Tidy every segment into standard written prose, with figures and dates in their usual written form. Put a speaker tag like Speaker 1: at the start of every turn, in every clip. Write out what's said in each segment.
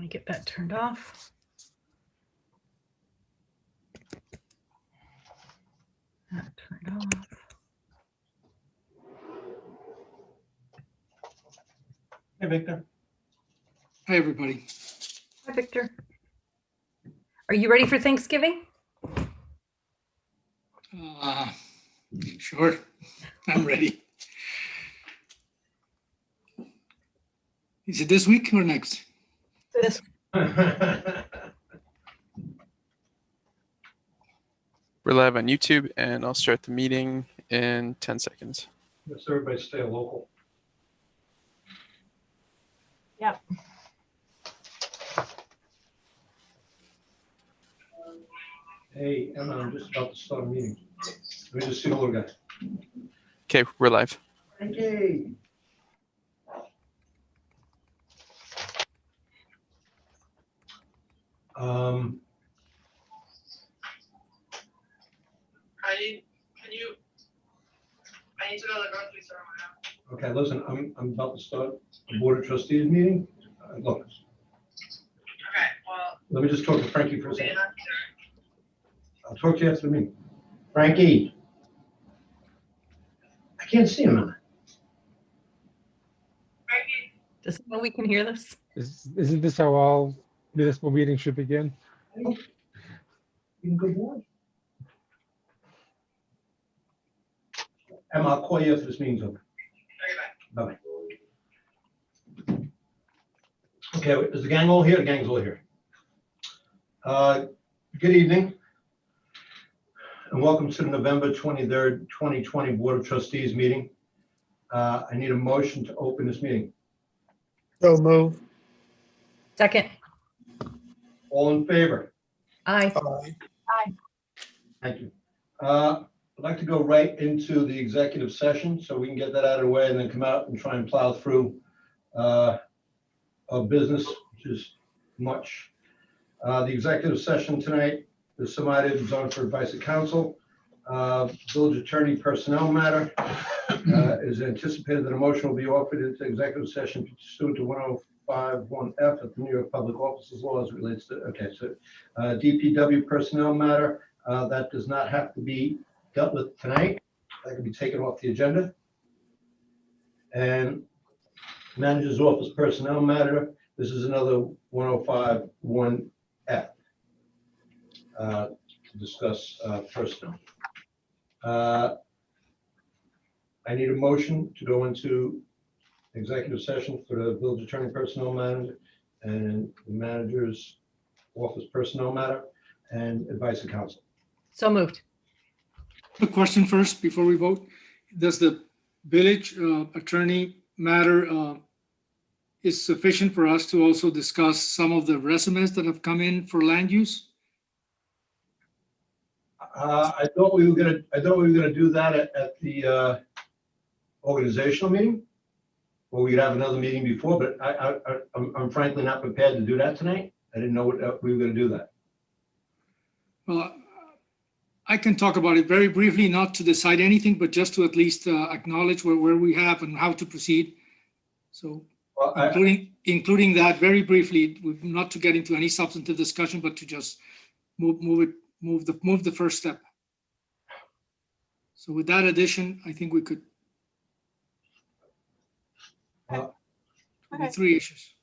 Speaker 1: me get that turned off. That turned off.
Speaker 2: Hey, Victor.
Speaker 3: Hi, everybody.
Speaker 1: Hi, Victor. Are you ready for Thanksgiving?
Speaker 3: Sure, I'm ready. Is it this week or next?
Speaker 1: This.
Speaker 4: We're live on YouTube, and I'll start the meeting in 10 seconds.
Speaker 2: Yes, everybody stay local.
Speaker 1: Yep.
Speaker 2: Hey, Emma, I'm just about to start a meeting. Let me just see the little guy.
Speaker 4: Okay, we're live.
Speaker 2: Hey.
Speaker 5: I need to go to the grocery store right now.
Speaker 2: Okay, listen, I'm about to start a board of trustees meeting. Look,
Speaker 5: Okay, well,
Speaker 2: let me just talk to Frankie for a
Speaker 5: we
Speaker 2: second.
Speaker 5: didn't have to.
Speaker 2: I'll talk to you after the meeting. Frankie. I can't see him now.
Speaker 5: Frankie,
Speaker 1: Does anyone we can hear this?
Speaker 6: Isn't this how all municipal meetings should begin?
Speaker 2: You can go board. Emma, I'll call you after this meeting's over.
Speaker 5: bring it back.
Speaker 2: Bye-bye. Okay, is the gang all here? The gang's all here. Good evening, and welcome to the November 23rd, 2020 Board of Trustees meeting. I need a motion to open this meeting.
Speaker 6: So move.
Speaker 1: Second.
Speaker 2: All in favor?
Speaker 1: Aye.
Speaker 2: Thank you. I'd like to go right into the executive session so we can get that out of the way and then come out and try and plow through our business, which is much. The executive session tonight, there's some items on for advice of counsel. Village attorney personnel matter. It is anticipated that a motion will be offered into executive session pursuant to 105(1)(f) of the New York Public Officers Law as it relates to, okay, so DPW personnel matter, that does not have to be dealt with tonight. That can be taken off the agenda. And manager's office personnel matter, this is another 105(1)(f) to discuss personnel. I need a motion to go into executive session for the village attorney personnel matter and the manager's office personnel matter and advice of counsel.
Speaker 1: So moved.
Speaker 3: A question first before we vote. Does the village attorney matter is sufficient for us to also discuss some of the resumes that have come in for land use?
Speaker 2: I thought we were gonna do that at the organizational meeting, or we'd have another meeting before, but I'm frankly not prepared to do that tonight. I didn't know we were gonna do that.
Speaker 3: Well, I can talk about it very briefly, not to decide anything, but just to at least acknowledge where we have and how to proceed. So
Speaker 2: Well,
Speaker 3: including that very briefly, not to get into any substantive discussion, but to just move the first step. So with that addition, I think we could.
Speaker 1: Okay.
Speaker 3: 3 issues.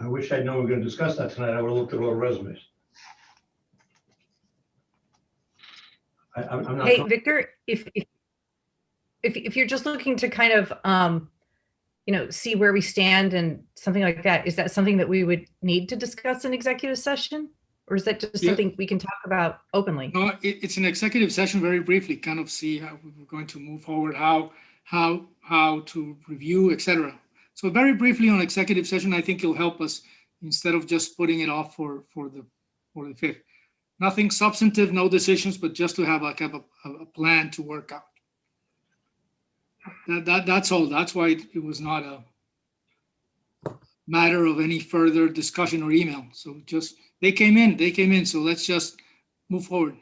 Speaker 2: I wish I'd known we were gonna discuss that tonight. I would have looked at all the resumes. I'm not.
Speaker 1: Hey, Victor, if you're just looking to kind of, see where we stand and something like that, is that something that we would need to discuss in executive session? Or is that just
Speaker 3: Yeah.
Speaker 1: something we can talk about openly?
Speaker 3: No, it's an executive session, very briefly, kind of see how we're going to move forward, how to review, etc. So very briefly on executive session, I think it'll help us instead of just putting it off for the 5th. Nothing substantive, no decisions, but just to have a plan to work out. That's all. That's why it was not a matter of any further discussion or email. So just they came in. So let's just move forward.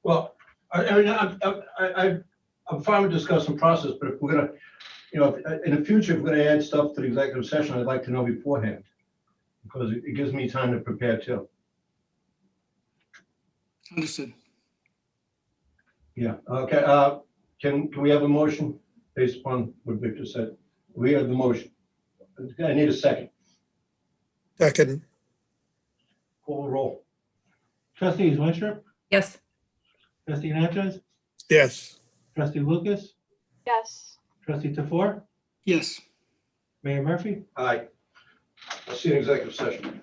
Speaker 2: Well, I I'm fine with discussing process, but if we're gonna, in the future, if we're gonna add stuff to the executive session, I'd like to know beforehand. Because it gives me time to prepare too.
Speaker 3: Understood.
Speaker 2: Yeah, okay, can we have a motion based upon what Victor said? We have the motion. I need a second.
Speaker 7: Second,
Speaker 2: Call the roll.
Speaker 8: Trustees Winstrup,
Speaker 1: Yes.
Speaker 8: trustee Natchez,
Speaker 7: yes.
Speaker 8: trustee Lucas,
Speaker 5: Yes.
Speaker 8: trustee Tofor,
Speaker 3: Yes.
Speaker 8: Mayor Murphy.
Speaker 2: Aye. I'll see you in executive session.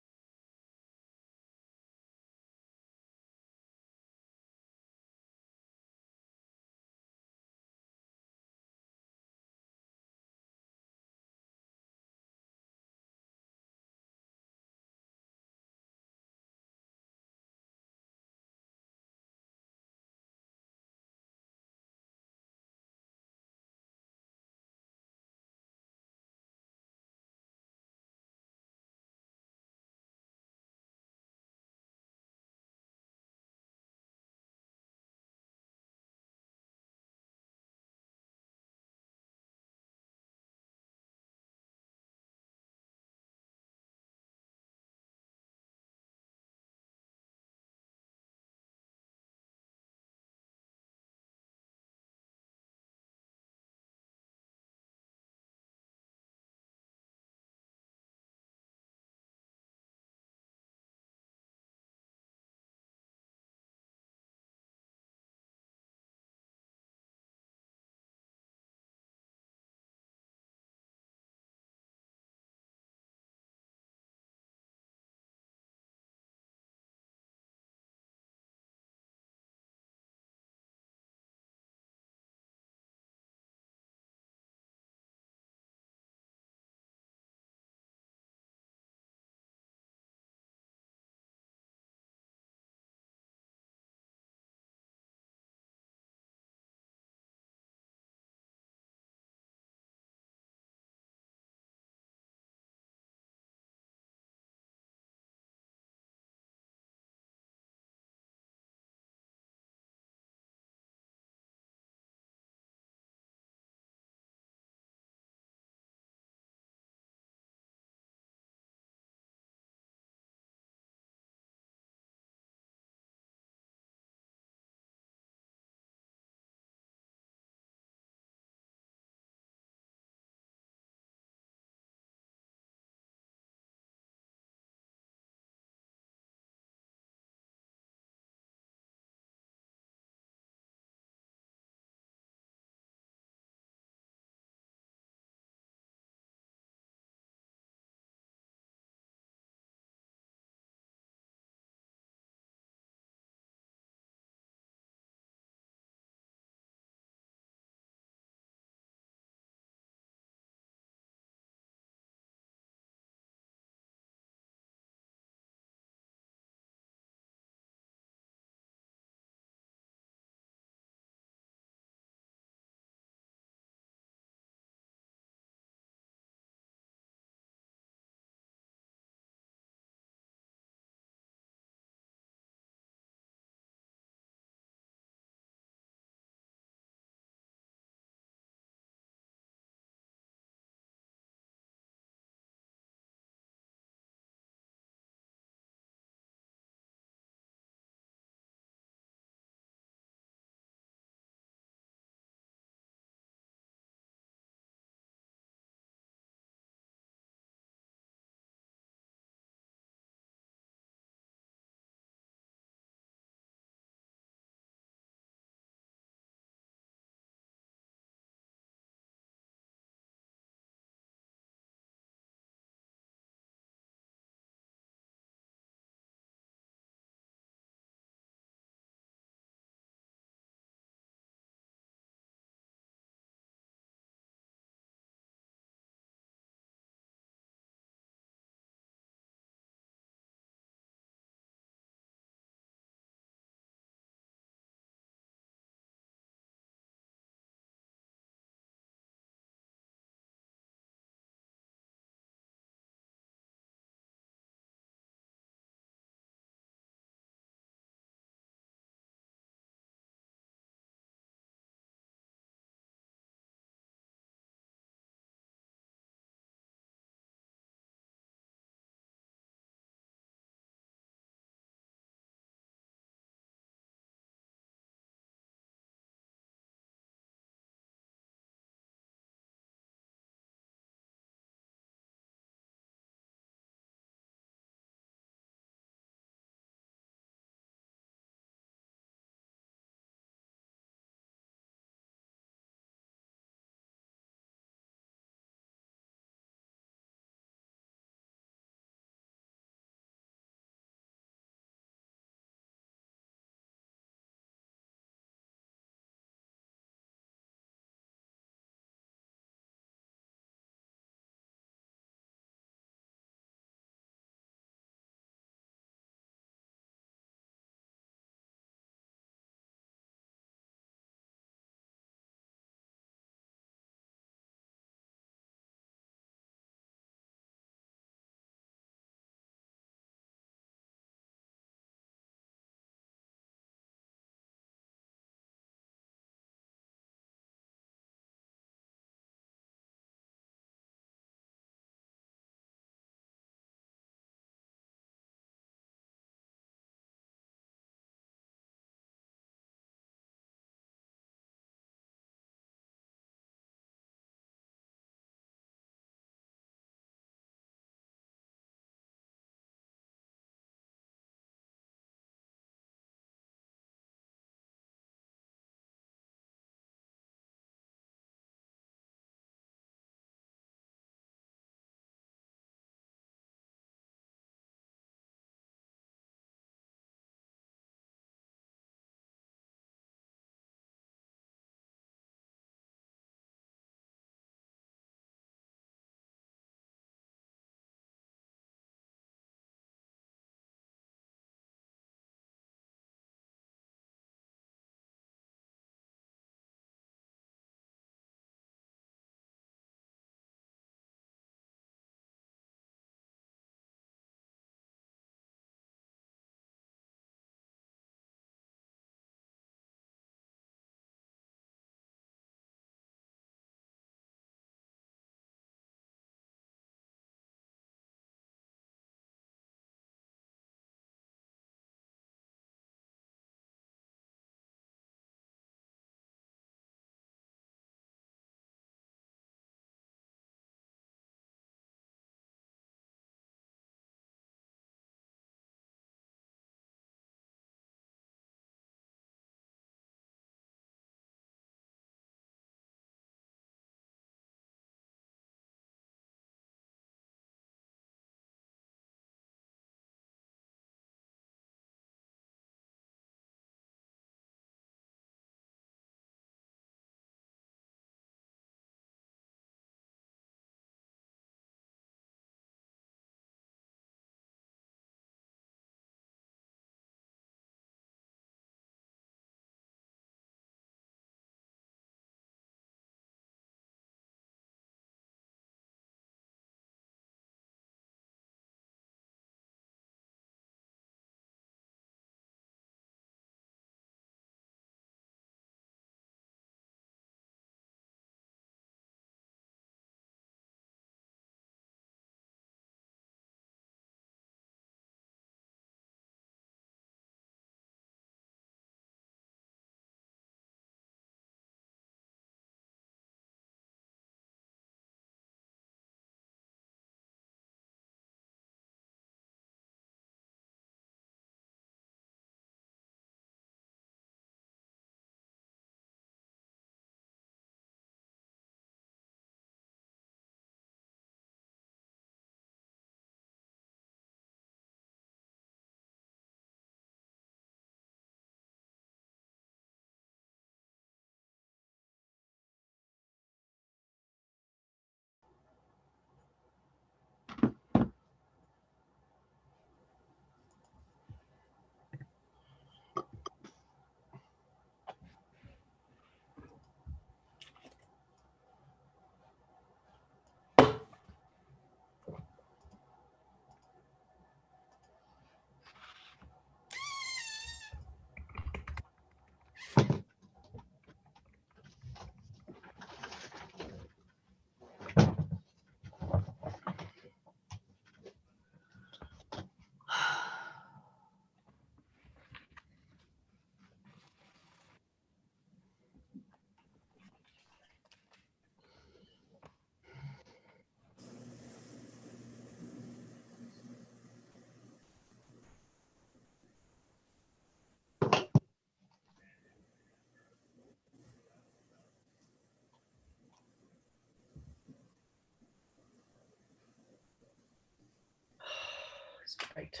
Speaker 1: Right.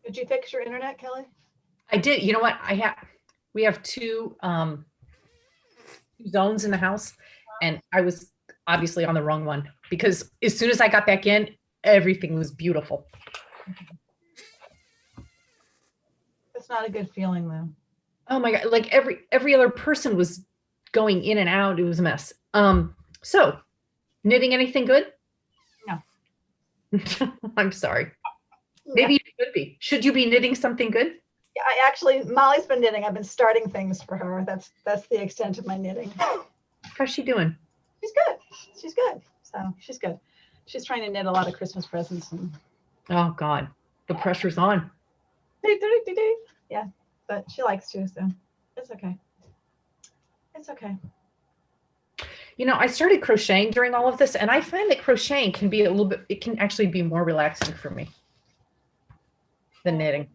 Speaker 9: Did you fix your internet, Kelly?
Speaker 1: I did. You know what? We have two zones in the house, and I was obviously on the wrong one because as soon as I got back in, everything was beautiful.
Speaker 9: That's not a good feeling, though.
Speaker 1: Oh my God. Like every other person was going in and out. It was a mess. So knitting anything good?
Speaker 9: No.
Speaker 1: I'm sorry. Maybe you should be. Should you be knitting something good?
Speaker 9: Yeah, I actually, Molly's been knitting. I've been starting things for her. That's the extent of my knitting.
Speaker 1: How's she doing?
Speaker 9: She's good. She's good. So she's good. She's trying to knit a lot of Christmas presents and
Speaker 1: Oh God, the pressure's on.
Speaker 9: yeah, but she likes to, so it's okay. It's okay.
Speaker 1: You know, I started crocheting during all of this, and I find that crocheting can be it can actually be more relaxing for me than knitting.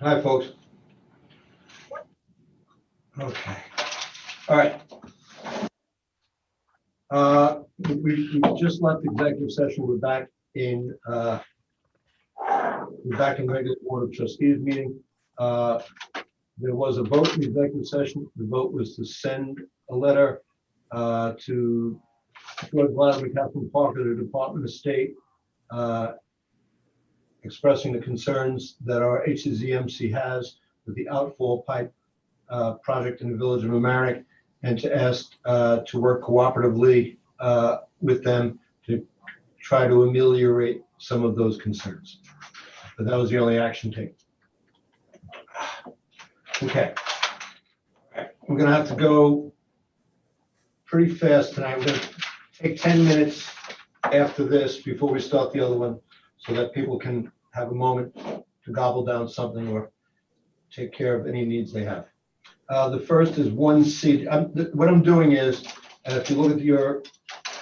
Speaker 2: Hi, folks. Okay. All right. We just left executive session. We're back in regular Board of Trustees meeting. There was a vote in the executive session. The vote was to send a letter to George Vladimir, Catherine Parker, the Department of State, expressing the concerns that our HCZMC has with the outfall pipe project in the village of Mamaroneck, and to ask to work cooperatively with them to try to ameliorate some of those concerns. But that was the only action taken. Okay. We're gonna have to go pretty fast tonight. We're gonna take 10 minutes after this before we start the other one, so that people can have a moment to gobble down something or take care of any needs they have. The first is 1C. What I'm doing is, if you look at your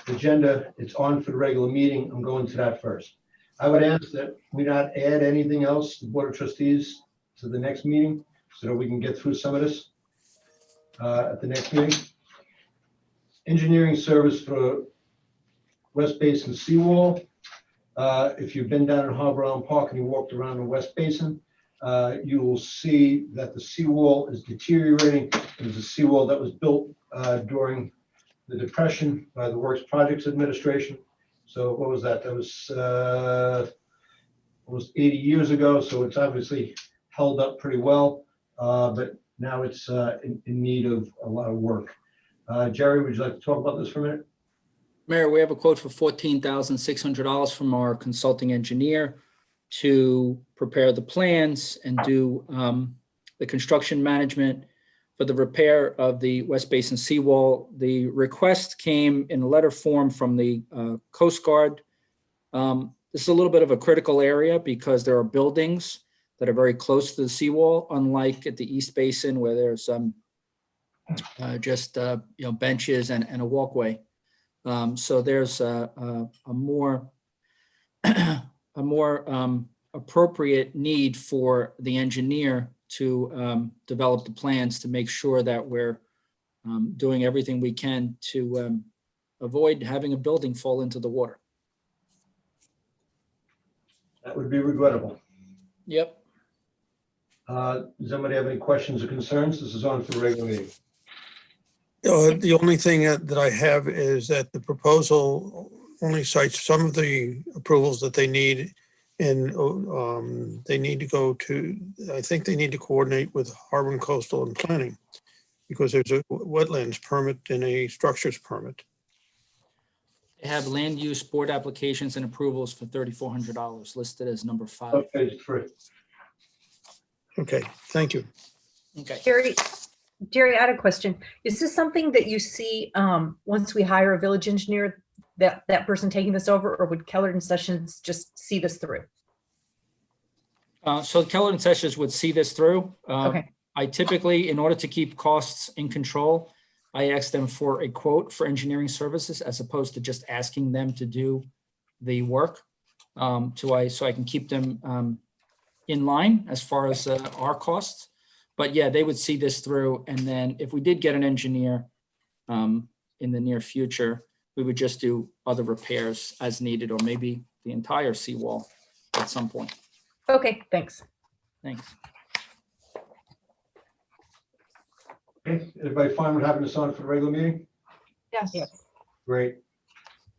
Speaker 2: agenda, it's on for the regular meeting. I'm going to that first. I would ask that we not add anything else to the Board of Trustees to the next meeting, so that we can get through some of this at the next meeting. Engineering service for West Basin seawall. If you've been down in Harbor Island Park and you walked around the West Basin, you will see that the seawall is deteriorating. It was a seawall that was built during the Depression by the Works Projects Administration. So what was that? That was almost 80 years ago. So it's obviously held up pretty well, but now it's in need of a lot of work. Jerry, would you like to talk about this for a minute?
Speaker 10: Mayor, we have a quote for $14,600 from our consulting engineer to prepare the plans and do the construction management for the repair of the West Basin seawall. The request came in letter form from the Coast Guard. This is a little bit of a critical area because there are buildings that are very close to the seawall, unlike at the East Basin where there's just benches and a walkway. So there's a more appropriate need for the engineer to develop the plans to make sure that we're doing everything we can to avoid having a building fall into the water.
Speaker 2: That would be regrettable.
Speaker 10: Yep.
Speaker 2: Does anybody have any questions or concerns? This is on for the regular meeting.
Speaker 7: The only thing that I have is that the proposal only cites some of the approvals that they need. And they need to go to, I think they need to coordinate with Harbor and Coastal and Planning, because there's a wetlands permit and a structures permit.
Speaker 10: They have land use board applications and approvals for $3,400 listed as number 5.
Speaker 2: Oh, page 3.
Speaker 7: Okay, thank you.
Speaker 10: Okay.
Speaker 1: Jerry, I had a question. Is this something that you see once we hire a village engineer, that person taking this over, or would Keller and Sessions just see this through?
Speaker 10: So Keller and Sessions would see this through.
Speaker 1: Okay.
Speaker 10: I typically, in order to keep costs in control, I ask them for a quote for engineering services as opposed to just asking them to do the work. So I can keep them in line as far as our costs. But yeah, they would see this through. And then if we did get an engineer in the near future, we would just do other repairs as needed, or maybe the entire seawall at some point.
Speaker 1: Okay, thanks.
Speaker 10: Thanks.
Speaker 2: Okay, everybody fine with having this on for the regular meeting?
Speaker 9: Yes.
Speaker 1: Yes.
Speaker 2: Great.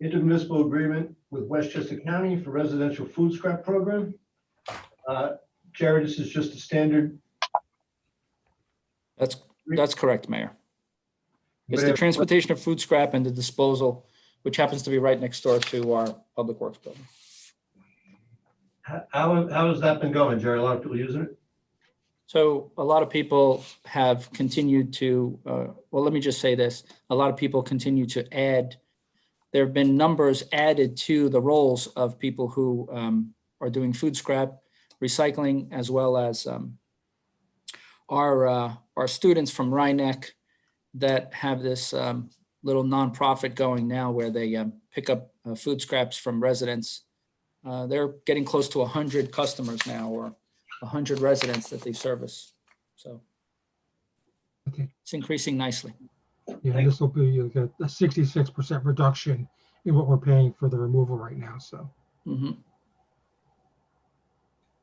Speaker 2: Intermunicipal agreement with Westchester County for residential food scrap program. Jerry, this is just a standard.
Speaker 10: That's correct, Mayor. It's the
Speaker 2: Whatever.
Speaker 10: transportation of food scrap and the disposal, which happens to be right next door to our Public Works building.
Speaker 2: How has that been going, Jerry? A lot of people using it?
Speaker 10: So a lot of people have continued to, well, let me just say this. A lot of people continue to add. There have been numbers added to the rolls of people who are doing food scrap recycling, as well as our students from Mamaroneck that have this little nonprofit going now where they pick up food scraps from residents. They're getting close to 100 customers now, or 100 residents that they service. So
Speaker 6: Okay.
Speaker 10: it's increasing nicely.
Speaker 6: Yeah, this will be like a 66% reduction in what we're paying for the removal right now, so.
Speaker 10: Mhm.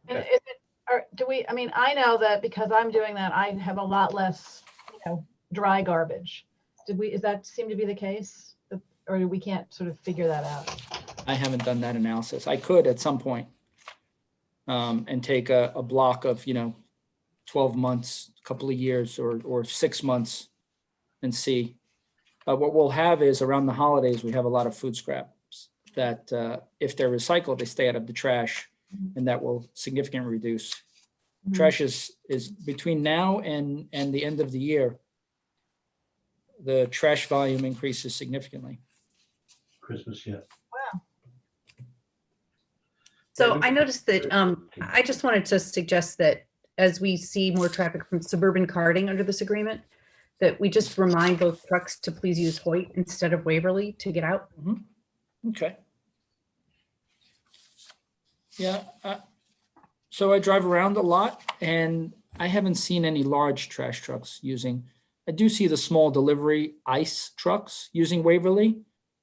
Speaker 9: And is it, or do we, I mean, I know that because I'm doing that, I have a lot less, dry garbage. Is that seem to be the case? Or we can't sort of figure that out?
Speaker 10: I haven't done that analysis. I could at some point and take a block of, 12 months, a couple of years, or 6 months and see. What we'll have is around the holidays, we have a lot of food scraps that if they're recycled, they stay out of the trash, and that will significantly reduce.
Speaker 9: Mhm.
Speaker 10: Trash is between now and the end of the year, the trash volume increases significantly.
Speaker 2: Christmas, yeah.
Speaker 9: Wow.
Speaker 1: So I noticed that, I just wanted to suggest that as we see more traffic from suburban carting under this agreement, that we just remind those trucks to please use Hoyt instead of Waverly to get out.
Speaker 10: Okay. Yeah. So I drive around a lot and I haven't seen any large trash trucks using, I do see the small delivery ice trucks using Waverly,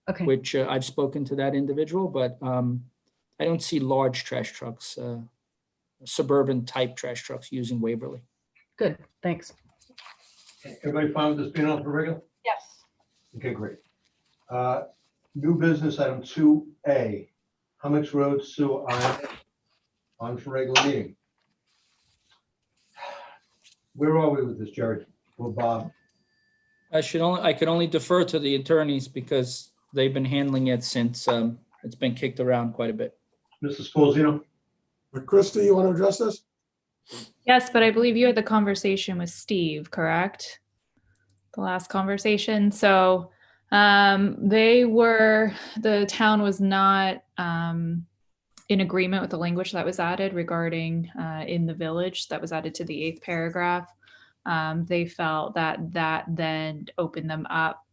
Speaker 1: Okay,
Speaker 10: which I've spoken to that individual, but I don't see large trash trucks, suburban type trash trucks using Waverly.
Speaker 1: good, thanks.
Speaker 2: Everybody fine with this being on for regular?
Speaker 9: Yes.
Speaker 2: Okay, great. New business item 2A, Hummocks Road Sewer on for regular meeting. Where are we with this, Jerry? Or Bob?
Speaker 10: I could only defer to the attorneys because they've been handling it since it's been kicked around quite a bit.
Speaker 2: Mrs. Sposino?
Speaker 7: Krista, you want to address this?
Speaker 11: Yes, but I believe you had the conversation with Steve, correct? The last conversation. So the town was not in agreement with the language that was added regarding in the village that was added to the 8th paragraph. They felt that then opened them up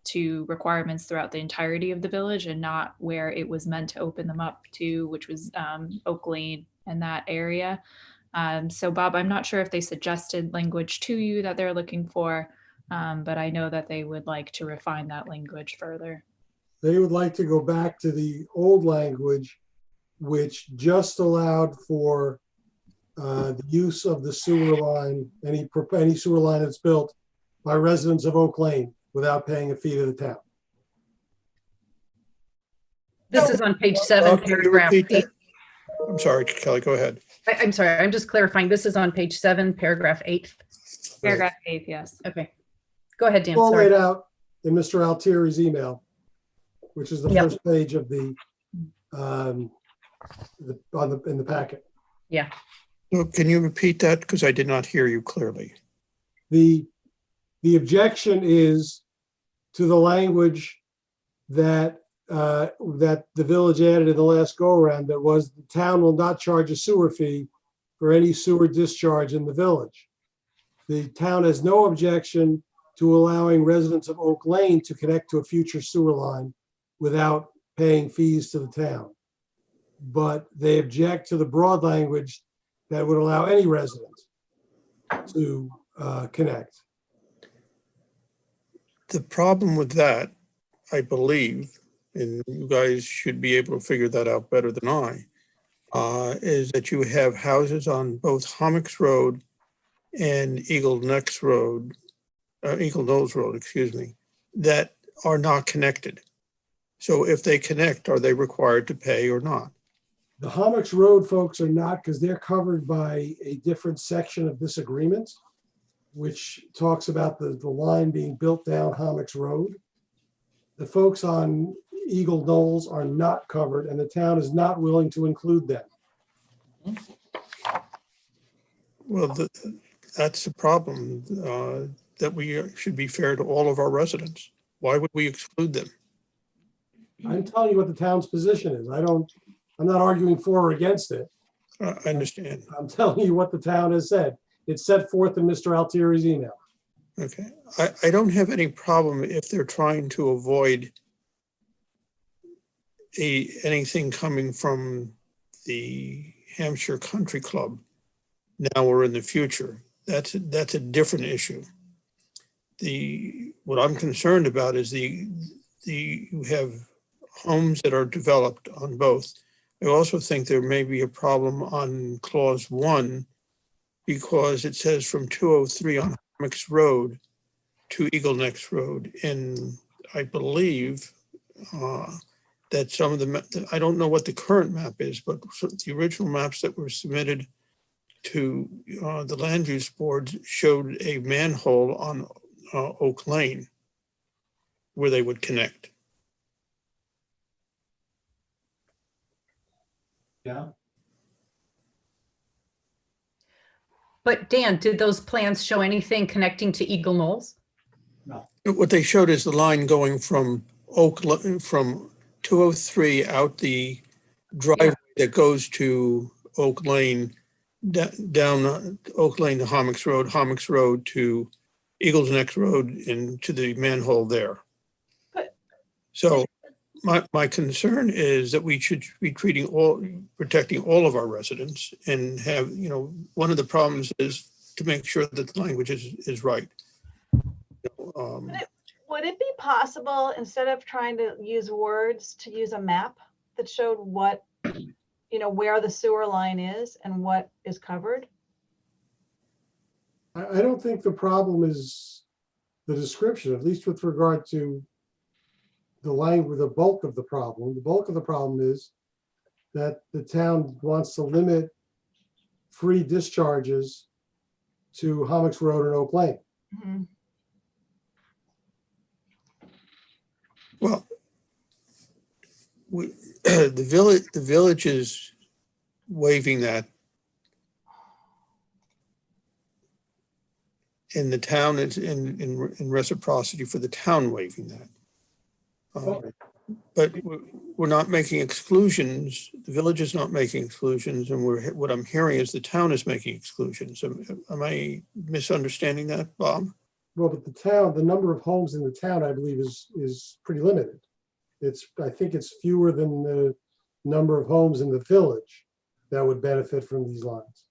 Speaker 11: to requirements throughout the entirety of the village and not where it was meant to open them up to, which was Oak Lane and that area. So Bob, I'm not sure if they suggested language to you that they're looking for, but I know that they would like to refine that language further.
Speaker 12: They would like to go back to the old language, which just allowed for the use of the sewer line, any sewer line that's built by residents of Oak Lane without paying a fee to the town.
Speaker 1: This is on page 7,
Speaker 7: Can you
Speaker 1: paragraph
Speaker 7: repeat
Speaker 1: 8.
Speaker 7: that? I'm sorry, Kelly, go ahead.
Speaker 1: I'm sorry, I'm just clarifying. This is on page 7, paragraph 8.
Speaker 11: Paragraph 8, yes.
Speaker 1: Okay. Go ahead, Dan.
Speaker 12: All laid
Speaker 1: Sorry.
Speaker 12: out in Mr. Altieri's email, which is the
Speaker 1: Yep.
Speaker 12: first page of the in the packet.
Speaker 1: Yeah.
Speaker 7: So can you repeat that? Because I did not hear you clearly.
Speaker 12: The objection is to the language that that the village added in the last go-around, that was the town will not charge a sewer fee for any sewer discharge in the village. The town has no objection to allowing residents of Oak Lane to connect to a future sewer line without paying fees to the town. But they object to the broad language that would allow any resident to connect.
Speaker 7: The problem with that, I believe, and you guys should be able to figure that out better than I, is that you have houses on both Hommocks Road and Eagle Necks Road, Eagle Knolls Road, excuse me, that are not connected. So if they connect, are they required to pay or not?
Speaker 12: The Hommocks Road folks are not, because they're covered by a different section of this agreement, which talks about the line being built down Hommocks Road. The folks on Eagle Knolls are not covered, and the town is not willing to include them.
Speaker 7: Well, that's the problem, that we should be fair to all of our residents. Why would we exclude them?
Speaker 12: I'm telling you what the town's position is. I'm not arguing for or against it.
Speaker 7: I understand.
Speaker 12: I'm telling you what the town has said. It's set forth in Mr. Altieri's email.
Speaker 7: Okay, I don't have any problem if they're trying to avoid anything coming from the Hampshire Country Club now or in the future. That's a different issue. What I'm concerned about is you have homes that are developed on both. I also think there may be a problem on clause 1 because it says from 203 on Hommocks Road to Eagle Necks Road. And I believe that some of the, I don't know what the current map is, but the original maps that were submitted to the land use board showed a manhole on Oak Lane where they would connect.
Speaker 8: Yeah.
Speaker 1: But Dan, did those plans show anything connecting to Eagle Knolls?
Speaker 7: What they showed is the line going from from 203 out the driveway that goes to Oak Lane, down Oak Lane to Hommocks Road to Eagles Neck Road, and to the manhole there. So my concern is that we should be protecting all of our residents, and have, one of the problems is to make sure that the language is right.
Speaker 9: Would it be possible, instead of trying to use words, to use a map that showed what, where the sewer line is and what is covered?
Speaker 12: I don't think the problem is the description, at least with regard to the language, the bulk of the problem. The bulk of the problem is that the town wants to limit free discharges to Hommocks Road and Oak Lane.
Speaker 9: Mhm.
Speaker 7: Well, the village is waiving that. And the town is in reciprocity for the town waiving that. But we're not making exclusions. The village is not making exclusions, and what I'm hearing is the town is making exclusions. Am I misunderstanding that, Bob?
Speaker 12: Well, but the number of homes in the town, I believe, is pretty limited. I think it's fewer than the number of homes in the village that would benefit from these lines.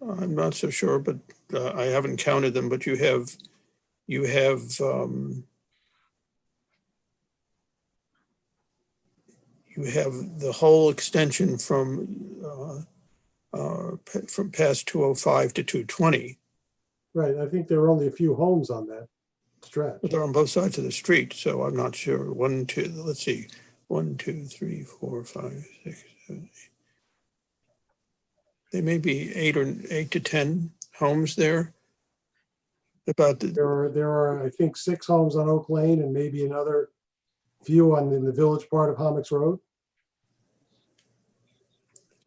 Speaker 7: I'm not so sure, but I haven't counted them, but you have the whole extension from past 205 to 220.
Speaker 12: Right, I think there are only a few homes on that stretch.
Speaker 7: But they're on both sides of the street, so I'm not sure. 1, 2, let's see. 1, 2, 3, 4, 5, 6, 7, 8. There may be 8 to 10 homes there.
Speaker 12: There are, I think, 6 homes on Oak Lane and maybe another few in the village part of Hommocks Road.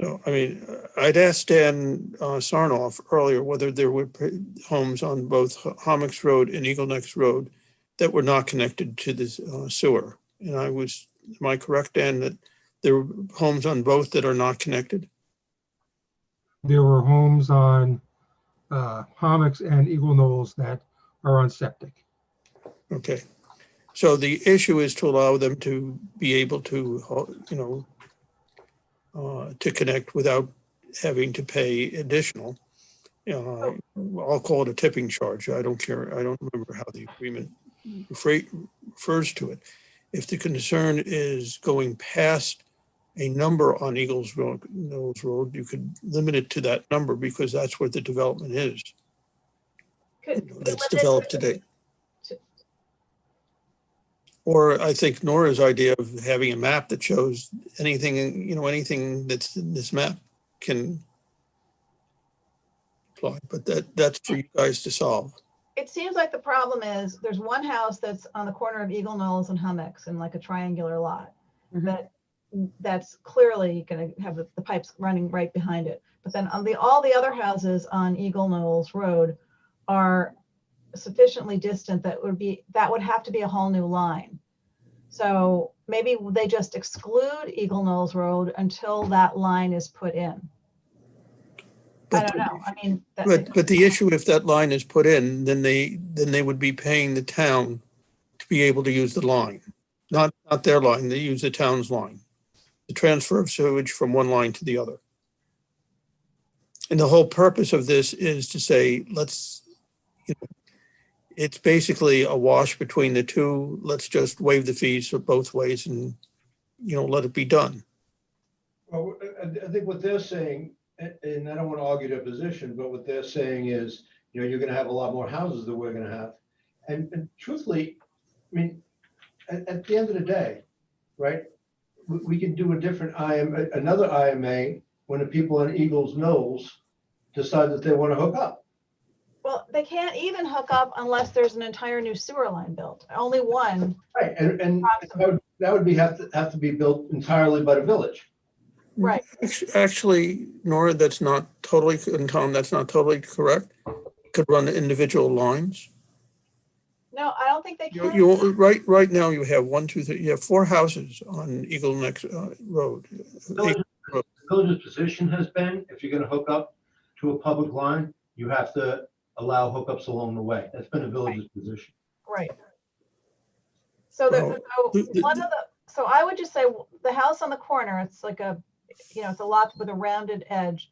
Speaker 7: So, I mean, I'd asked Dan Sarnoff earlier whether there were homes on both Hommocks Road and Eagle Necks Road that were not connected to the sewer. And am I correct, Dan, that there were homes on both that are not connected?
Speaker 6: There were homes on Hommocks and Eagle Knolls that are on septic.
Speaker 7: Okay. So the issue is to allow them to be able to, to connect without having to pay additional. I'll call it a tipping charge. I don't care. I don't remember how the agreement refers to it. If the concern is going past a number on Knowles Road, you could limit it to that number because that's where the development is. That's developed today. Or I think Nora's idea of having a map that shows anything, anything that's in this map can apply, but that's for you guys to solve.
Speaker 9: It seems like the problem is there's one house that's on the corner of Eagle Knolls and Hummocks in like a triangular lot that's clearly going to have the pipes running right behind it. But then on all the other houses on Eagle Knolls Road are sufficiently distant that would have to be a whole new line. So maybe they just exclude Eagle Knolls Road until that line is put in. I don't know. I mean,
Speaker 7: but the issue, if that line is put in, then they would be paying the town to be able to use the line, not their line. They use the town's line, the transfer of sewage from one line to the other. And the whole purpose of this is to say, it's basically a wash between the two. Let's just waive the fees for both ways and, let it be done.
Speaker 2: Well, I think what they're saying, and I don't want to argue their position, but what they're saying is, you're going to have a lot more houses than we're going to have. And truthfully, I mean, at the end of the day, right, we can do a different another IMA when the people on Eagles Knolls decide that they want to hook up.
Speaker 9: Well, they can't even hook up unless there's an entire new sewer line built. Only one.
Speaker 2: Right, and that would have to be built entirely by the village.
Speaker 9: Right.
Speaker 7: Actually, Nora, that's not totally, and Tom, that's not totally correct. Could run individual lines.
Speaker 9: No, I don't think they can.
Speaker 7: Right now you have 1, 2, 3, you have 4 houses on Eagle Neck Road.
Speaker 2: The village's position has been, if you're going to hook up to a public line, you have to allow hookups along the way. That's been the village's position.
Speaker 9: Right. So so I would just say the house on the corner, it's like it's a lot with a rounded edge,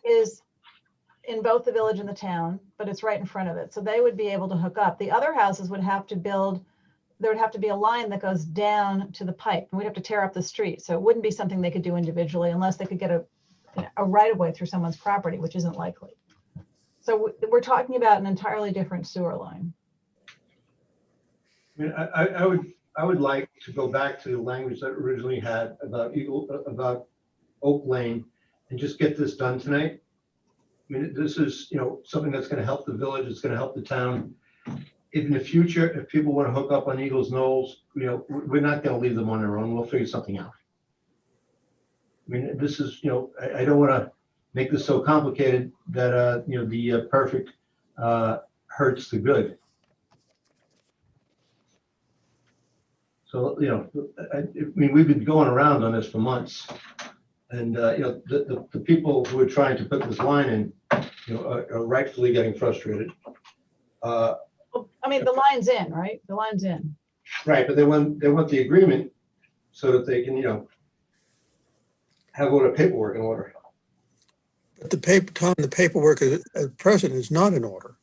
Speaker 9: is in both the village and the town, but it's right in front of it. So they would be able to hook up. The other houses would have to there would have to be a line that goes down to the pipe, and we'd have to tear up the street. So it wouldn't be something they could do individually unless they could get a right of way through someone's property, which isn't likely. So we're talking about an entirely different sewer line.
Speaker 2: I mean, I would like to go back to the language that originally had about Oak Lane and just get this done tonight. I mean, this is, something that's going to help the village. It's going to help the town. In the future, if people want to hook up on Eagles Knolls, we're not going to leave them on their own. We'll figure something out. I mean, this is, I don't want to make this so complicated that, the perfect hurts the good. So, I mean, we've been going around on this for months. And, the people who are trying to put this line in, are rightfully getting frustrated.
Speaker 9: I mean, the line's in, right? The line's in.
Speaker 2: Right, but they want the agreement so that they can, have all the paperwork in order.
Speaker 7: But the paperwork at present is not in order.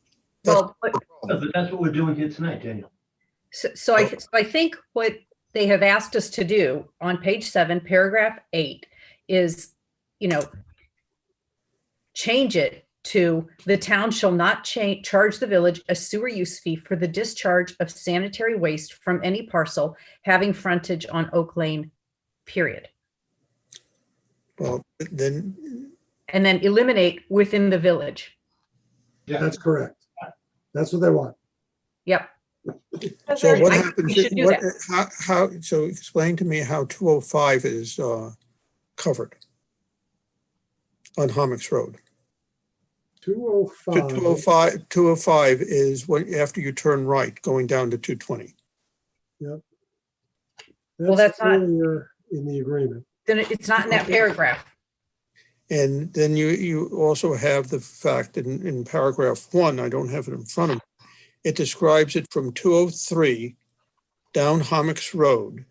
Speaker 1: Well,
Speaker 2: But that's what we're doing here tonight, Daniel.
Speaker 1: So I think what they have asked us to do on page 7, paragraph 8 is, change it to the town shall not charge the village a sewer use fee for the discharge of sanitary waste from any parcel having frontage on Oak Lane, period.
Speaker 7: Well, then.
Speaker 1: And then eliminate within the village.
Speaker 2: Yeah,
Speaker 12: That's correct. That's what they want.
Speaker 1: Yep.
Speaker 7: So what happens?
Speaker 1: We should do that.
Speaker 7: So explain to me how 205 is covered on Hummocks Road.
Speaker 12: 205.
Speaker 7: 205 is after you turn right, going down to 220.
Speaker 12: Yep.
Speaker 1: Well, that's not
Speaker 12: earlier in the agreement.
Speaker 1: Then it's not in that paragraph.
Speaker 7: And then you also have the fact that in paragraph 1, I don't have it in front of me, it describes it from 203 down Hummocks Road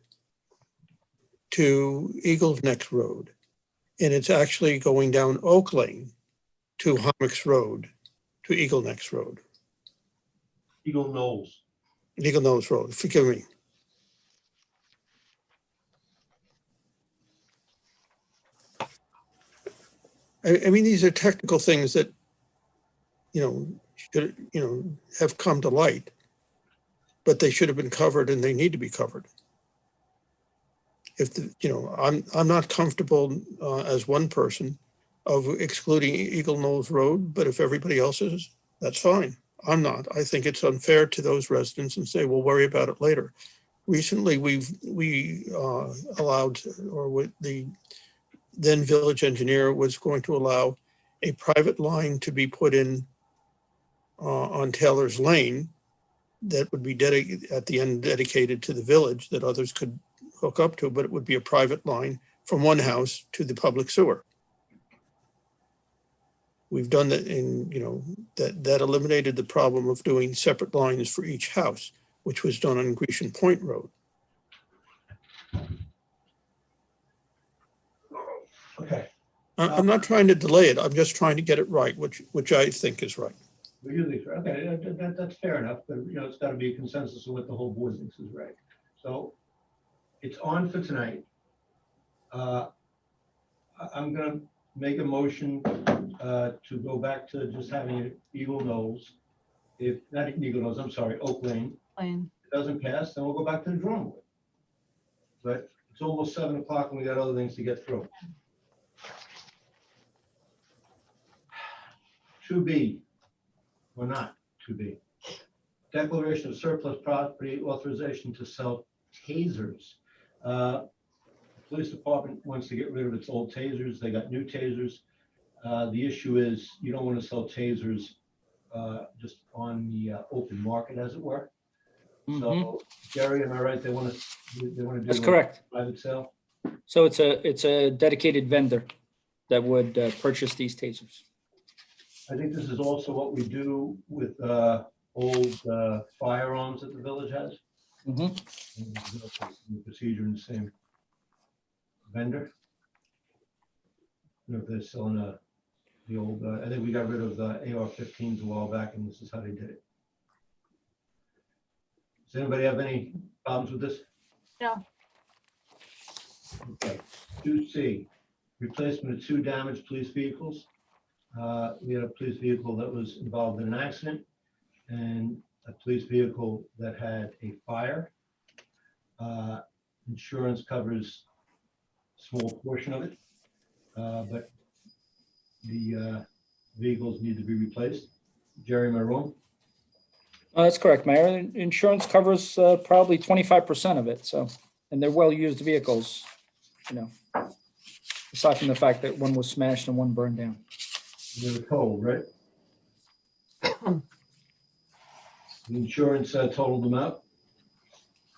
Speaker 7: to Eagles Neck Road. And it's actually going down Oak Lane to Hommocks Road, to Eagle Necks Road,
Speaker 2: Eagle Knolls.
Speaker 7: Eagle Nose Road, forgive me. I mean, these are technical things that, should, have come to light, but they should have been covered and they need to be covered. If I'm not comfortable as one person of excluding Eagle Nose Road, but if everybody else is, that's fine. I'm not. I think it's unfair to those residents and say, we'll worry about it later. Recently, we allowed, or with the then village engineer was going to allow a private line to be put in on Taylor's Lane that would be at the end dedicated to the village that others could hook up to, but it would be a private line from one house to the public sewer. We've done that that eliminated the problem of doing separate lines for each house, which was done on Grecian Point Road.
Speaker 2: Okay.
Speaker 7: I'm not trying to delay it. I'm just trying to get it right, which I think is right.
Speaker 2: Okay, that's fair enough, but it's got to be a consensus of what the whole board thinks is right. So it's on for tonight. I'm gonna make a motion to go back to just having Eagle Knolls. If not Eagle Knolls, I'm sorry, Oak Lane.
Speaker 9: Lane.
Speaker 2: If it doesn't pass, then we'll go back to the drawing board. But it's almost 7 o'clock and we got other things to get through. 2B, or not 2B. Declaration of surplus property, authorization to sell tasers. Police department wants to get rid of its old tasers. They got new tasers. The issue is you don't want to sell tasers just on the open market, as it were. So, Jerry, am I right? They want to do
Speaker 10: That's correct.
Speaker 2: private sale.
Speaker 10: So it's a dedicated vendor that would purchase these tasers.
Speaker 2: I think this is also what we do with old firearms that the village has.
Speaker 10: Mhm.
Speaker 2: The procedure in the same vendor. If they're selling the old, I think we got rid of the AR-15s a while back, and this is how they did it. Does anybody have any problems with this?
Speaker 9: No.
Speaker 2: Okay. 2C, replacement of 2 damaged police vehicles. We had a police vehicle that was involved in an accident and a police vehicle that had a fire. Insurance covers a small portion of it, but the vehicles need to be replaced. Jerry, am I wrong?
Speaker 10: That's correct, Mayor. Insurance covers probably 25% of it. So, and they're well-used vehicles, aside from the fact that one was smashed and one burned down.
Speaker 2: They were totaled, right? The insurance totaled them out.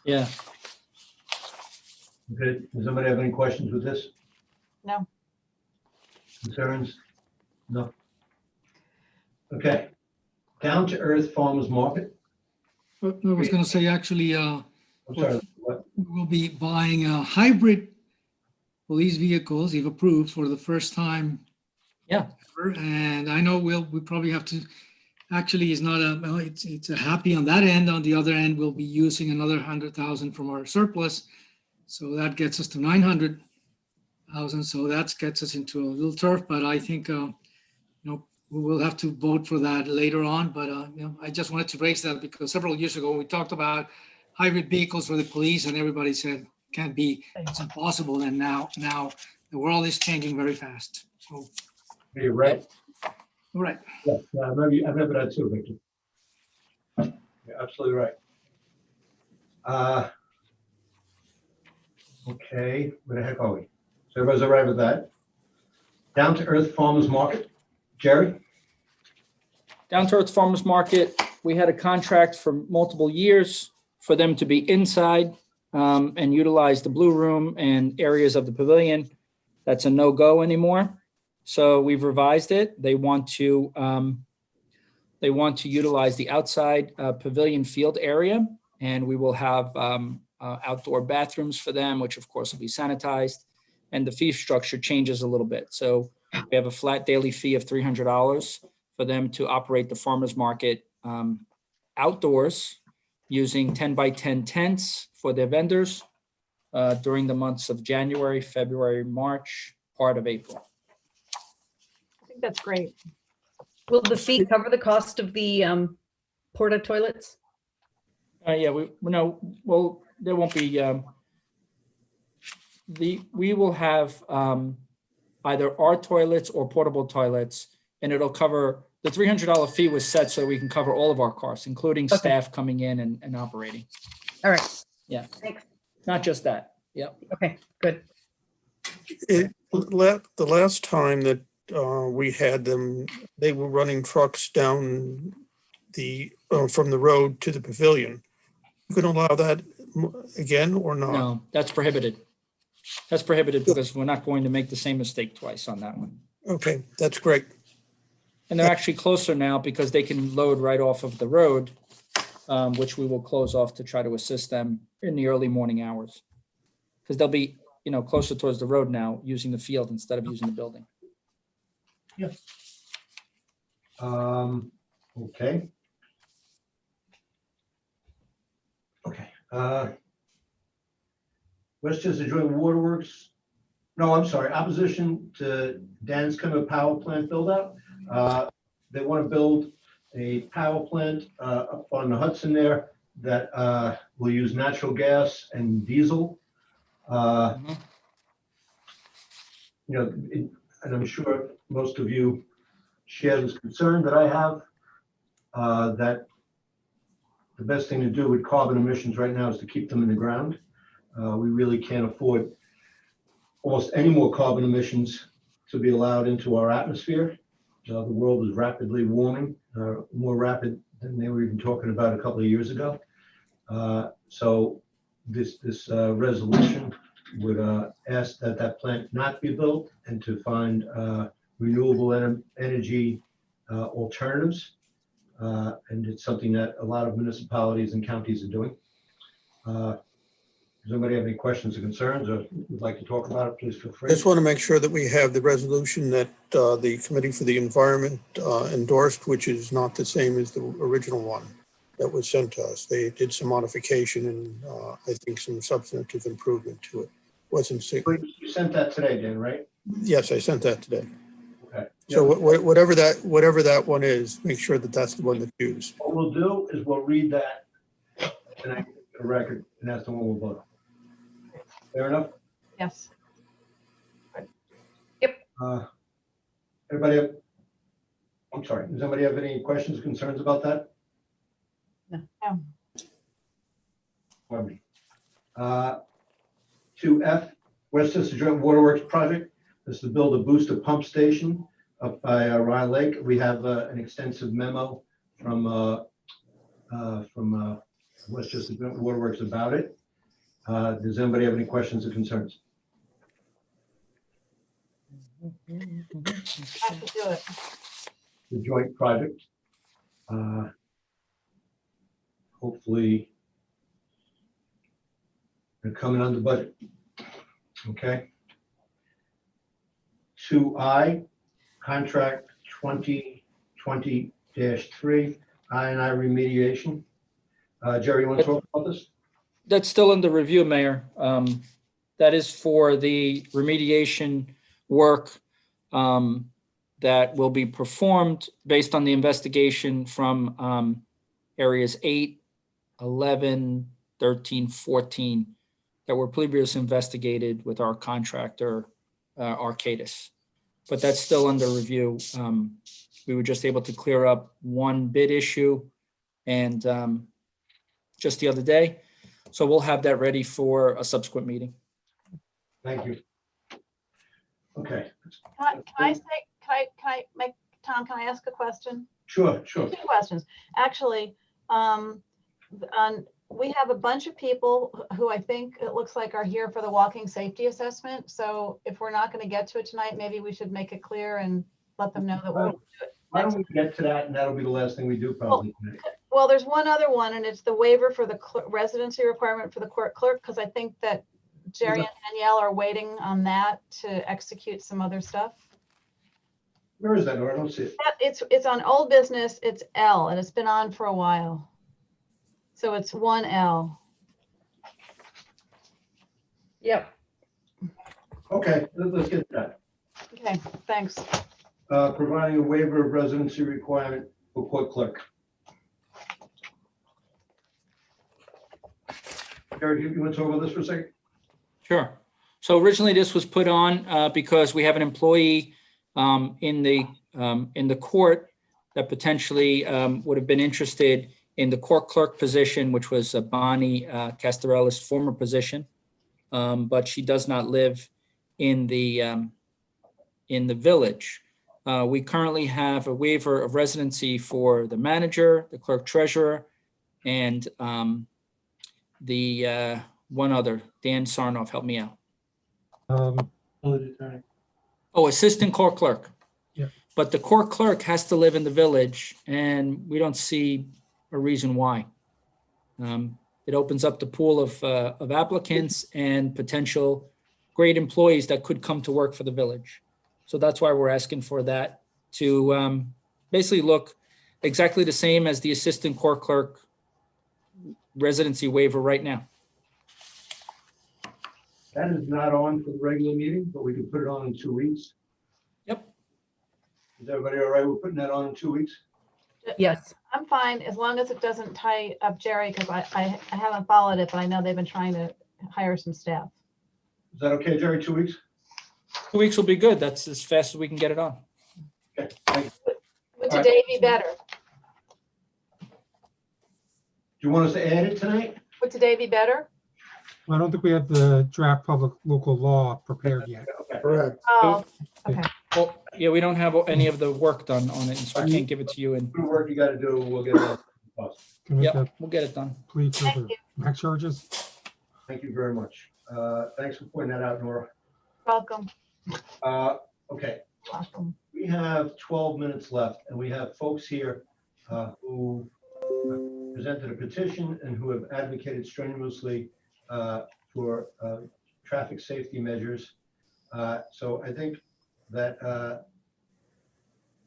Speaker 10: Yeah.
Speaker 2: Okay. Does somebody have any questions with this?
Speaker 9: No.
Speaker 2: Concerns? No. Okay. Down to Earth Farmers Market.
Speaker 3: I was going to say, actually,
Speaker 2: I'm sorry, what?
Speaker 3: we'll be buying hybrid police vehicles, if approved, for the first time.
Speaker 10: Yeah.
Speaker 3: Ever. And I know we probably have to, actually, it's not it's a happy on that end. On the other end, we'll be using another 100,000 from our surplus. So that gets us to 900,000. So that gets us into a little turf, but I think, we will have to vote for that later on. But, I just wanted to raise that because several years ago, we talked about hybrid vehicles for the police and everybody said, can't be, it's impossible. And now the world is changing very fast. So,
Speaker 2: You're right.
Speaker 3: all right.
Speaker 2: Yeah, I remember that too, Victor. You're absolutely right. Okay, where the heck are we? So everybody's all right with that? Down to Earth Farmers Market. Jerry?
Speaker 10: Down to Earth Farmers Market, we had a contract for multiple years for them to be inside and utilize the blue room and areas of the pavilion. That's a no-go anymore. So we've revised it. They want to utilize the outside pavilion field area, and we will have outdoor bathrooms for them, which of course will be sanitized, and the fee structure changes a little bit. So We have a flat daily fee of $300 for them to operate the farmer's market outdoors using 10 by 10 tents for their vendors during the months of January, February, March, part of April.
Speaker 9: I think that's great.
Speaker 1: Will the fee cover the cost of the porta toilets?
Speaker 10: Yeah, well, there won't be, we will have either our toilets or portable toilets, and it'll cover, the $300 fee was set so we can cover all of our costs, including
Speaker 1: Okay.
Speaker 10: staff coming in and operating.
Speaker 1: All right.
Speaker 10: Yeah.
Speaker 1: Thanks.
Speaker 10: Not just that. Yep.
Speaker 1: Okay, good.
Speaker 7: The last time that we had them, they were running trucks down from the road to the pavilion. You can allow that again or not?
Speaker 10: No, that's prohibited. That's prohibited because we're not going to make the same mistake twice on that one.
Speaker 7: Okay, that's great.
Speaker 10: And they're actually closer now because they can load right off of the road, which we will close off to try to assist them in the early morning hours. Because they'll be, closer towards the road now, using the field instead of using the building.
Speaker 2: Yeah. Okay. Okay. Westchester Joint Waterworks. No, I'm sorry. Opposition to Danscombe power plant build out. They want to build a power plant up on the Hudson there that will use natural gas and diesel. And I'm sure most of you share this concern that I have, that the best thing to do with carbon emissions right now is to keep them in the ground. We really can't afford almost any more carbon emissions to be allowed into our atmosphere. The world is rapidly warming, more rapid than they were even talking about a couple of years ago. So this resolution would ask that that plant not be built and to find renewable energy alternatives. And it's something that a lot of municipalities and counties are doing. Does anybody have any questions or concerns or would like to talk about it? Please feel free.
Speaker 7: Just want to make sure that we have the resolution that the Committee for the Environment endorsed, which is not the same as the original one that was sent to us. They did some modification and I think some substantive improvement to it. Wasn't.
Speaker 2: You sent that today, Dan, right?
Speaker 7: Yes, I sent that today.
Speaker 2: Okay.
Speaker 7: So whatever that one is, make sure that that's the one that's used.
Speaker 2: What we'll do is we'll read that and I get the record, and that's the one we'll vote on. Fair enough?
Speaker 9: Yes.
Speaker 2: Everybody I'm sorry, does anybody have any questions or concerns about that?
Speaker 9: No.
Speaker 2: Pardon me. 2F, Westchester Joint Waterworks Project. This is to build a booster pump station up by Rye Lake. We have an extensive memo from Westchester Joint Waterworks about it. Does anybody have any questions or concerns?
Speaker 9: Have to do it.
Speaker 2: The joint project. Hopefully they're coming under budget. Okay. 2I, contract 2020-3, I&I remediation. Jerry, you want to talk about this?
Speaker 10: That's still under review, Mayor. That is for the remediation work that will be performed based on the investigation from areas 8, 11, 13, 14 that were previously investigated with our contractor, Arcadis. But that's still under review. We were just able to clear up one bid issue and just the other day. So we'll have that ready for a subsequent meeting.
Speaker 2: Thank you. Okay.
Speaker 9: Can I make, Tom, can I ask a question?
Speaker 2: Sure.
Speaker 9: Two questions. Actually, we have a bunch of people who I think it looks like are here for the walking safety assessment. So if we're not going to get to it tonight, maybe we should make it clear and let them know that we'll do it.
Speaker 2: Why don't we get to that, and that'll be the last thing we do probably tonight.
Speaker 9: Well, there's one other one, and it's the waiver for the residency requirement for the court clerk, because I think that Jerry and Danielle are waiting on that to execute some other stuff.
Speaker 2: Where is that, Nora? I don't see it.
Speaker 9: It's on old business, it's L, and it's been on for a while. So it's 1L.
Speaker 1: Yep.
Speaker 2: Okay, let's get that.
Speaker 9: Okay, thanks.
Speaker 2: Providing a waiver of residency requirement for court clerk. Gary, you want to talk about this for a second?
Speaker 10: Sure. So originally this was put on because we have an employee in the court that potentially would have been interested in the court clerk position, which was Bonnie Castarella's former position. But she does not live in the village. We currently have a waiver of residency for the manager, the clerk treasurer, and the one other, Dan Sarnoff, help me out.
Speaker 8: Village attorney.
Speaker 10: Oh, assistant court clerk.
Speaker 6: Yeah.
Speaker 10: But the court clerk has to live in the village, and we don't see a reason why. It opens up the pool of applicants and potential great employees that could come to work for the village. So that's why we're asking for that to basically look exactly the same as the assistant court clerk residency waiver right now.
Speaker 2: That is not on for the regular meeting, but we can put it on in 2 weeks.
Speaker 10: Yep.
Speaker 2: Is everybody all right with putting that on in 2 weeks?
Speaker 1: Yes.
Speaker 9: I'm fine, as long as it doesn't tie up Jerry, because I haven't followed it, but I know they've been trying to hire some staff.
Speaker 2: Is that okay, Jerry, 2 weeks?
Speaker 10: 2 weeks will be good. That's as fast as we can get it on.
Speaker 2: Okay, thank you.
Speaker 9: Would
Speaker 2: All right.
Speaker 9: today be better?
Speaker 2: Do you want us to add it tonight?
Speaker 9: Would today be better?
Speaker 6: I don't think we have the draft public local law prepared yet.
Speaker 2: Okay.
Speaker 12: Correct.
Speaker 9: Oh, okay.
Speaker 10: Well, yeah, we don't have any of the work done on it, so I can't give it to you. And
Speaker 2: Do the work you got to do, we'll get it on.
Speaker 6: Can we
Speaker 10: yep,
Speaker 6: have
Speaker 10: we'll get it done.
Speaker 6: plea for
Speaker 9: Thank
Speaker 6: the
Speaker 9: you.
Speaker 6: max charges?
Speaker 2: Thank you very much. Thanks for pointing that out, Nora.
Speaker 9: Welcome.
Speaker 2: Okay,
Speaker 9: Welcome.
Speaker 2: we have 12 minutes left, and we have folks here who presented a petition and who have advocated strenuously for traffic safety measures. So I think that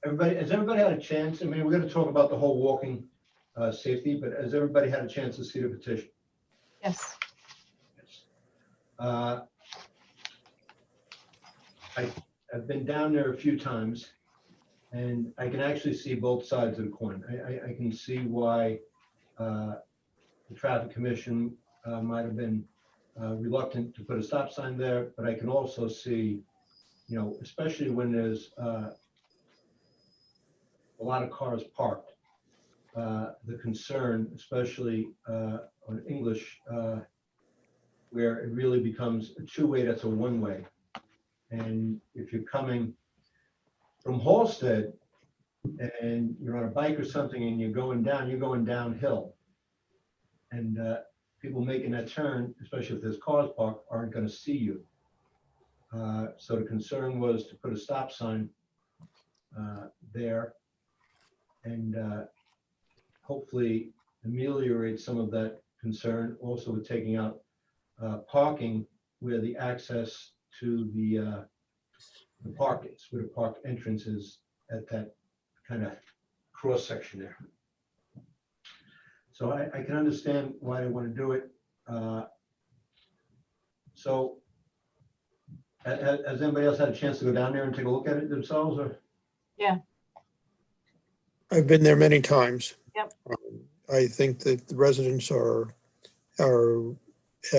Speaker 2: has everybody had a chance? I mean, we're going to talk about the whole walking safety, but has everybody had a chance to see the petition?
Speaker 9: Yes.
Speaker 2: Yes. I've been down there a few times, and I can actually see both sides of the coin. I can see why the traffic commission might have been reluctant to put a stop sign there, but I can also see, you know, especially when there's a lot of cars parked, the concern, especially on English, where it really becomes a two-way, that's a one-way. And if you're coming from Halsted and you're on a bike or something and you're going downhill. And people making that turn, especially if there's cars parked, aren't going to see you. So the concern was to put a stop sign there and hopefully ameliorate some of that concern, also with taking out parking where the access to the park is, where the park entrance is at that kind of cross section there. So I can understand why they want to do it. So has anybody else had a chance to go down there and take a look at it themselves, or?
Speaker 9: Yeah.
Speaker 7: I've been there many times.
Speaker 9: Yep.
Speaker 7: I think that the residents have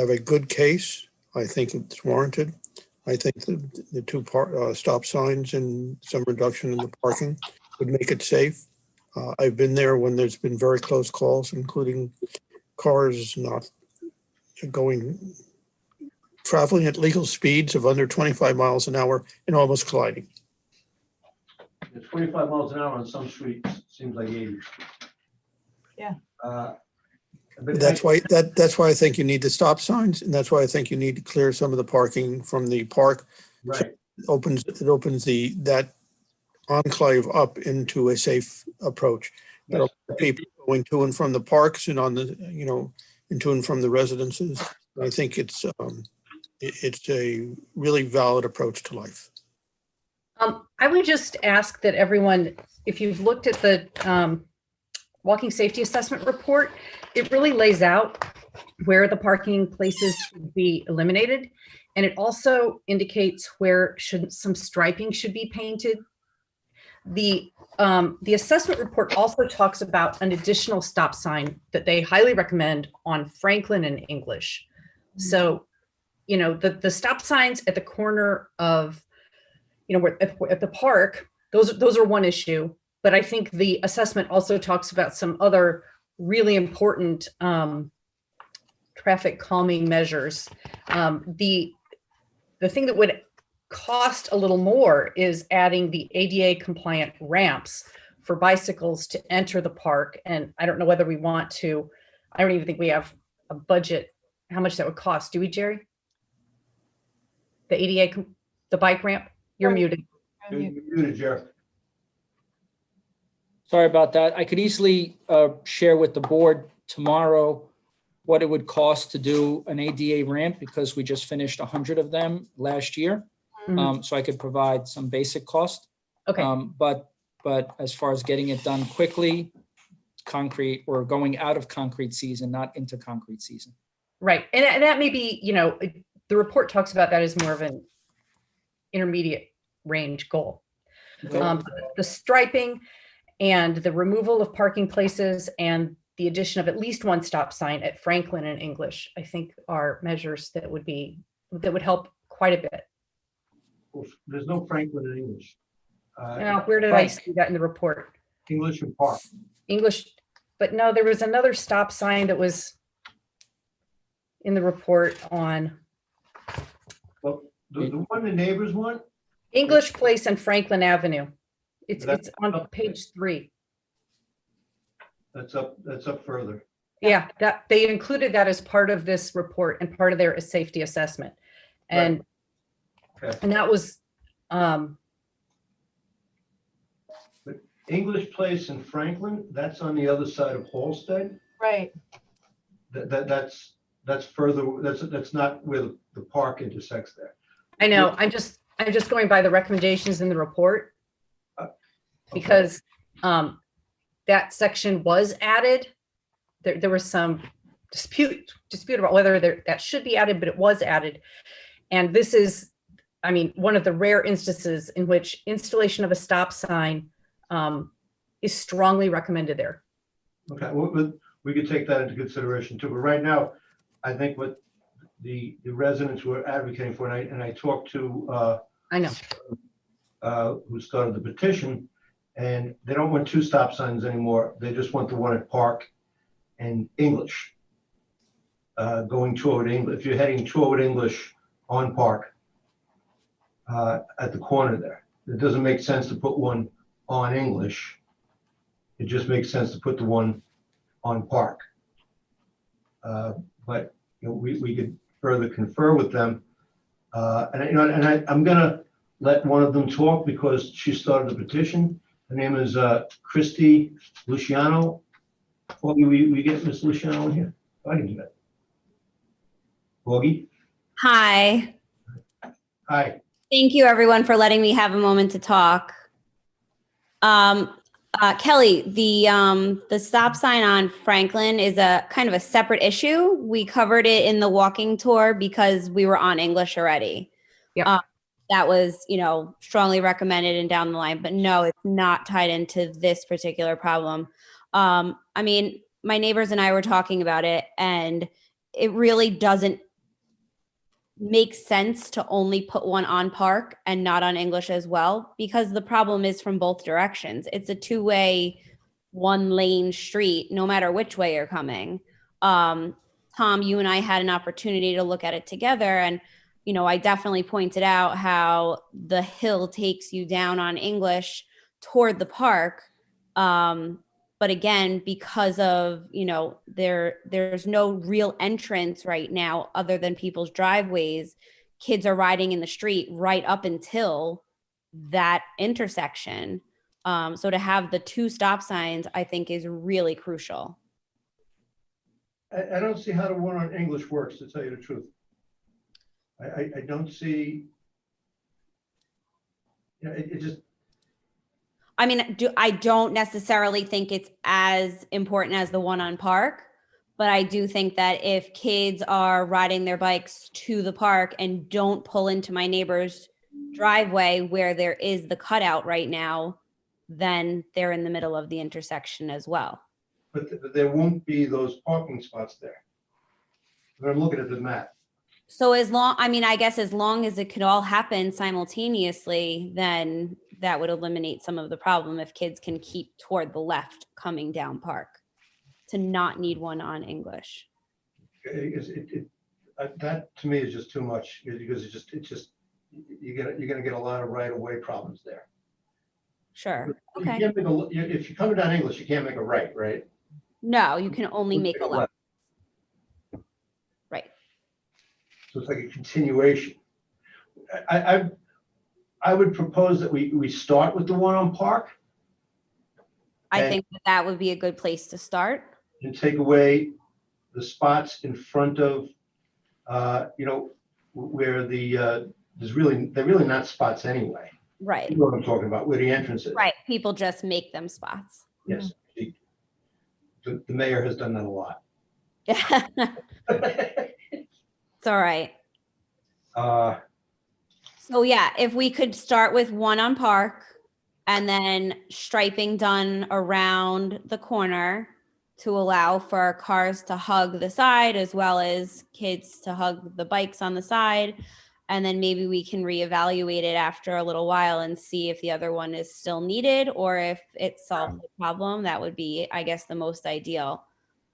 Speaker 7: a good case. I think it's warranted. I think the two stop signs and some reduction in the parking would make it safe. I've been there when there's been very close calls, including cars not traveling at legal speeds of under 25 miles an hour and almost colliding.
Speaker 2: 25 miles an hour on some streets seems like 80.
Speaker 9: Yeah.
Speaker 2: But
Speaker 7: That's why I think you need the stop signs, and that's why I think you need to clear some of the parking from the park.
Speaker 2: right.
Speaker 7: It opens that enclave up into a safe approach. There are people going to and from the parks and and to and from the residences. I think it's a really valid approach to life.
Speaker 1: I would just ask that everyone, if you've looked at the walking safety assessment report, it really lays out where the parking places should be eliminated. And it also indicates where some striping should be painted. The assessment report also talks about an additional stop sign that they highly recommend on Franklin and English. So, you know, the stop signs at the corner of, you know, at the park, those are one issue. But I think the assessment also talks about some other really important traffic calming measures. The thing that would cost a little more is adding the ADA compliant ramps for bicycles to enter the park. And I don't know whether we want to, I don't even think we have a budget, how much that would cost. Do we, Jerry? The ADA, the bike ramp? You're muted.
Speaker 2: You're muted, Jerry.
Speaker 10: Sorry about that. I could easily share with the board tomorrow what it would cost to do an ADA ramp, because we just finished 100 of them last year. So I could provide some basic cost.
Speaker 1: Okay.
Speaker 10: But as far as getting it done quickly, concrete, or going out of concrete season, not into concrete season.
Speaker 1: Right. And that may be, you know, the report talks about that as more of an intermediate range goal.
Speaker 10: Okay.
Speaker 1: The striping and the removal of parking places and the addition of at least one stop sign at Franklin and English, I think, are measures that would help quite a bit.
Speaker 2: Well, there's no Franklin in English.
Speaker 1: Now, where did I see that in the report?
Speaker 2: English and Park.
Speaker 1: English, but no, there was another stop sign that was in the report on
Speaker 2: Well, the one the neighbors want,
Speaker 1: English Place and Franklin Avenue. It's on page 3.
Speaker 2: that's up further.
Speaker 1: Yeah, that they included that as part of this report and part of their safety assessment. And
Speaker 2: Okay.
Speaker 1: and that was
Speaker 2: But English Place in Franklin, that's on the other side of Halsted.
Speaker 9: Right.
Speaker 2: That's further, that's not where the park intersects there.
Speaker 1: I know, I'm just going by the recommendations in the report
Speaker 2: Okay.
Speaker 1: because that section was added. There was some dispute about whether that should be added, but it was added. And this is, I mean, one of the rare instances in which installation of a stop sign is strongly recommended there.
Speaker 2: Okay, well, we could take that into consideration too, but right now, I think what the residents were advocating for, and I talked to
Speaker 1: I know.
Speaker 2: who started the petition, and they don't want 2 stop signs anymore. They just want the one at Park and English. Going toward English, if you're heading toward English on Park, at the corner there, it doesn't make sense to put one on English. It just makes sense to put the one on Park. But you know, we could further confer with them. I'm gonna let one of them talk because she started the petition. Her name is Christy Luciano. Augie, we get Miss Luciano in here? I can do that. Augie?
Speaker 13: Hi.
Speaker 2: Hi.
Speaker 13: Thank you, everyone, for letting me have a moment to talk. Kelly, the stop sign on Franklin is a kind of a separate issue. We covered it in the walking tour because we were on English already.
Speaker 1: Yeah.
Speaker 13: That was, you know, strongly recommended and down the line, but no, it's not tied into this particular problem. I mean, my neighbors and I were talking about it, and it really doesn't make sense to only put one on Park and not on English as well, because the problem is from both directions. It's a 2-way, 1-lane street, no matter which way you're coming. Tom, you and I had an opportunity to look at it together, and you know, I definitely pointed out how the hill takes you down on English toward the park. But again, because of, you know, there's no real entrance right now other than people's driveways. Kids are riding in the street right up until that intersection. So to have the 2 stop signs, I think, is really crucial.
Speaker 2: I don't see how the one on English works, to tell you the truth. I don't see, you know, it just,
Speaker 13: I mean, I don't necessarily think it's as important as the one on Park, but I do think that if kids are riding their bikes to the park and don't pull into my neighbor's driveway where there is the cutout right now, then they're in the middle of the intersection as well.
Speaker 2: but there won't be those parking spots there. But I'm looking at the map.
Speaker 13: So as long, I mean, I guess as long as it could all happen simultaneously, then that would eliminate some of the problem if kids can keep toward the left coming down Park to not need one on English.
Speaker 2: That to me is just too much because it's just, you're gonna get a lot of right-of-way problems there.
Speaker 13: Sure.
Speaker 2: You
Speaker 13: Okay.
Speaker 2: can't make if you're coming down English, you can't make a right, right?
Speaker 13: No, you can only make a left. Right.
Speaker 2: So it's like a continuation. I would propose that we start with the one on Park
Speaker 13: I
Speaker 2: And-
Speaker 13: think that would be a good place to start.
Speaker 2: and take away the spots in front of, you know, where they're really not spots anyway.
Speaker 13: Right.
Speaker 2: You know what I'm talking about, where the entrance is.
Speaker 13: Right. People just make them spots.
Speaker 2: Yes. The mayor has done that a lot.
Speaker 13: It's all right.
Speaker 2: Uh,
Speaker 13: So yeah, if we could start with one on Park and then striping done around the corner to allow for cars to hug the side as well as kids to hug the bikes on the side. And then maybe we can reevaluate it after a little while and see if the other one is still needed or if it solves the problem. That would be, I guess, the most ideal.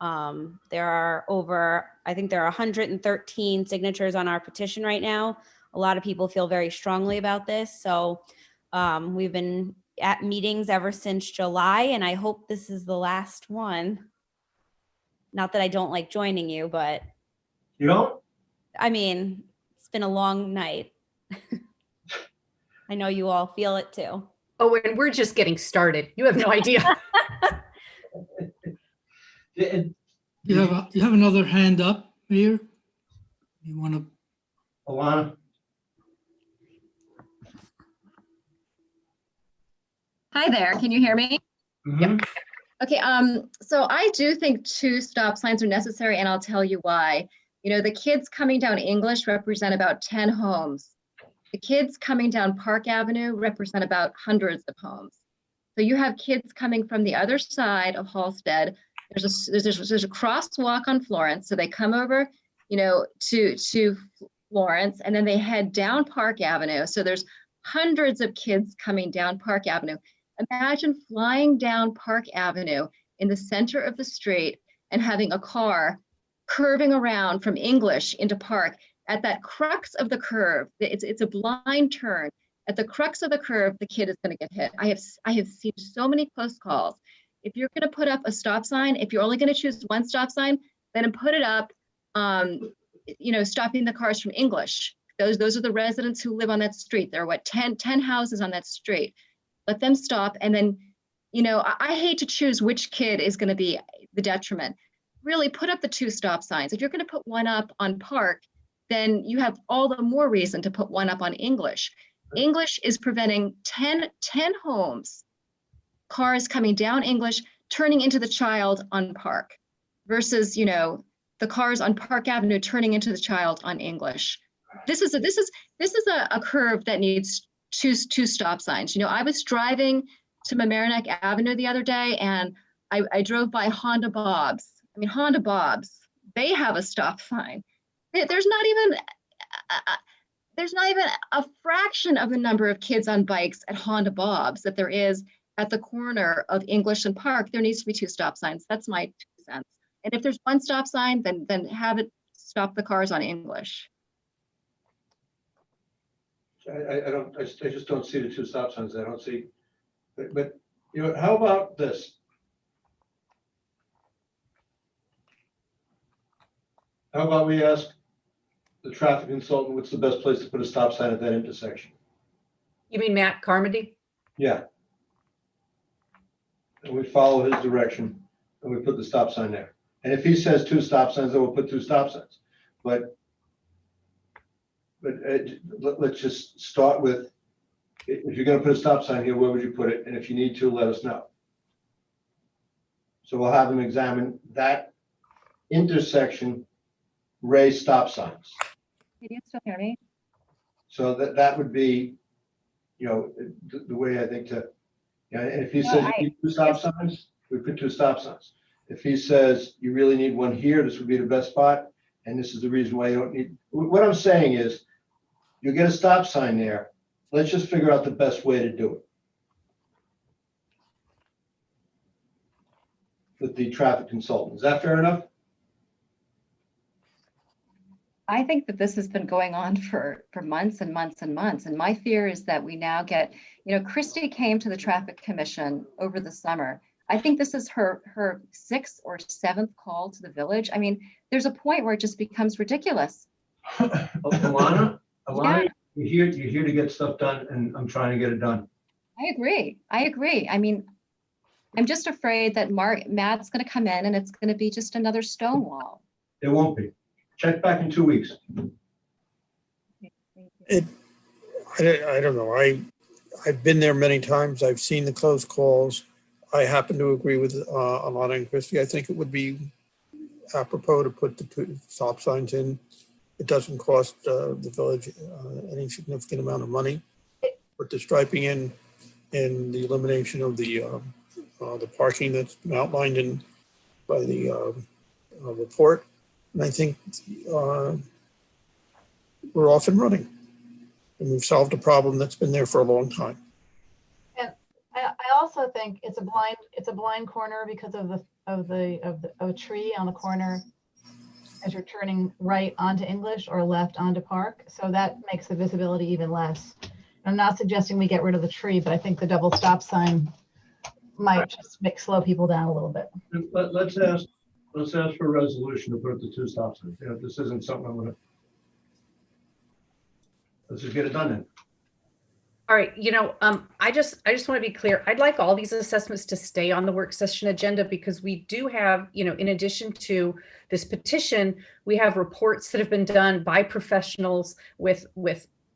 Speaker 13: There are I think there are 113 signatures on our petition right now. A lot of people feel very strongly about this. So we've been at meetings ever since July, and I hope this is the last one. Not that I don't like joining you, but
Speaker 2: You don't?
Speaker 13: I mean, it's been a long night. I know you all feel it too.
Speaker 1: Oh, and we're just getting started. You have no idea.
Speaker 3: You have another hand up here? You want to?
Speaker 2: Alana?
Speaker 14: Hi there, can you hear me?
Speaker 2: Mhm.
Speaker 14: Okay, so I do think 2 stop signs are necessary, and I'll tell you why. You know, the kids coming down English represent about 10 homes. The kids coming down Park Avenue represent about hundreds of homes. So you have kids coming from the other side of Halsted. There's a crosswalk on Florence, so they come over, you know, to Florence, and then they head down Park Avenue. So there's hundreds of kids coming down Park Avenue. Imagine flying down Park Avenue in the center of the street and having a car curving around from English into Park at that crux of the curve. It's a blind turn. At the crux of the curve, the kid is going to get hit. I have seen so many close calls. If you're going to put up a stop sign, if you're only going to choose one stop sign, then put it up, you know, stopping the cars from English. Those are the residents who live on that street. There are 10 houses on that street. Let them stop. And then, you know, I hate to choose which kid is going to be the detriment. Really put up the 2 stop signs. If you're going to put one up on Park, then you have all the more reason to put one up on English. English is preventing 10 homes, cars coming down English, turning into the child on Park versus, you know, the cars on Park Avenue turning into the child on English. This is a curve that needs two stop signs. You know, I was driving to Mamaroneck Avenue the other day, and I drove by Honda Bob's. I mean, Honda Bob's, they have a stop sign. There's not even a fraction of the number of kids on bikes at Honda Bob's that there is at the corner of English and Park. There needs to be 2 stop signs. That's my 2 cents. And if there's 1 stop sign, then have it stop the cars on English.
Speaker 2: I just don't see the 2 stop signs. I don't see, but you know, how about this? How about we ask the traffic consultant, what's the best place to put a stop sign at that intersection?
Speaker 1: You mean Matt Carmody?
Speaker 2: Yeah. And we follow his direction and we put the stop sign there. And if he says 2 stop signs, then we'll put 2 stop signs. But let's just start with if you're gonna put a stop sign here, where would you put it? And if you need to, let us know. So we'll have them examine that intersection, raise stop signs.
Speaker 14: Can you still hear me?
Speaker 2: So that would be, the way I think to, and if he
Speaker 14: No,
Speaker 2: says you need 2 stop signs, we put 2 stop signs. If he says you really need one here, this would be the best spot, and this is the reason why you don't need, what I'm saying is, you get a stop sign there, let's just figure out the best way to do it. With the traffic consultant, is that fair enough?
Speaker 14: I think that this has been going on for months and months and months. And my fear is that we now get, Christy came to the Traffic Commission over the summer. I think this is her 6th or 7th call to the village. I mean, there's a point where it just becomes ridiculous.
Speaker 2: Alana,
Speaker 14: Yeah.
Speaker 2: you're here to get stuff done, and I'm trying to get it done.
Speaker 14: I agree. I mean, I'm just afraid that Matt's going to come in and it's going to be just another stone wall.
Speaker 2: It won't be. Check back in 2 weeks.
Speaker 7: I don't know. I've been there many times. I've seen the close calls. I happen to agree with Alana and Christie. I think it would be apropos to put the 2 stop signs in. It doesn't cost the village any significant amount of money. Put the striping in and the elimination of the parking that's been outlined by the report. And I think we're off and running. And we've solved a problem that's been there for a long time.
Speaker 9: And I also think it's a blind corner because of a tree on the corner as you're turning right onto English or left onto Park. So that makes the visibility even less. I'm not suggesting we get rid of the tree, but I think the double stop sign might just slow people down a little bit.
Speaker 2: Let's ask for a resolution to put the 2 stop signs. This isn't something I'm gonna. Let's just get it done then.
Speaker 1: All right, I just want to be clear. I'd like all these assessments to stay on the work session agenda because we do have, in addition to this petition, we have reports that have been done by professionals with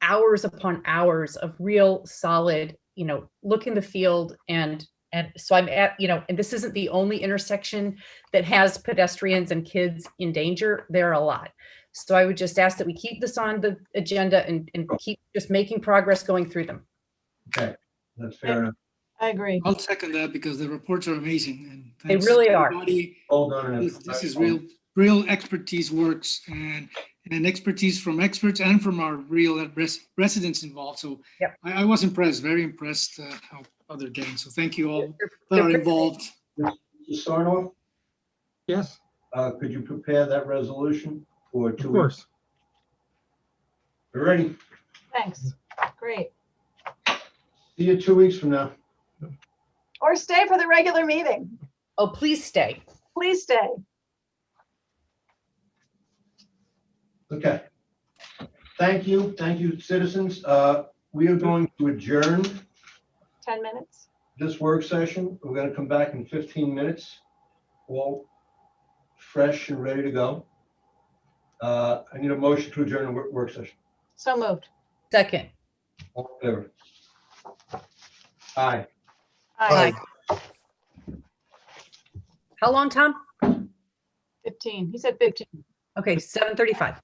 Speaker 1: hours upon hours of real solid, look in the field. And so I'm at, and this isn't the only intersection that has pedestrians and kids in danger. There are a lot. So I would just ask that we keep this on the agenda and keep just making progress going through them.
Speaker 2: Okay, that's fair enough.
Speaker 9: I agree.
Speaker 3: I'll second that because the reports are amazing. And
Speaker 1: They
Speaker 3: thanks
Speaker 1: really
Speaker 3: to
Speaker 1: are.
Speaker 3: everybody.
Speaker 2: All done.
Speaker 3: This is real expertise works and expertise from experts and from our real residents involved. So
Speaker 1: yep.
Speaker 3: I was impressed, very impressed how they're getting. So thank you all that are involved.
Speaker 2: Mr. Sarnoff?
Speaker 6: Yes,
Speaker 2: Could you prepare that resolution for 2 weeks?
Speaker 6: of course.
Speaker 2: We're ready.
Speaker 9: Thanks. Great.
Speaker 2: See you 2 weeks from now.
Speaker 9: Or stay for the regular meeting.
Speaker 1: Oh, please stay.
Speaker 9: Please stay.
Speaker 2: Okay. Thank you, citizens. We are going to adjourn
Speaker 9: 10 minutes.
Speaker 2: this work session. We're going to come back in 15 minutes, all fresh and ready to go. I need a motion to adjourn the work session.
Speaker 9: So moved.
Speaker 1: Second.
Speaker 2: All in favor? Aye.
Speaker 9: Aye.
Speaker 1: How long, Tom?
Speaker 9: 15. He said 15.
Speaker 1: Okay, 7:35.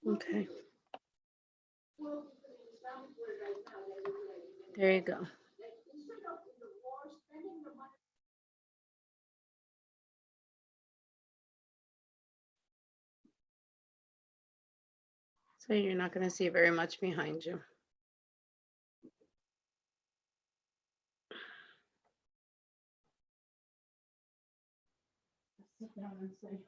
Speaker 15: Okay. There you go. So you're not going to see very much behind you. Sit down and see.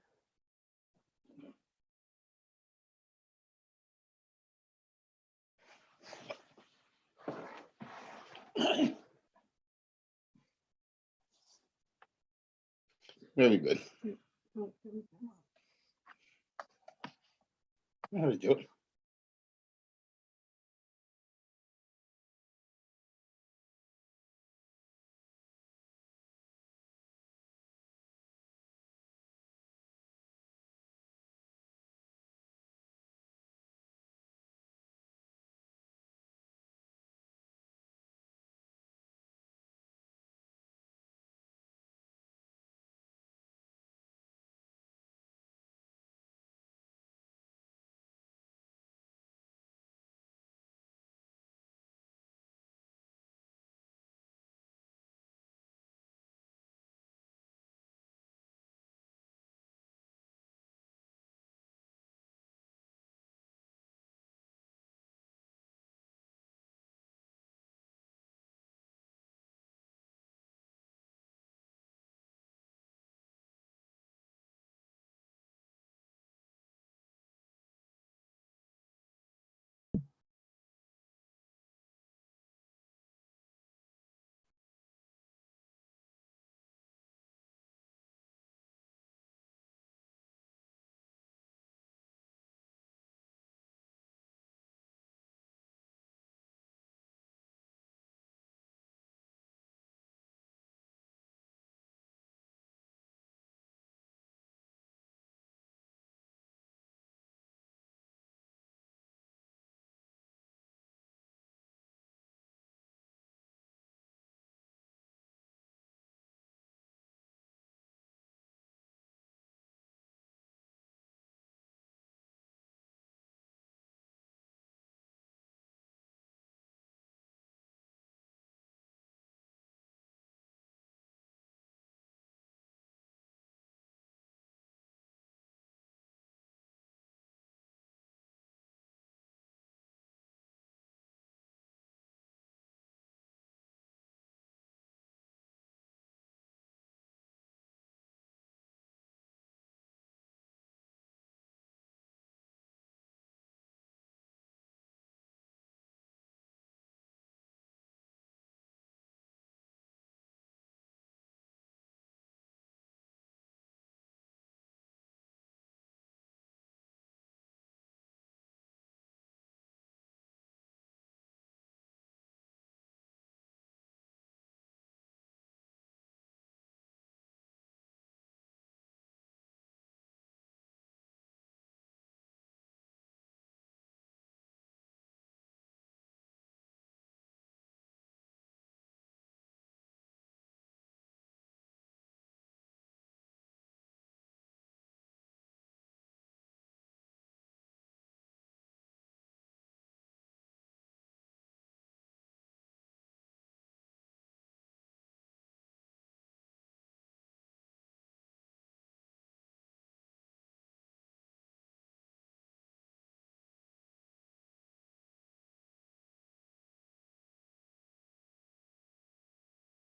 Speaker 2: Very good. Very good.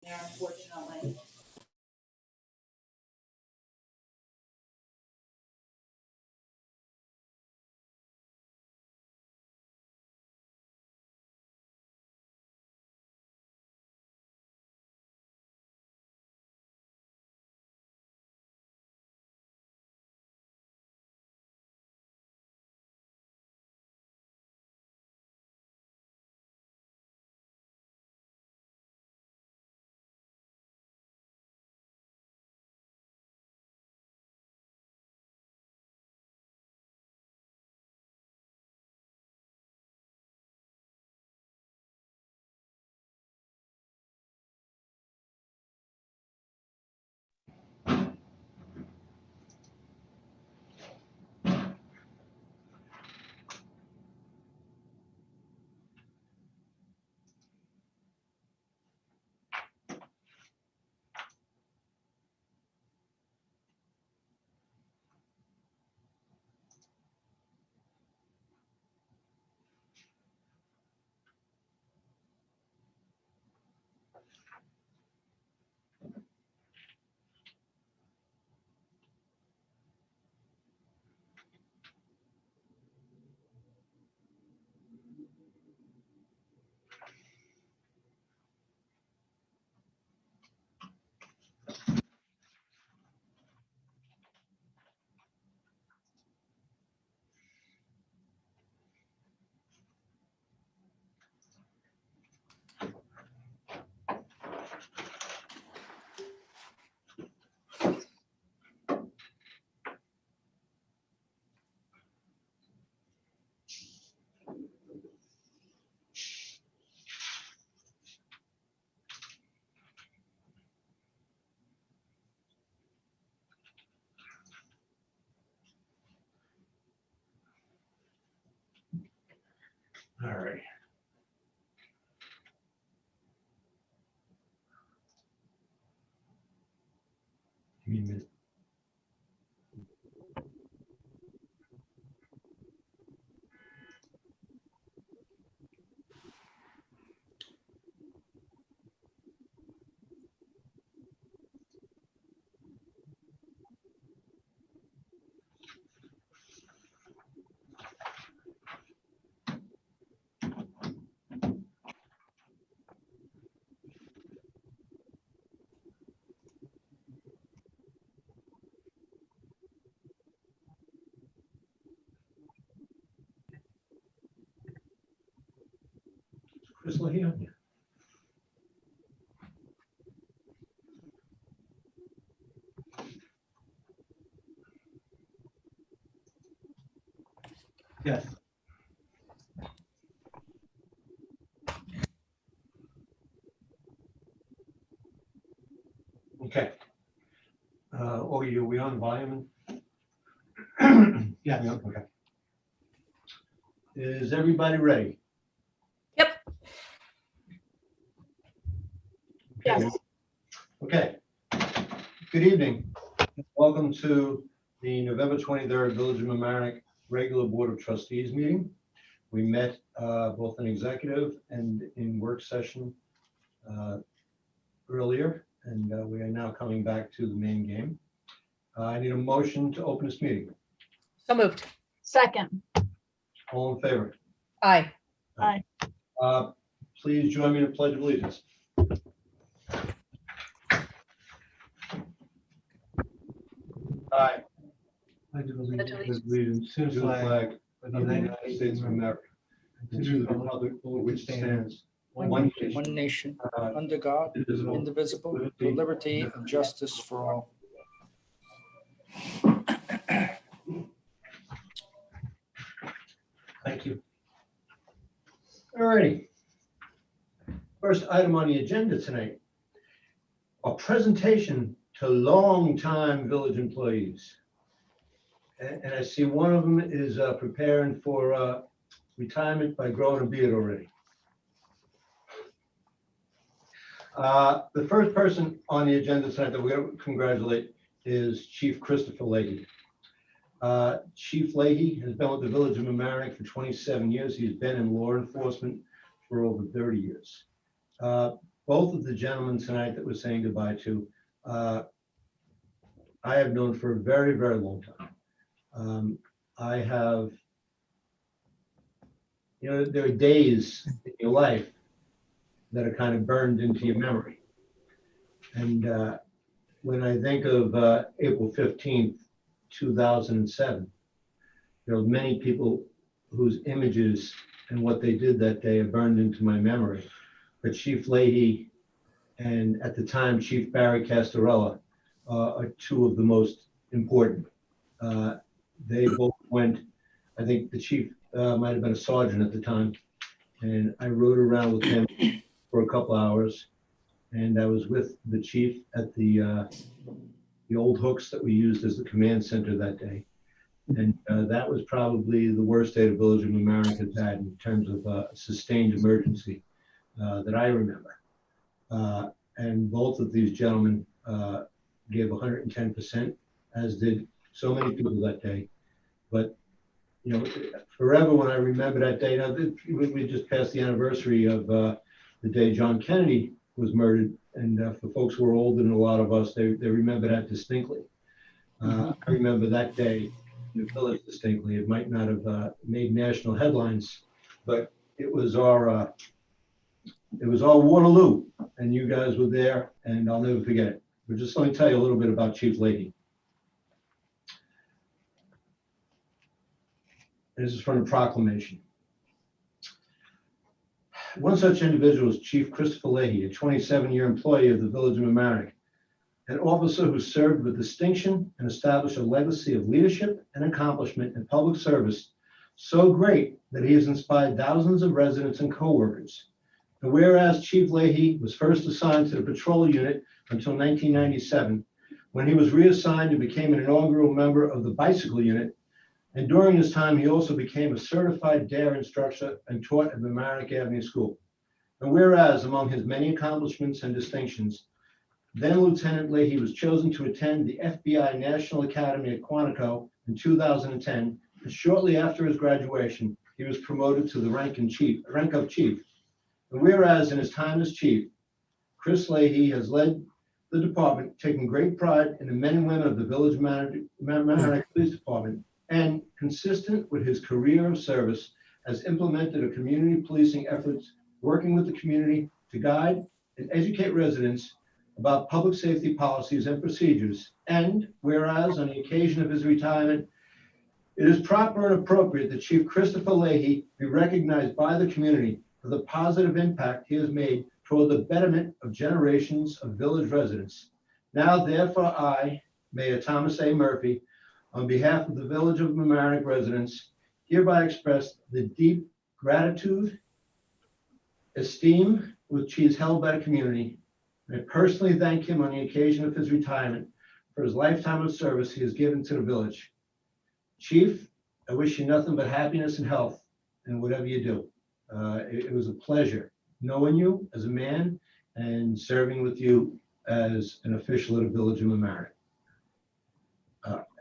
Speaker 9: Yeah, unfortunately.
Speaker 2: All right. Give me a minute. Is Crystal here? Yes. Okay. Oh, are we on volume? Yeah. Okay. Is everybody ready?
Speaker 1: Yep.
Speaker 9: Yes.
Speaker 2: Okay. Good evening. Welcome to the November 23rd Village of Mamaroneck Regular Board of Trustees meeting. We met both in executive and in work session earlier, and we are now coming back to the main game. I need a motion to open this meeting.
Speaker 1: So moved.
Speaker 9: Second.
Speaker 2: All in favor?
Speaker 1: Aye.
Speaker 9: Aye.
Speaker 2: Please join me in the Pledge of Allegiance. Aye.
Speaker 8: Pledge of
Speaker 2: Allegiance to the flag of the United States of America, and to the republic for which stands one
Speaker 10: One nation,
Speaker 2: uh,
Speaker 10: under God,
Speaker 2: indivisible,
Speaker 10: indivisible, with liberty and justice for all.
Speaker 2: Thank you. All righty. First item on the agenda tonight, a presentation to longtime village employees. And I see one of them is preparing for retirement by growing a beard already. The first person on the agenda tonight that we're going to congratulate is Chief Christopher Leahy. Chief Leahy has been with the Village of Mamaroneck for 27 years. He's been in law enforcement for over 30 years. Both of the gentlemen tonight that we're saying goodbye to, I have known for a very, very long time. I have, you know, there are days in your life that are kind of burned into your memory. And when I think of April 15th, 2007, there are many people whose images and what they did that day are burned into my memory. But Chief Leahy and at the time Chief Barry Castorella are two of the most important. They both went, I think the chief might have been a sergeant at the time, and I rode around with him for a couple hours, and I was with the chief at the old hooks that we used as the command center that day. And that was probably the worst day the Village of Mamaroneck has had in terms of a sustained emergency that I remember. And both of these gentlemen gave 110%, as did so many people that day. But, you know, forever when I remember that day, now we just passed the anniversary of the day John Kennedy was murdered. And for folks who are older than a lot of us, they remember that distinctly. I remember that day in the village distinctly. It might not have made national headlines, but it was our Waterloo, and you guys were there, and I'll never forget it. But just let me tell you a little bit about Chief Leahy. This is from the proclamation. One such individual is Chief Christopher Leahy, a 27-year employee of the Village of Mamaroneck, an officer who served with distinction and established a legacy of leadership and accomplishment in public service so great that he has inspired thousands of residents and co-workers. And whereas Chief Leahy was first assigned to the patrol unit until 1997, when he was reassigned and became an inaugural member of the bicycle unit, and during this time, he also became a certified DARE instructor and taught at the Mamaroneck Avenue School. And whereas among his many accomplishments and distinctions, then Lieutenant Leahy was chosen to attend the FBI National Academy at Quantico in 2010, and shortly after his graduation, he was promoted to the rank of chief. And whereas in his time as chief, Chris Leahy has led the department, taking great pride in the men and women of the Village Mamaroneck Police Department, and consistent with his career of service, has implemented a community policing efforts, working with the community to guide and educate residents about public safety policies and procedures. And whereas on the occasion of his retirement, it is proper and appropriate that Chief Christopher Leahy be recognized by the community for the positive impact he has made toward the betterment of generations of village residents. Now, therefore, I, Mayor Thomas A. Murphy, on behalf of the Village of Mamaroneck residents, hereby express the deep gratitude, esteem which he is held by the community. I personally thank him on the occasion of his retirement for his lifetime of service he has given to the village. Chief, I wish you nothing but happiness and health in whatever you do. It was a pleasure knowing you as a man and serving with you as an official at the Village of Mamaroneck.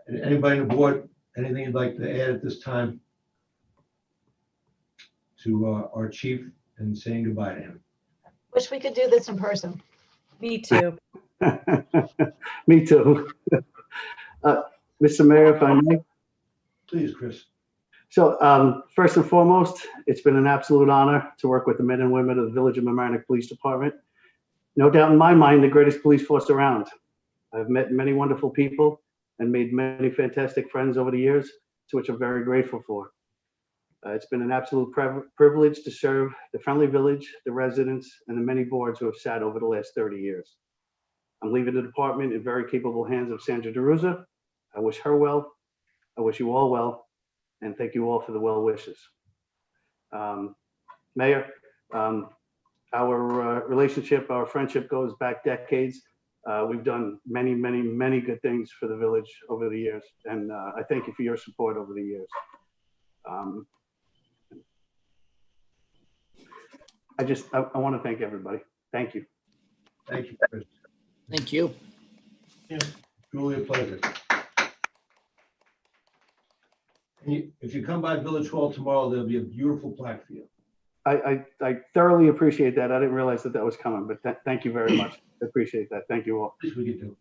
Speaker 2: Anybody on the board, anything you'd like to add at this time to our chief and saying goodbye to him?
Speaker 9: Wish we could do this in person.
Speaker 1: Me too.
Speaker 16: Me too. Mr. Mayor, if I may.
Speaker 2: Please, Chris.
Speaker 16: So first and foremost, it's been an absolute honor to work with the men and women of the Village of Mamaroneck Police Department. No doubt in my mind, the greatest police force around. I've met many wonderful people and made many fantastic friends over the years, to which I'm very grateful for. It's been an absolute privilege to serve the friendly village, the residents, and the many boards who have sat over the last 30 years. I'm leaving the department in very capable hands of Sandra DeRuza. I wish her well. I wish you all well, and thank you all for the well wishes. Mayor, our relationship, our friendship goes back decades. We've done many, many, many good things for the village over the years, and I thank you for your support over the years. I want to thank everybody. Thank you.
Speaker 2: Thank you, Chris.
Speaker 10: Thank you.
Speaker 2: Yeah, truly a pleasure. And if you come by Village Hall tomorrow, there'll be a beautiful plaque for you.
Speaker 16: I thoroughly appreciate that. I didn't realize that was coming, but thank you very much. I appreciate that. Thank you all.
Speaker 2: Yes, we could do.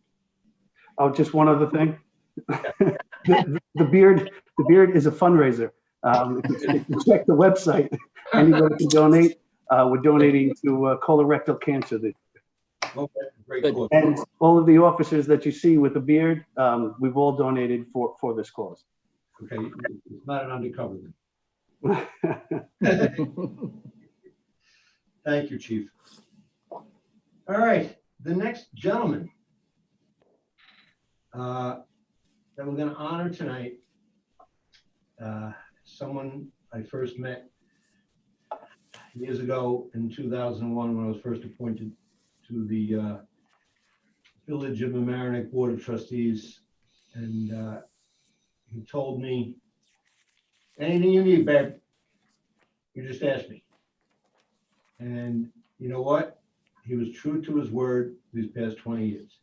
Speaker 16: Oh, just one other thing. The beard is a fundraiser. If you check the website, anybody can donate. We're donating to colorectal cancer.
Speaker 2: Okay, great cause.
Speaker 16: And all of the officers that you see with the beard, we've all donated for this cause.
Speaker 2: Okay, it's not an undercover then. Thank you, Chief. All right, the next gentleman that we're going to honor tonight, someone I first met years ago in 2001 when I was first appointed to the Village of Mamaroneck Board of Trustees, and he told me, anything you need, babe, you just ask me. And you know what? He was true to his word these past 20 years.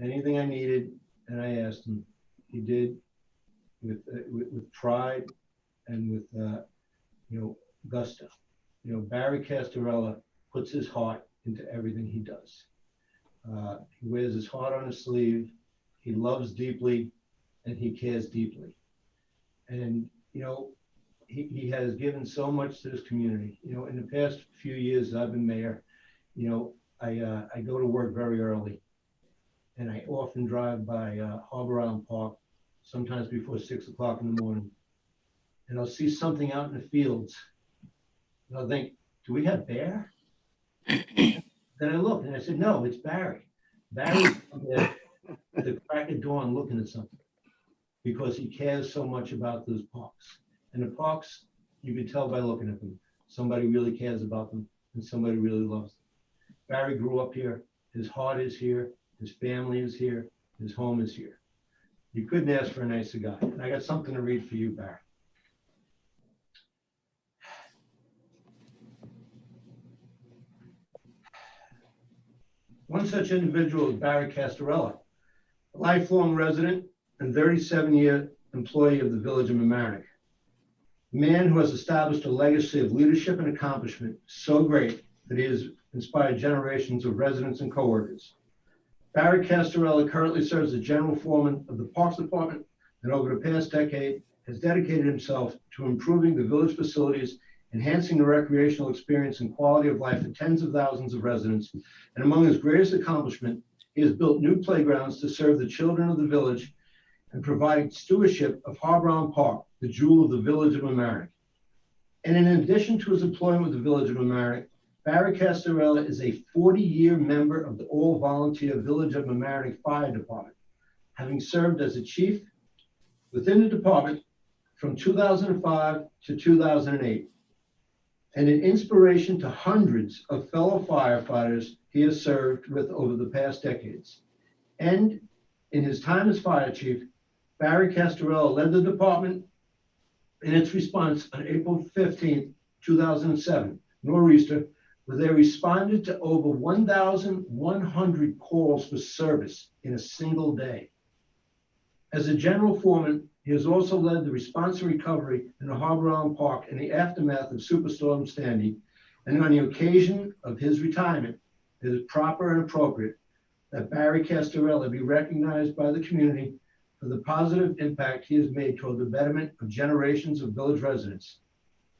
Speaker 2: Anything I needed and I asked him, he did with pride and with gusto. Barry Castorella puts his heart into everything he does. He wears his heart on his sleeve. He loves deeply, and he cares deeply. And, you know, he has given so much to this community. You know, in the past few years I've been mayor, you know, I go to work very early, and I often drive by Harbor Island Park, sometimes before 6 o'clock in the morning, and I'll see something out in the fields, and I'll think, do we have bear? Then I look and I said, no, it's Barry. Barry's there at the crack of dawn looking at something because he cares so much about those parks. And the parks, you can tell by looking at them. Somebody really cares about them and somebody really loves them. Barry grew up here. His heart is here. His family is here. His home is here. You couldn't ask for a nicer guy. And I got something to read for you, Barry. One such individual is Barry Castorella, a lifelong resident and 37-year employee of the Village of Mamaroneck. A man who has established a legacy of leadership and accomplishment so great that he has inspired generations of residents and coworkers. Barry Castorella currently serves as general foreman of the Parks Department, and over the past decade has dedicated himself to improving the village facilities, enhancing the recreational experience and quality of life for tens of thousands of residents. And among his greatest accomplishment, he has built new playgrounds to serve the children of the village and provide stewardship of Harbor Island Park, the jewel of the Village of Mamaroneck. And in addition to his employment with the Village of Mamaroneck, Barry Castorella is a 40-year member of the all-volunteer Village of Mamaroneck Fire Department, having served as a chief within the department from 2005 to 2008. And an inspiration to hundreds of fellow firefighters he has served with over the past decades. And in his time as fire chief, Barry Castorella led the department in its response on April 15, 2007, nor'easter, where they responded to over 1,100 calls for service in a single day. As a general foreman, he has also led the response and recovery in the Harbor Island Park in the aftermath of Superstorm Sandy. And on the occasion of his retirement, it is proper and appropriate that Barry Castorella be recognized by the community for the positive impact he has made toward the betterment of generations of village residents.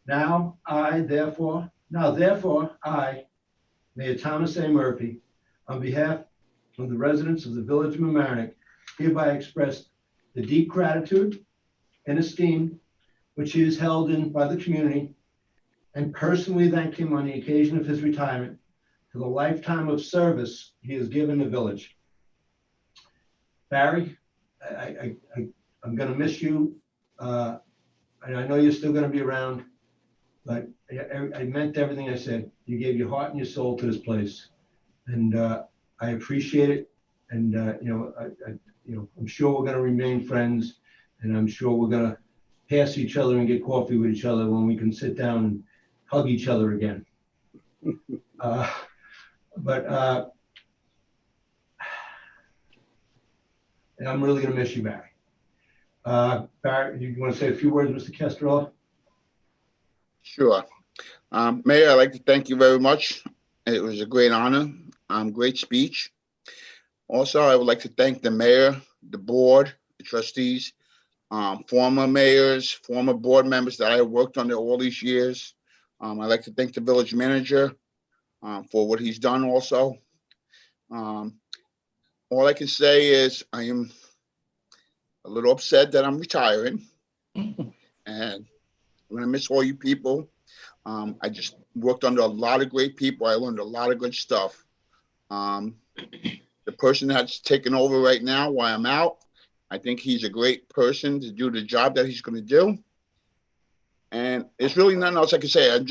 Speaker 2: Now, therefore, I, Mayor Thomas A. Murphy, on behalf of the residents of the Village of Mamaroneck, hereby express the deep gratitude and esteem which he is held in by the community, and personally thank him on the occasion of his retirement for the lifetime of service he has given the village. Barry, I'm going to miss you, and I know you're still going to be around, but I meant everything I said. You gave your heart and your soul to this place, and I appreciate it. And I'm sure we're going to remain friends, and I'm sure we're going to pass each other and get coffee with each other when we can sit down and hug each other again. And I'm really going to miss you, Barry. Barry, you want to say a few words, Mr. Castorella?
Speaker 17: Sure. Mayor, I'd like to thank you very much. It was a great honor, great speech. Also, I would like to thank the mayor, the board, the trustees, former mayors, former board members that I have worked under all these years. I'd like to thank the village manager for what he's done also. All I can say is I am a little upset that I'm retiring, and I'm gonna miss all you people. I just worked under a lot of great people. I learned a lot of good stuff. The person that's taken over right now while I'm out, I think he's a great person to do the job that he's going to do. And it's really nothing else I can say. I'm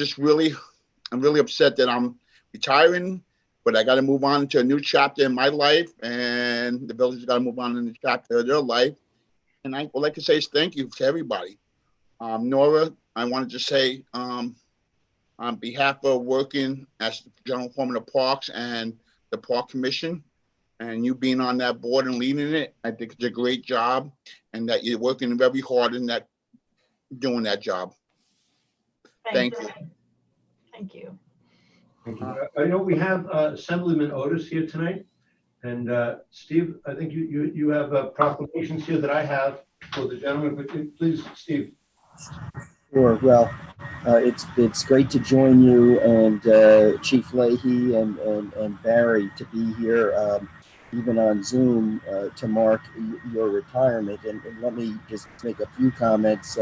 Speaker 17: really upset that I'm retiring, but I got to move on to a new chapter in my life, and the village has got to move on in the chapter of their life. And all I can say is thank you to everybody. Nora, I wanted to say on behalf of working as the general foreman of parks and the park commission, and you being on that board and leading it, I think it's a great job, and that you're working very hard in that, doing that job. Thank you.
Speaker 9: Thank you.
Speaker 2: Thank you. I know we have Assemblyman Otis here tonight. And Steve, I think you have proclamations here that I have for the gentleman. But please, Steve.
Speaker 18: Sure. Well, it's great to join you and Chief Leahy and Barry to be here, even on Zoom, to mark your retirement. And let me just make a few comments.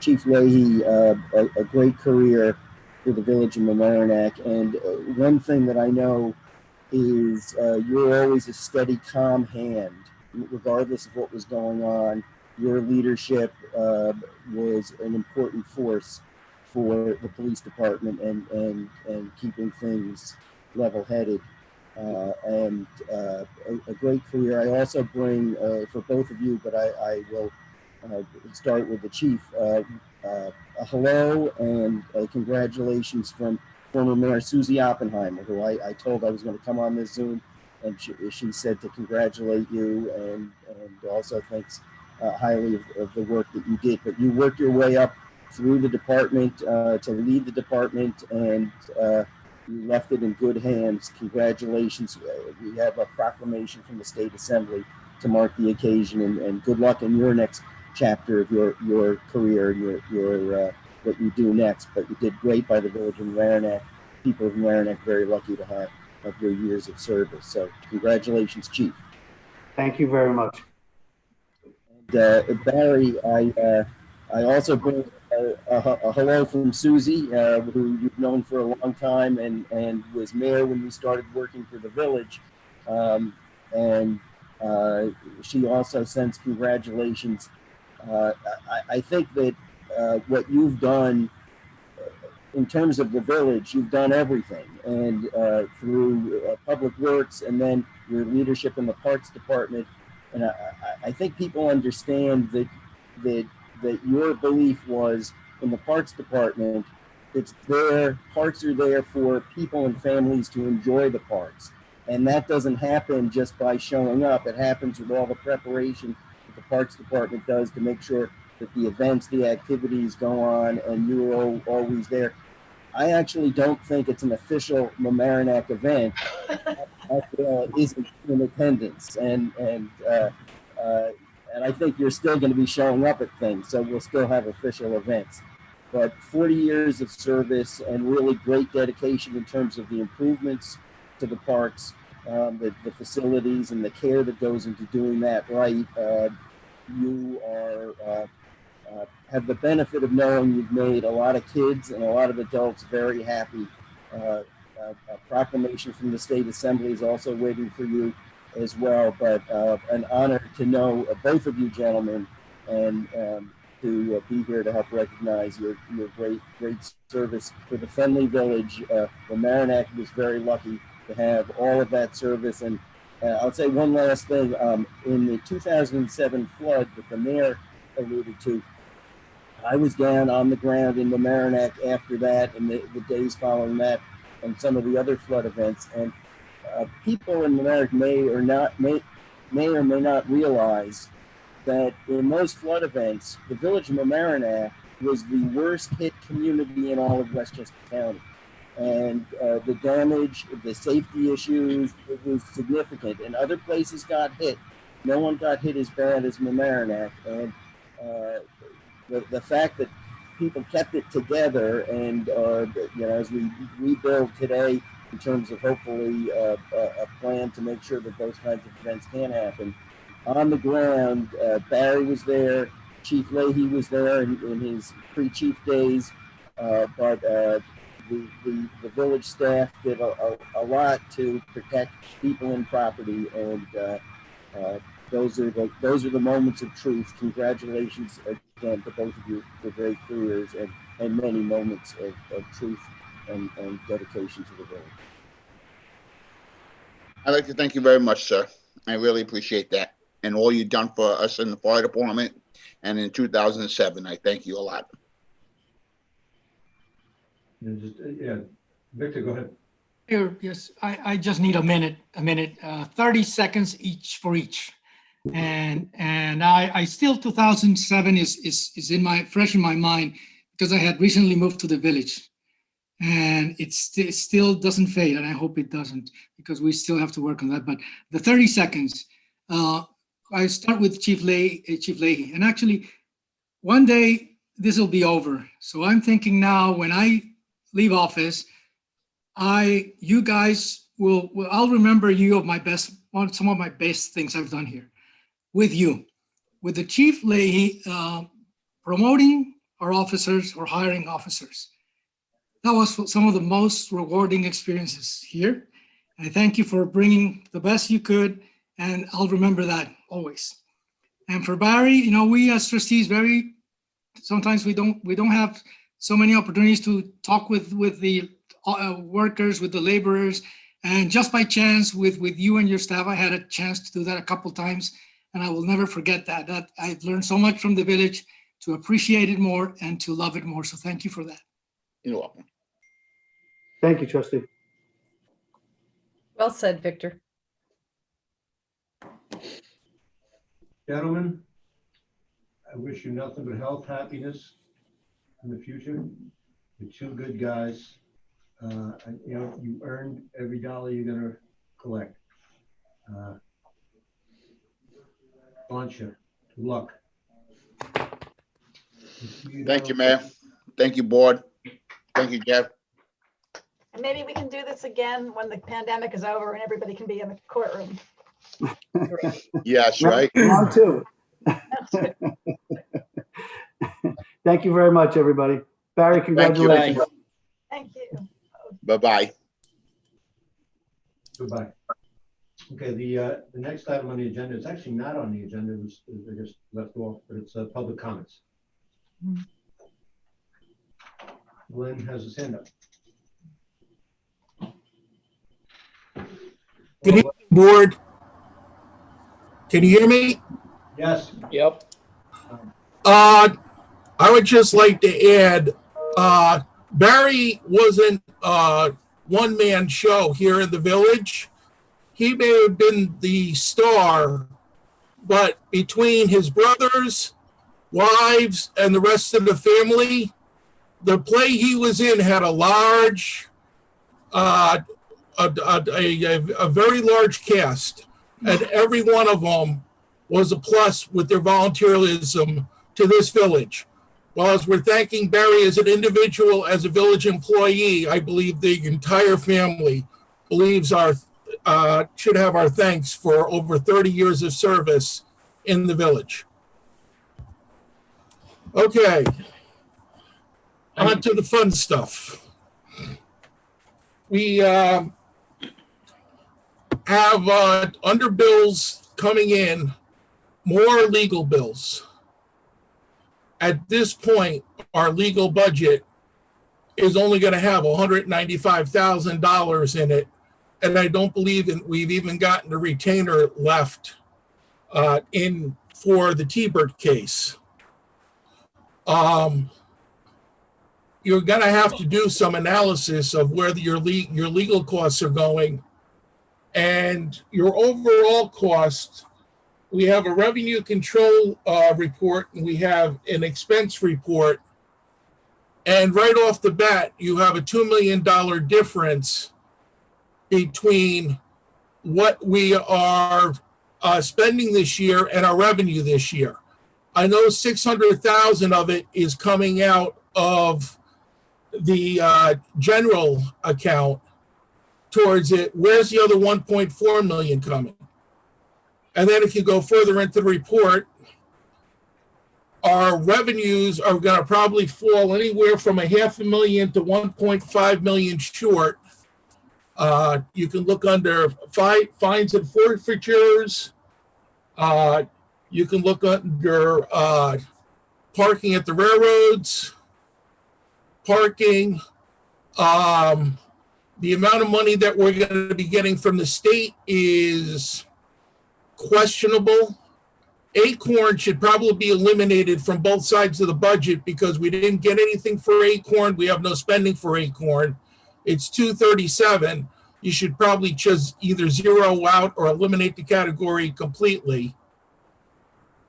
Speaker 18: Chief Leahy, a great career for the Village of Mamaroneck. And one thing that I know is you're always a steady, calm hand, regardless of what was going on. Your leadership was an important force for the police department and keeping things level-headed. And a great career. I also bring, for both of you, but I will start with the chief, a hello and congratulations from former Mayor Susie Oppenheimer, who I told I was going to come on this Zoom, and she said to congratulate you and also thanks highly of the work that you did. But you worked your way up through the department to lead the department, and you left it in good hands. Congratulations. We have a proclamation from the State Assembly to mark the occasion, and good luck in your next chapter of your career and your what you do next. But you did great by the Village of Mamaroneck. People of Mamaroneck very lucky to have your years of service. So congratulations, Chief.
Speaker 16: Thank you very much.
Speaker 18: And Barry, I also bring a hello from Susie, who you've known for a long time and was mayor when we started working for the village. And she also sends congratulations. I think that what you've done in terms of the village, you've done everything, and through public works and then your leadership in the parks department. And I think people understand that your belief was in the parks department. It's there, parks are there for people and families to enjoy the parks. And that doesn't happen just by showing up. It happens with all the preparation that the parks department does to make sure that the events, the activities go on, and you're always there. I actually don't think it's an official Mamaroneck event. After all, it isn't in attendance, and I think you're still going to be showing up at things, so we'll still have official events. But 40 years of service and really great dedication in terms of the improvements to the parks, the facilities, and the care that goes into doing that right. You are have the benefit of knowing you've made a lot of kids and a lot of adults very happy. A proclamation from the State Assembly is also waiting for you as well, but an honor to know both of you gentlemen, and to be here to help recognize your great service for the friendly village. Mamaroneck was very lucky to have all of that service. And I'll say one last thing. In the 2007 flood that the mayor alluded to, I was down on the ground in Mamaroneck after that and the days following that and some of the other flood events. And people in Mamaroneck may or may not realize that in those flood events, the Village of Mamaroneck was the worst hit community in all of Westchester County. And the damage, the safety issues, it was significant. And other places got hit. No one got hit as bad as Mamaroneck. And the fact that people kept it together, and as we rebuild today in terms of hopefully a plan to make sure that those kinds of events can happen. On the ground, Barry was there, Chief Leahy was there in his pre-chief days, but the village staff did a lot to protect people and property, and those are the moments of truth. Congratulations again to both of you for great careers and many moments of truth and dedication to the village.
Speaker 17: I'd like to thank you very much, sir. I really appreciate that. And all you've done for us in the fire department and in 2007. I thank you a lot.
Speaker 2: And just, Victor, go ahead.
Speaker 3: Here, yes, I just need a minute, 30 seconds each for each. And I still 2007 is fresh in my mind because I had recently moved to the village. and it still doesn't fade, and I hope it doesn't, because we still have to work on that. But the 30 seconds, I start with Chief Leahy, and actually, one day this will be over. So I'm thinking now, when I leave office, you guys I'll remember you of my best, some of my best things I've done here with you, with the Chief Leahy, promoting our officers or hiring officers. That was some of the most rewarding experiences here. And I thank you for bringing the best you could, and I'll remember that always. And for Barry, we as trustees, sometimes we don't have so many opportunities to talk with the workers, with the laborers, and just by chance with you and your staff, I had a chance to do that a couple times, and I will never forget that. That I've learned so much from the village to appreciate it more and to love it more. So thank you for that.
Speaker 17: You're welcome.
Speaker 16: Thank you, trustee.
Speaker 1: Well said, Victor.
Speaker 2: Gentlemen, I wish you nothing but health, happiness in the future. You're two good guys. You earned every dollar you're gonna collect. Launch you. Good luck.
Speaker 17: Thank you, Mayor. Thank you, board. Thank you, Jeff.
Speaker 9: And maybe we can do this again when the pandemic is over and everybody can be in the courtroom.
Speaker 17: Yes, right.
Speaker 16: Round two. Thank you very much, everybody. Barry, congratulations.
Speaker 9: Thank you.
Speaker 17: Bye-bye.
Speaker 2: Goodbye. Okay, the next item on the agenda is actually not on the agenda. It was I just left off, but it's public comments. Glenn has his hand up.
Speaker 19: Good evening, board. Can you hear me?
Speaker 2: Yes.
Speaker 10: Yep.
Speaker 19: I would just like to add, Barry wasn't a one-man show here in the village. He may have been the star, but between his brothers, wives, and the rest of the family, the play he was in had a large, a very large cast, and every one of them was a plus with their volunteerism to this village. Well, as we're thanking Barry as an individual, as a village employee, I believe the entire family believes should have our thanks for over 30 years of service in the village. Okay, on to the fun stuff. We have under bills coming in, more legal bills. At this point, our legal budget is only going to have $195,000 in it, and I don't believe we've even gotten a retainer left in for the T-Bird case. You're going to have to do some analysis of where your legal costs are going, and your overall cost. We have a revenue control report, and we have an expense report. And right off the bat, you have a $2 million difference between what we are spending this year and our revenue this year. I know $600,000 of it is coming out of the general account towards it. Where's the other 1.4 million coming? And then if you go further into the report, our revenues are going to probably fall anywhere from $500,000 to 1.5 million short. You can look under fines and forfeitures. You can look under parking at the railroads, parking. The amount of money that we're going to be getting from the state is questionable. Acorn should probably be eliminated from both sides of the budget because we didn't get anything for Acorn. We have no spending for Acorn. It's 237. You should probably just either zero out or eliminate the category completely.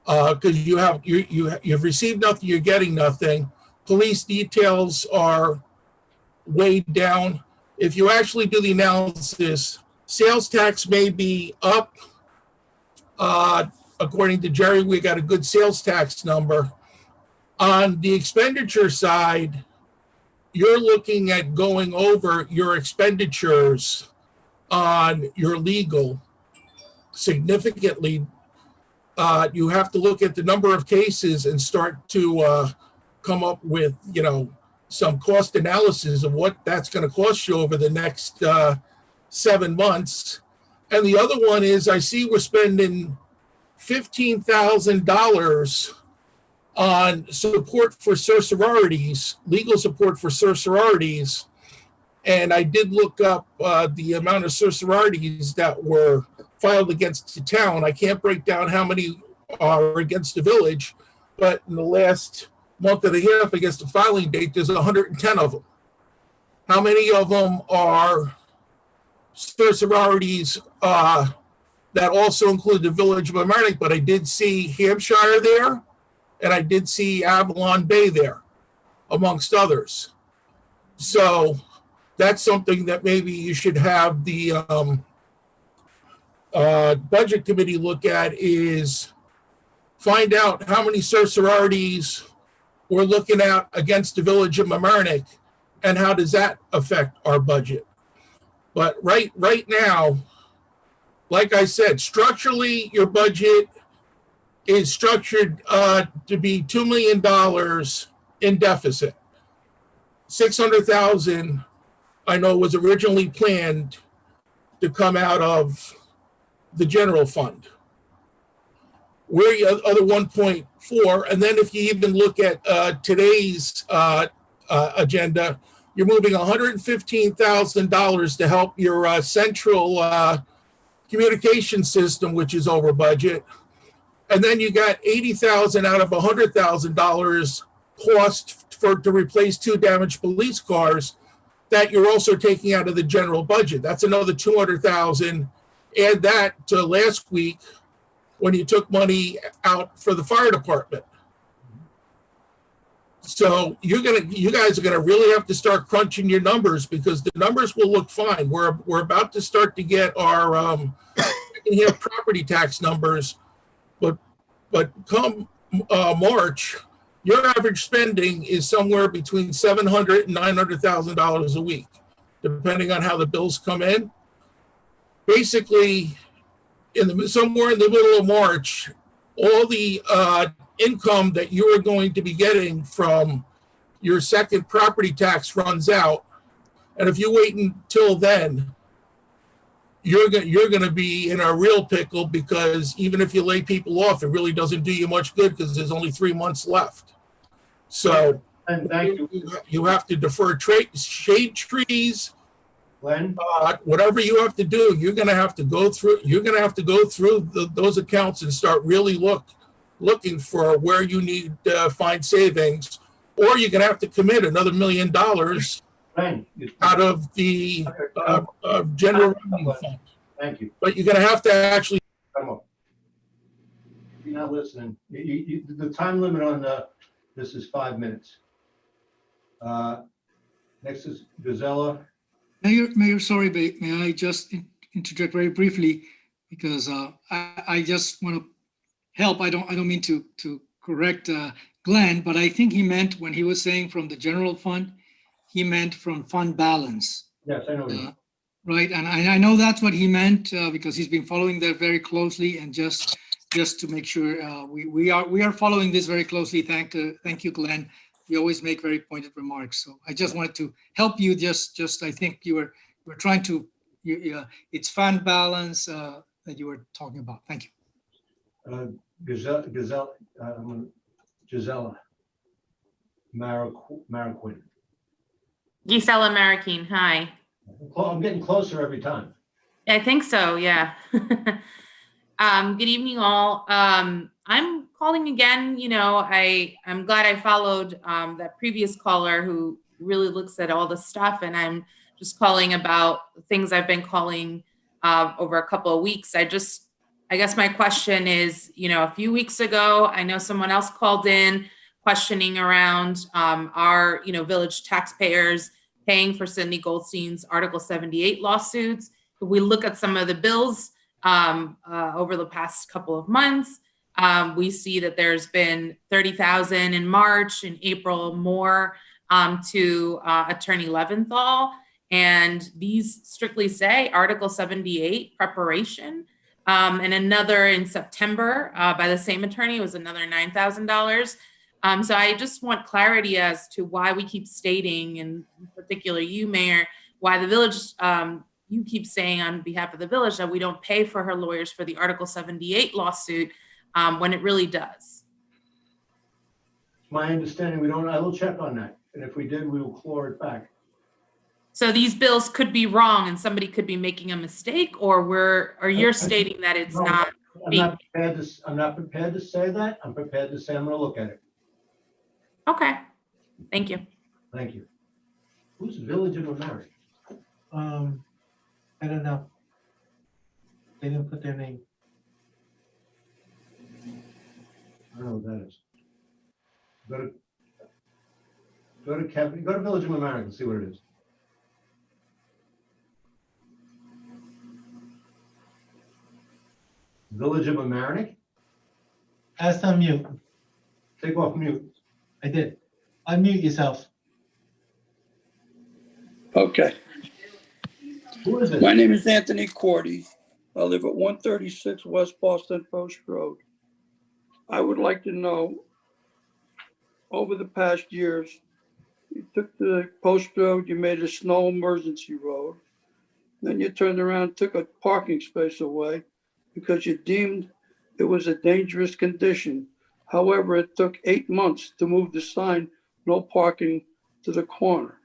Speaker 19: Because you've received nothing, you're getting nothing. Police details are way down. If you actually do the analysis, sales tax may be up. According to Jerry, we got a good sales tax number. On the expenditure side, you're looking at going over your expenditures on your legal significantly. You have to look at the number of cases and start to come up with, some cost analysis of what that's going to cost you over the next 7 months. And the other one is, I see we're spending $15,000 on support for sororities, legal support for sororities. And I did look up the amount of sororities that were filed against the town. I can't break down how many are against the village, but in the last month and a half against the filing date, there's 110 of them. How many of them are sororities that also include the village of Mamaroneck? But I did see Hampshire there, and I did see Avalon Bay there, amongst others. So that's something that maybe you should have the budget committee look at, is find out how many sororities we're looking at against the village of Mamaroneck, and how does that affect our budget. But right now, like I said, structurally, your budget is structured to be $2 million in deficit. 600,000, I know, was originally planned to come out of the general fund. We're the other 1.4, and then if you even look at today's agenda, you're moving $115,000 to help your central communication system, which is over budget. And then you got $80,000 out of $100,000 cost to replace 2 damaged police cars that you're also taking out of the general budget. That's another $200,000. Add that to last week when you took money out for the fire department. So you guys are gonna really have to start crunching your numbers, because the numbers will look fine. We're about to start to get our property tax numbers, but come March, your average spending is somewhere between $700,000 and $900,000 a week, depending on how the bills come in. Basically, somewhere in the middle of March, all the income that you are going to be getting from your second property tax runs out. And if you wait until then, you're going to be in a real pickle, because even if you lay people off, it really doesn't do you much good, because there's only 3 months left. So
Speaker 2: And thank you,
Speaker 19: you have to defer shade trees,
Speaker 2: Glenn.
Speaker 19: whatever you have to do. You're going to have to go through. You're going to have to go through those accounts and start really looking for where you need to find savings, or you're going to have to commit another $1 million out of the general revenue fund.
Speaker 2: Thank you.
Speaker 19: But you're going to have to actually.
Speaker 2: Come on. You're not listening. The time limit on this is 5 minutes. Next is Gazella.
Speaker 3: Mayor, sorry, but may I just interject very briefly, because I just want to help. I don't mean to correct Glenn, but I think he meant, when he was saying from the general fund, he meant from fund balance.
Speaker 2: Yes, I know.
Speaker 3: Right, and I know that's what he meant, because he's been following that very closely, and just to make sure we are following this very closely. Thank you, Glenn. You always make very pointed remarks. So I just wanted to help you. Just I think you were trying to. It's fund balance that you were talking about. Thank you.
Speaker 2: Gisella Mariquin.
Speaker 20: Gisela Mariquin, hi.
Speaker 2: I'm getting closer every time.
Speaker 20: I think so, yeah. Good evening, all. I'm calling again. I'm glad I followed that previous caller who really looks at all the stuff, and I'm just calling about things I've been calling over a couple of weeks. I guess my question is, a few weeks ago, I know someone else called in questioning around our, village taxpayers paying for Sidney Goldstein's Article 78 lawsuits. If we look at some of the bills over the past couple of months, we see that there's been 30,000 in March, in April, more to Attorney Leventhal. And these strictly say Article 78 preparation. And another in September by the same attorney was another $9,000. So I just want clarity as to why we keep stating, and in particular you, Mayor, why the village, you keep saying on behalf of the village that we don't pay for her lawyers for the Article 78 lawsuit when it really does.
Speaker 2: My understanding, we don't, I will check on that. And if we did, we will claw it back.
Speaker 20: So these bills could be wrong and somebody could be making a mistake, or you're stating that it's
Speaker 2: No,
Speaker 20: not.
Speaker 2: I'm not prepared to say that. I'm prepared to say I'm gonna look at it.
Speaker 20: Okay, thank you.
Speaker 2: Thank you. Who's Village of Mamaroneck?
Speaker 8: I don't know. They didn't put their name.
Speaker 2: I don't know what that is. Go to Kevin, go to Village of Mamaroneck and see what it is. Village of Mamaroneck?
Speaker 8: Ask on mute.
Speaker 2: Take off mute.
Speaker 8: I did. Unmute yourself.
Speaker 21: Okay.
Speaker 2: Who is it?
Speaker 21: My name is Anthony Cordy. I live at 136 West Boston Post Road. I would like to know, over the past years, you took the Post Road, you made a snow emergency road. Then you turned around and took a parking space away because you deemed it was a dangerous condition. However, it took 8 months to move the sign, no parking, to the corner.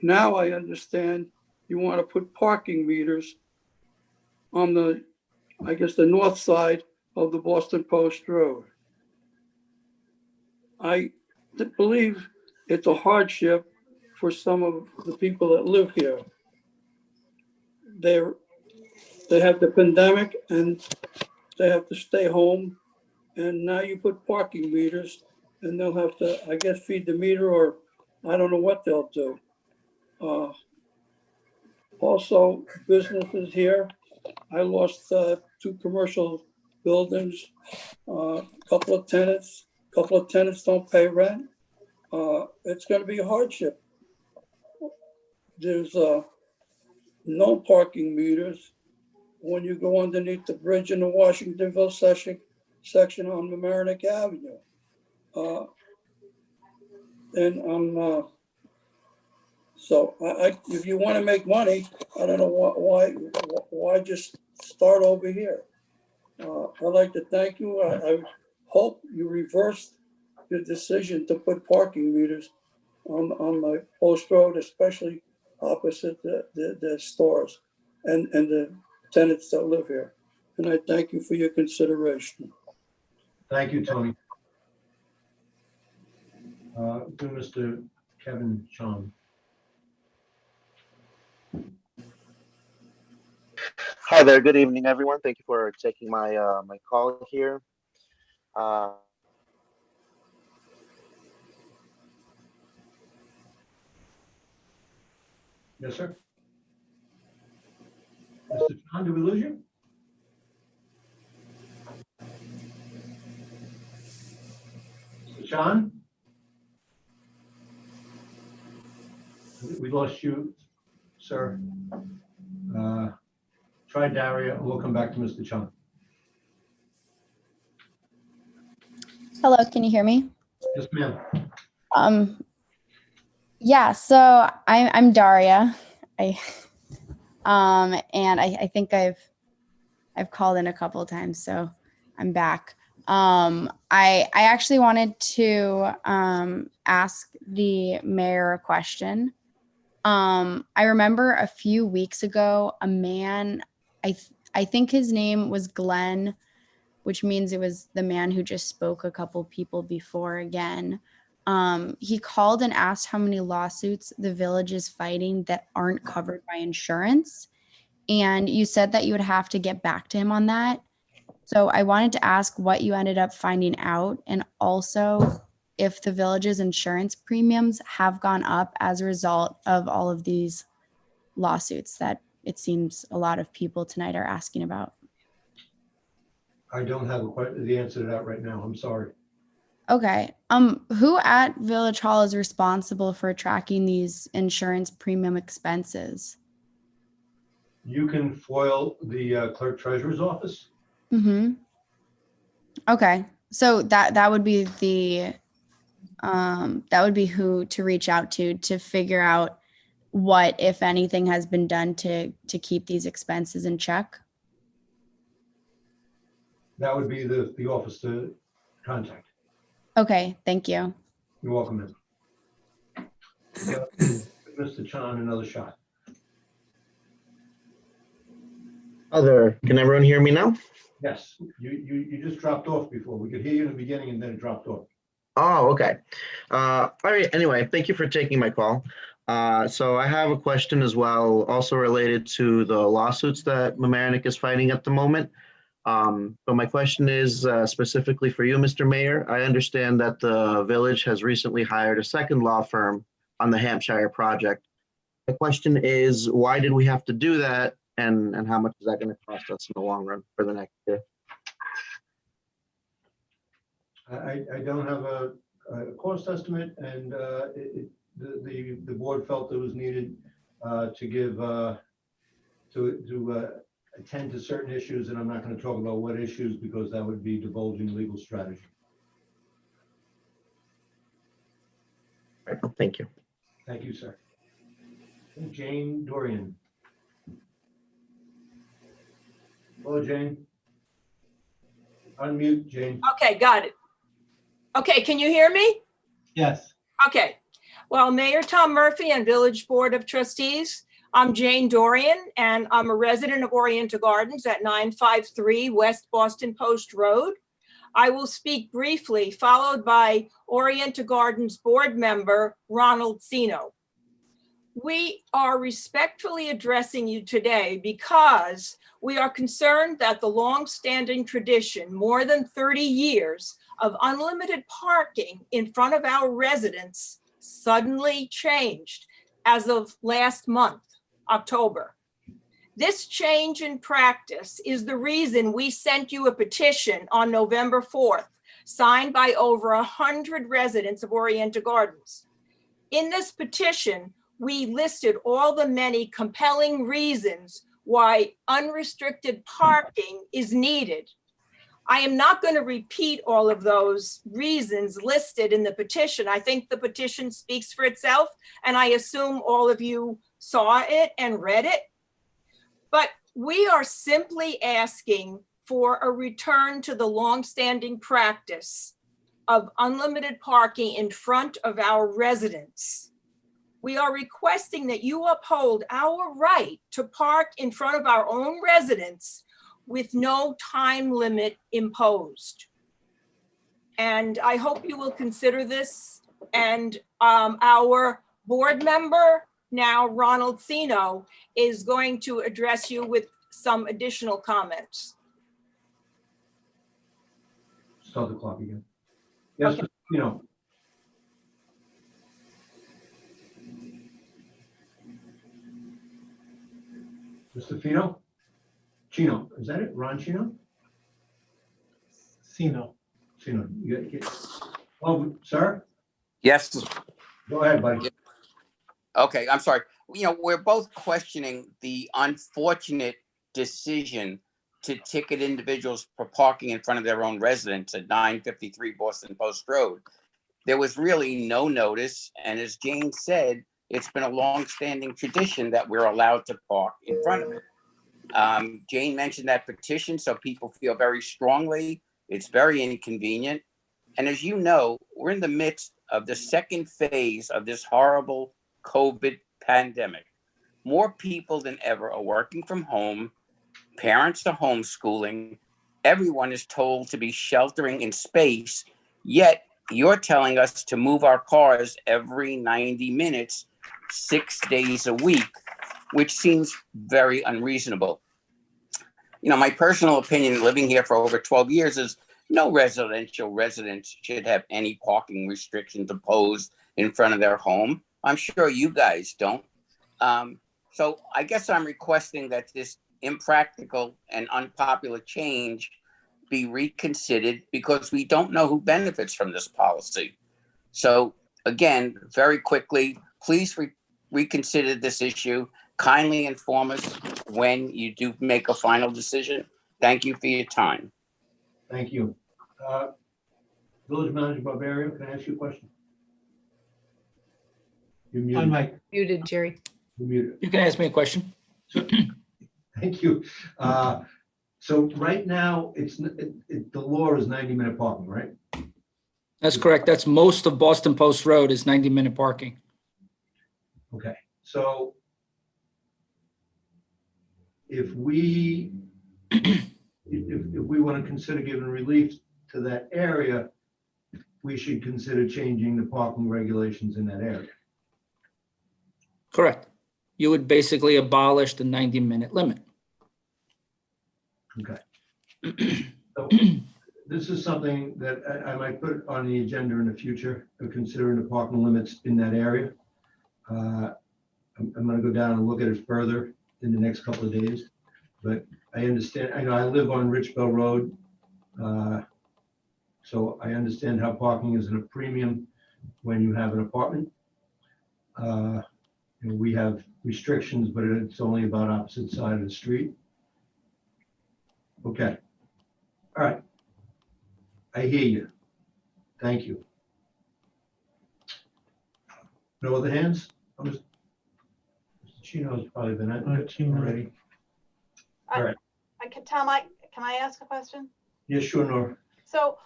Speaker 21: Now I understand you want to put parking meters on the, I guess, the north side of the Boston Post Road. I believe it's a hardship for some of the people that live here. They have the pandemic and they have to stay home. And now you put parking meters and they'll have to, I guess, feed the meter, or I don't know what they'll do. Also, businesses here, I lost 2 commercial buildings, couple of tenants don't pay rent. It's going to be a hardship. There's no parking meters when you go underneath the bridge in the Washingtonville section on Mamaroneck Avenue. So if you want to make money, I don't know why just start over here. I'd like to thank you. I hope you reversed your decision to put parking meters on my Post Road, especially opposite the stores and the tenants that live here. And I thank you for your consideration.
Speaker 2: Thank you, Tony. To Mr. Kevin Chong.
Speaker 22: Hi there. Good evening, everyone. Thank you for taking my my call here.
Speaker 2: Yes, sir. Mr. Chong, did we lose you? Mr. Chong? We lost you, sir. Try Daria, and we'll come back to Mr. Chong.
Speaker 23: Hello, can you hear me?
Speaker 2: Yes, ma'am.
Speaker 23: Yeah, so I'm Daria. And I think I've called in a couple of times, so I'm back. I actually wanted to ask the mayor a question. I remember a few weeks ago, a man, I think his name was Glenn, which means it was the man who just spoke a couple people before again. He called and asked how many lawsuits the village is fighting that aren't covered by insurance. And you said that you would have to get back to him on that. So I wanted to ask what you ended up finding out, and also if the village's insurance premiums have gone up as a result of all of these lawsuits that it seems a lot of people tonight are asking about.
Speaker 2: I don't have the answer to that right now. I'm sorry.
Speaker 23: Okay. Who at Village Hall is responsible for tracking these insurance premium expenses?
Speaker 2: You can foil the clerk treasurer's office.
Speaker 23: Mm-hmm. Okay. So that would be that would be who to reach out to figure out what, if anything, has been done to keep these expenses in check.
Speaker 2: That would be the office to contact.
Speaker 23: Okay, thank you.
Speaker 2: You're welcome, ma'am. Mr. Chan, another shot.
Speaker 22: Hi there. Can everyone hear me now?
Speaker 2: Yes, you just dropped off before. We could hear you in the beginning and then it dropped off.
Speaker 22: Oh, okay. All right. Anyway, thank you for taking my call. So I have a question as well, also related to the lawsuits that Mamaroneck is fighting at the moment. But my question is specifically for you, Mr. Mayor. I understand that the village has recently hired a second law firm on the Hampshire project. The question is, why did we have to do that? And how much is that going to cost us in the long run for the next year?
Speaker 2: I don't have a cost estimate, and the board felt it was needed to give to attend to certain issues, and I'm not going to talk about what issues because that would be divulging legal strategy.
Speaker 22: Right, thank you.
Speaker 2: Thank you, sir. Jane Dorian. Hello, Jane. Unmute, Jane.
Speaker 4: Okay, got it. Okay, can you hear me?
Speaker 8: Yes.
Speaker 4: Okay. Well, Mayor Tom Murphy and Village Board of Trustees, I'm Jane Dorian, and I'm a resident of Oriental Gardens at 953 West Boston Post Road. I will speak briefly, followed by Oriental Gardens board member Ronald Zeno. We are respectfully addressing you today because we are concerned that the long-standing tradition, more than 30 years, of unlimited parking in front of our residents suddenly changed as of last month, October. This change in practice is the reason we sent you a petition on November 4th, signed by over 100 residents of Oriental Gardens. In this petition, we listed all the many compelling reasons why unrestricted parking is needed. I am not going to repeat all of those reasons listed in the petition. I think the petition speaks for itself, and I assume all of you saw it and read it. But we are simply asking for a return to the longstanding practice of unlimited parking in front of our residents. We are requesting that you uphold our right to park in front of our own residents with no time limit imposed. And I hope you will consider this. And our board member, now Ronald Zeno, is going to address you with some additional comments.
Speaker 2: Start the clock again. Yes,
Speaker 4: Okay.
Speaker 2: you know. Mr. Fino? Chino, is that it? Ron Chino?
Speaker 8: Sino.
Speaker 2: Chino, you get, oh, sir?
Speaker 5: Yes.
Speaker 2: Go ahead, buddy.
Speaker 5: Okay, I'm sorry. You know, we're both questioning the unfortunate decision to ticket individuals for parking in front of their own residence at 953 Boston Post Road. There was really no notice, and as Jane said, it's been a long-standing tradition that we're allowed to park in front of it. Jane mentioned that petition, so people feel very strongly. It's very inconvenient. And as you know, we're in the midst of the second phase of this horrible COVID pandemic. More people than ever are working from home. Parents are homeschooling. Everyone is told to be sheltering in space, yet you're telling us to move our cars every 90 minutes, 6 days a week, which seems very unreasonable. You know, my personal opinion, living here for over 12 years, is no residential residents should have any parking restrictions imposed in front of their home. I'm sure you guys don't. So I guess I'm requesting that this impractical and unpopular change be reconsidered because we don't know who benefits from this policy. So again, very quickly, please reconsider this issue. Kindly inform us when you do make a final decision. Thank you for your time.
Speaker 2: Thank you. Village Manager Barbario, can I ask you a question? You're
Speaker 8: On
Speaker 2: muted.
Speaker 8: mic.
Speaker 1: Muted, Jerry.
Speaker 2: You're muted.
Speaker 10: You can ask me a question.
Speaker 2: Thank you. So right now, the law is 90-minute parking, right?
Speaker 10: That's correct. That's most of Boston Post Road is 90-minute parking.
Speaker 2: Okay, so if we want to consider giving relief to that area, we should consider changing the parking regulations in that area.
Speaker 10: Correct. You would basically abolish the 90-minute limit.
Speaker 2: Okay. So this is something that I might put on the agenda in the future, of considering the parking limits in that area. I'm going to go down and look at it further in the next couple of days. But I understand, I know I live on Richbell Road. So I understand how parking is in a premium when you have an apartment. And we have restrictions, but it's only about opposite side of the street. Okay. All right. I hear you. Thank you. No other hands? Mr. Chino's probably been at it already. All right.
Speaker 9: Tom, can I ask a question?
Speaker 2: Yeah, sure, Nora.
Speaker 9: So,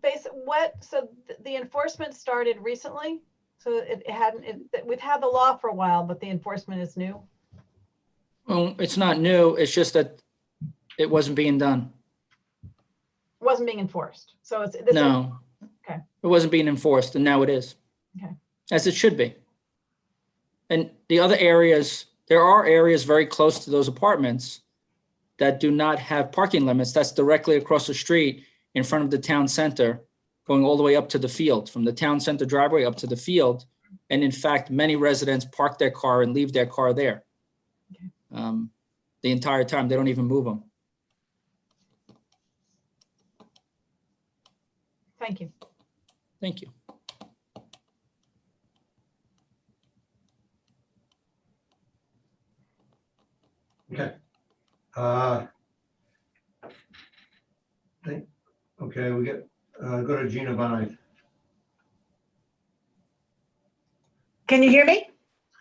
Speaker 9: the enforcement started recently? So we've had the law for a while, but the enforcement is new?
Speaker 10: Well, it's not new. It's just that it wasn't being done.
Speaker 9: Wasn't being enforced. So
Speaker 10: No.
Speaker 9: Okay.
Speaker 10: It wasn't being enforced, and now it is.
Speaker 9: Okay.
Speaker 10: As it should be. And the other areas, there are areas very close to those apartments that do not have parking limits. That's directly across the street in front of the town center, going all the way up to the field, from the town center driveway up to the field. And in fact, many residents park their car and leave their car there.
Speaker 9: Okay.
Speaker 10: The entire time. They don't even move them.
Speaker 9: Thank you.
Speaker 10: Thank you.
Speaker 2: Okay. Okay, we get, go to Gina Von.
Speaker 11: Can you hear me?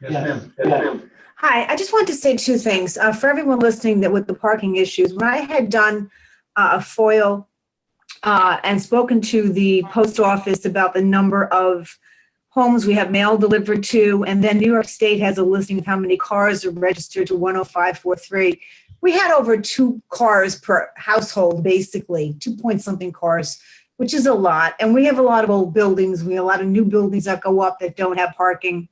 Speaker 2: Yes, ma'am.
Speaker 11: Hi, I just wanted to say two things. For everyone listening that with the parking issues, when I had done a FOIL and spoken to the post office about the number of homes we have mail delivered to, and then New York State has a listing of how many cars are registered to 10543. We had over 2 cars per household, basically, 2-point-something cars, which is a lot. And we have a lot of old buildings. We have a lot of new buildings that go up that don't have parking.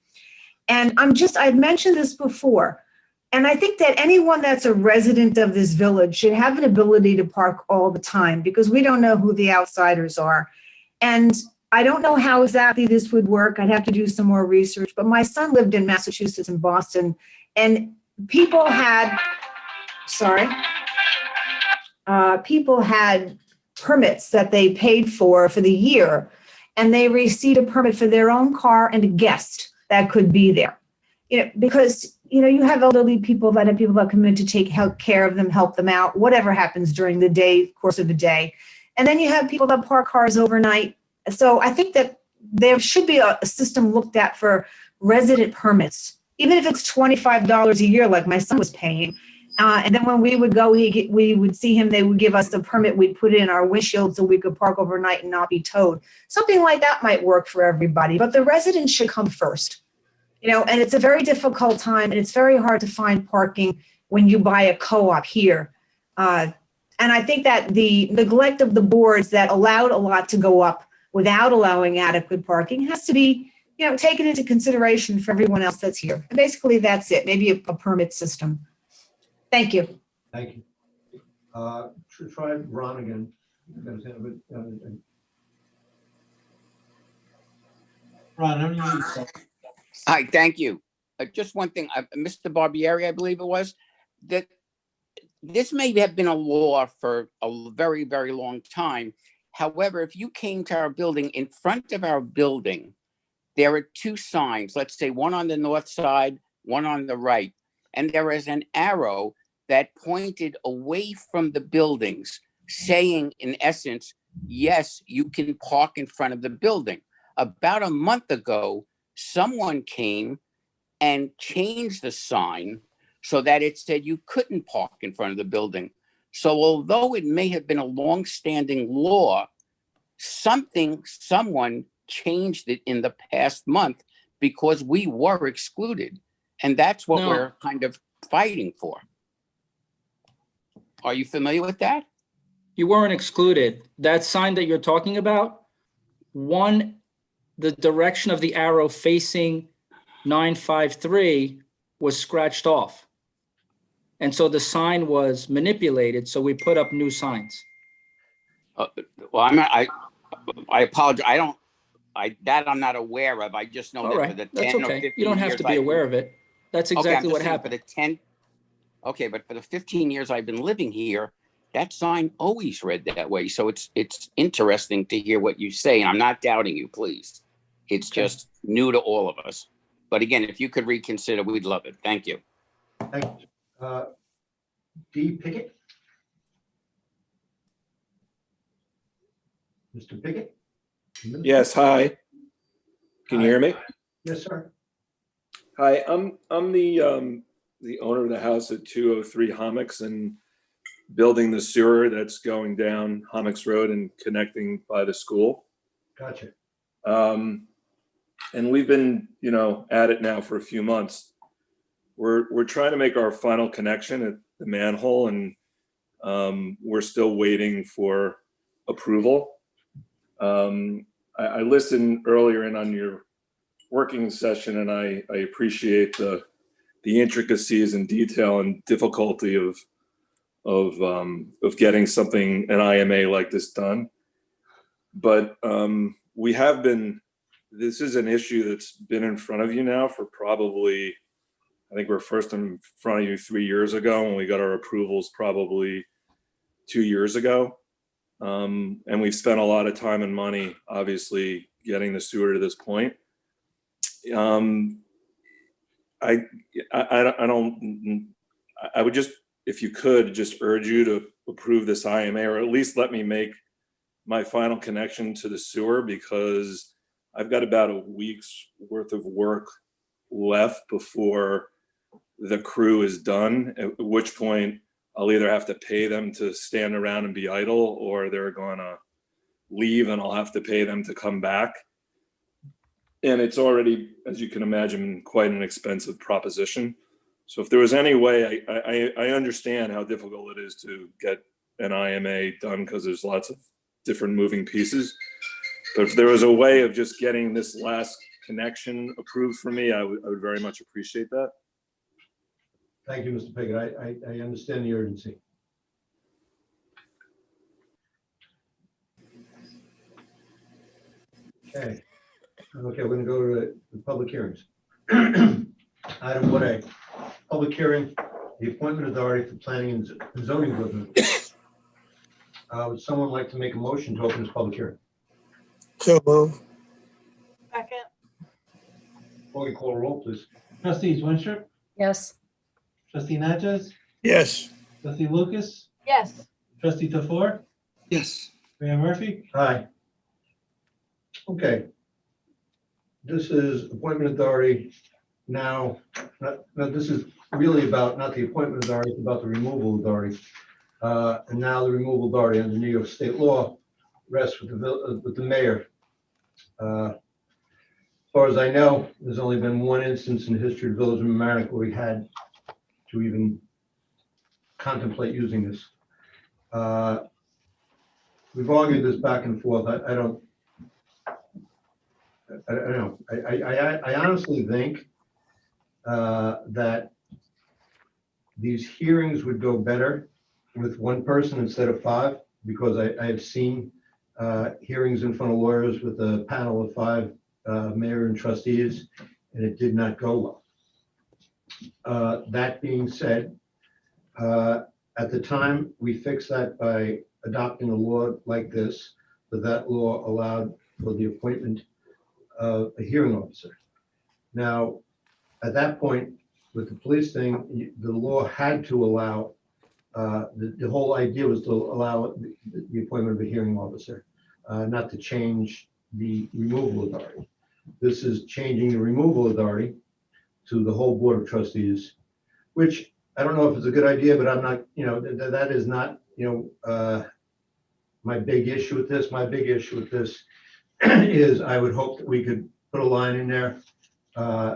Speaker 11: And I'd mentioned this before, and I think that anyone that's a resident of this village should have an ability to park all the time, because we don't know who the outsiders are. And I don't know how exactly this would work. I'd have to do some more research, but my son lived in Massachusetts and Boston, and people had permits that they paid for the year, and they received a permit for their own car and a guest that could be there. Because you have elderly people that have people that come in to take care of them, help them out, whatever happens during the course of the day. And then you have people that park cars overnight. So I think that there should be a system looked at for resident permits, even if it's $25 a year, like my son was paying. And then when we would go, we would see him, they would give us the permit, we'd put it in our windshield so we could park overnight and not be towed. Something like that might work for everybody, but the residents should come first. And it's a very difficult time, and it's very hard to find parking when you buy a co-op here. And I think that the neglect of the boards that allowed a lot to go up without allowing adequate parking has to be, taken into consideration for everyone else that's here. And basically, that's it. Maybe a permit system. Thank you.
Speaker 2: Thank you. Try Ron again. Got his hand, but,
Speaker 8: Ron, unmute yourself.
Speaker 5: Hi, thank you. Just one thing, Mr. Barbieri, I believe it was, that this may have been a law for a very, very long time. However, if you came to our building, in front of our building, there are two signs, let's say one on the north side, one on the right. And there is an arrow that pointed away from the buildings, saying in essence, yes, you can park in front of the building. About a month ago, someone came and changed the sign so that it said you couldn't park in front of the building. So although it may have been a long-standing law, someone changed it in the past month because we were excluded. And that's what
Speaker 10: No.
Speaker 5: we're kind of fighting for. Are you familiar with that?
Speaker 10: You weren't excluded. That sign that you're talking about, the direction of the arrow facing 953 was scratched off. And so the sign was manipulated, so we put up new signs.
Speaker 5: Well, I apologize. I'm not aware of. I just know
Speaker 10: All
Speaker 5: that
Speaker 10: right,
Speaker 5: for the
Speaker 10: that's
Speaker 5: 10 or
Speaker 10: okay.
Speaker 5: 15
Speaker 10: You don't have
Speaker 5: years
Speaker 10: to be
Speaker 5: I've
Speaker 10: aware
Speaker 5: been-
Speaker 10: of it. That's
Speaker 5: Okay, I'm
Speaker 10: exactly
Speaker 5: just
Speaker 10: what
Speaker 5: saying
Speaker 10: happened.
Speaker 5: But for the 15 years I've been living here, that sign always read that way. So it's interesting to hear what you say, and I'm not doubting you, please. It's just new to all of us. But again, if you could reconsider, we'd love it. Thank you.
Speaker 2: thank you. D. Pickett? Mr. Pickett?
Speaker 12: Yes, hi. Can you hear me?
Speaker 2: Yes, sir.
Speaker 12: Hi, I'm the owner of the house at 203 Hommocks and building the sewer that's going down Hommocks Road and connecting by the school.
Speaker 2: Gotcha.
Speaker 12: And we've been, at it now for a few months. We're trying to make our final connection at the manhole, and we're still waiting for approval. I listened earlier in on your working session, and I appreciate the intricacies and detail and difficulty of getting something, an IMA like this done. But we have been, this is an issue that's been in front of you now for probably, I think we're first in front of you 3 years ago, and we got our approvals probably 2 years ago. And we've spent a lot of time and money, obviously, getting the sewer to this point. I would just, if you could, just urge you to approve this IMA, or at least let me make my final connection to the sewer, because I've got about a week's worth of work left before the crew is done, at which point I'll either have to pay them to stand around and be idle, or they're gonna leave and I'll have to pay them to come back. And it's already, as you can imagine, quite an expensive proposition. So if there was any way, I understand how difficult it is to get an IMA done because there's lots of different moving pieces. But if there was a way of just getting this last connection approved for me, I would very much appreciate that.
Speaker 2: Thank you, Mr. Pickett. I understand the urgency. Okay. Okay, we're gonna go to the public hearings. Item 1A, public hearing, the appointment authority for planning and zoning board. Would someone like to make a motion to open this public hearing?
Speaker 7: So move.
Speaker 9: Second.
Speaker 2: Before we call roll, please.
Speaker 8: Trustees Winstrup,
Speaker 1: Yes.
Speaker 8: trustee Natchez,
Speaker 7: Yes.
Speaker 8: trustee Lucas,
Speaker 9: Yes.
Speaker 8: trustee Tofor,
Speaker 3: Yes.
Speaker 8: Mayor Murphy.
Speaker 2: Aye. Okay. This is appointment authority now. This is really about not the appointment authority, it's about the removal authority. And now the removal authority under New York state law rests with the mayor. As far as I know, there's only been one instance in the history of the village of Mamaroneck where we had to even contemplate using this. We've argued this back and forth. I don't know. I honestly think that these hearings would go better with one person instead of five, because I have seen hearings in front of lawyers with a panel of five, mayor and trustees, and it did not go well. That being said, at the time, we fixed that by adopting a law like this, but that law allowed for the appointment of a hearing officer. Now, at that point, with the police thing, the law had to allow, the whole idea was to allow the appointment of a hearing officer, not to change the removal authority. This is changing the removal authority to the whole board of trustees, which I don't know if it's a good idea, but I'm not, that is not, my big issue with this. My big issue with this is I would hope that we could put a line in there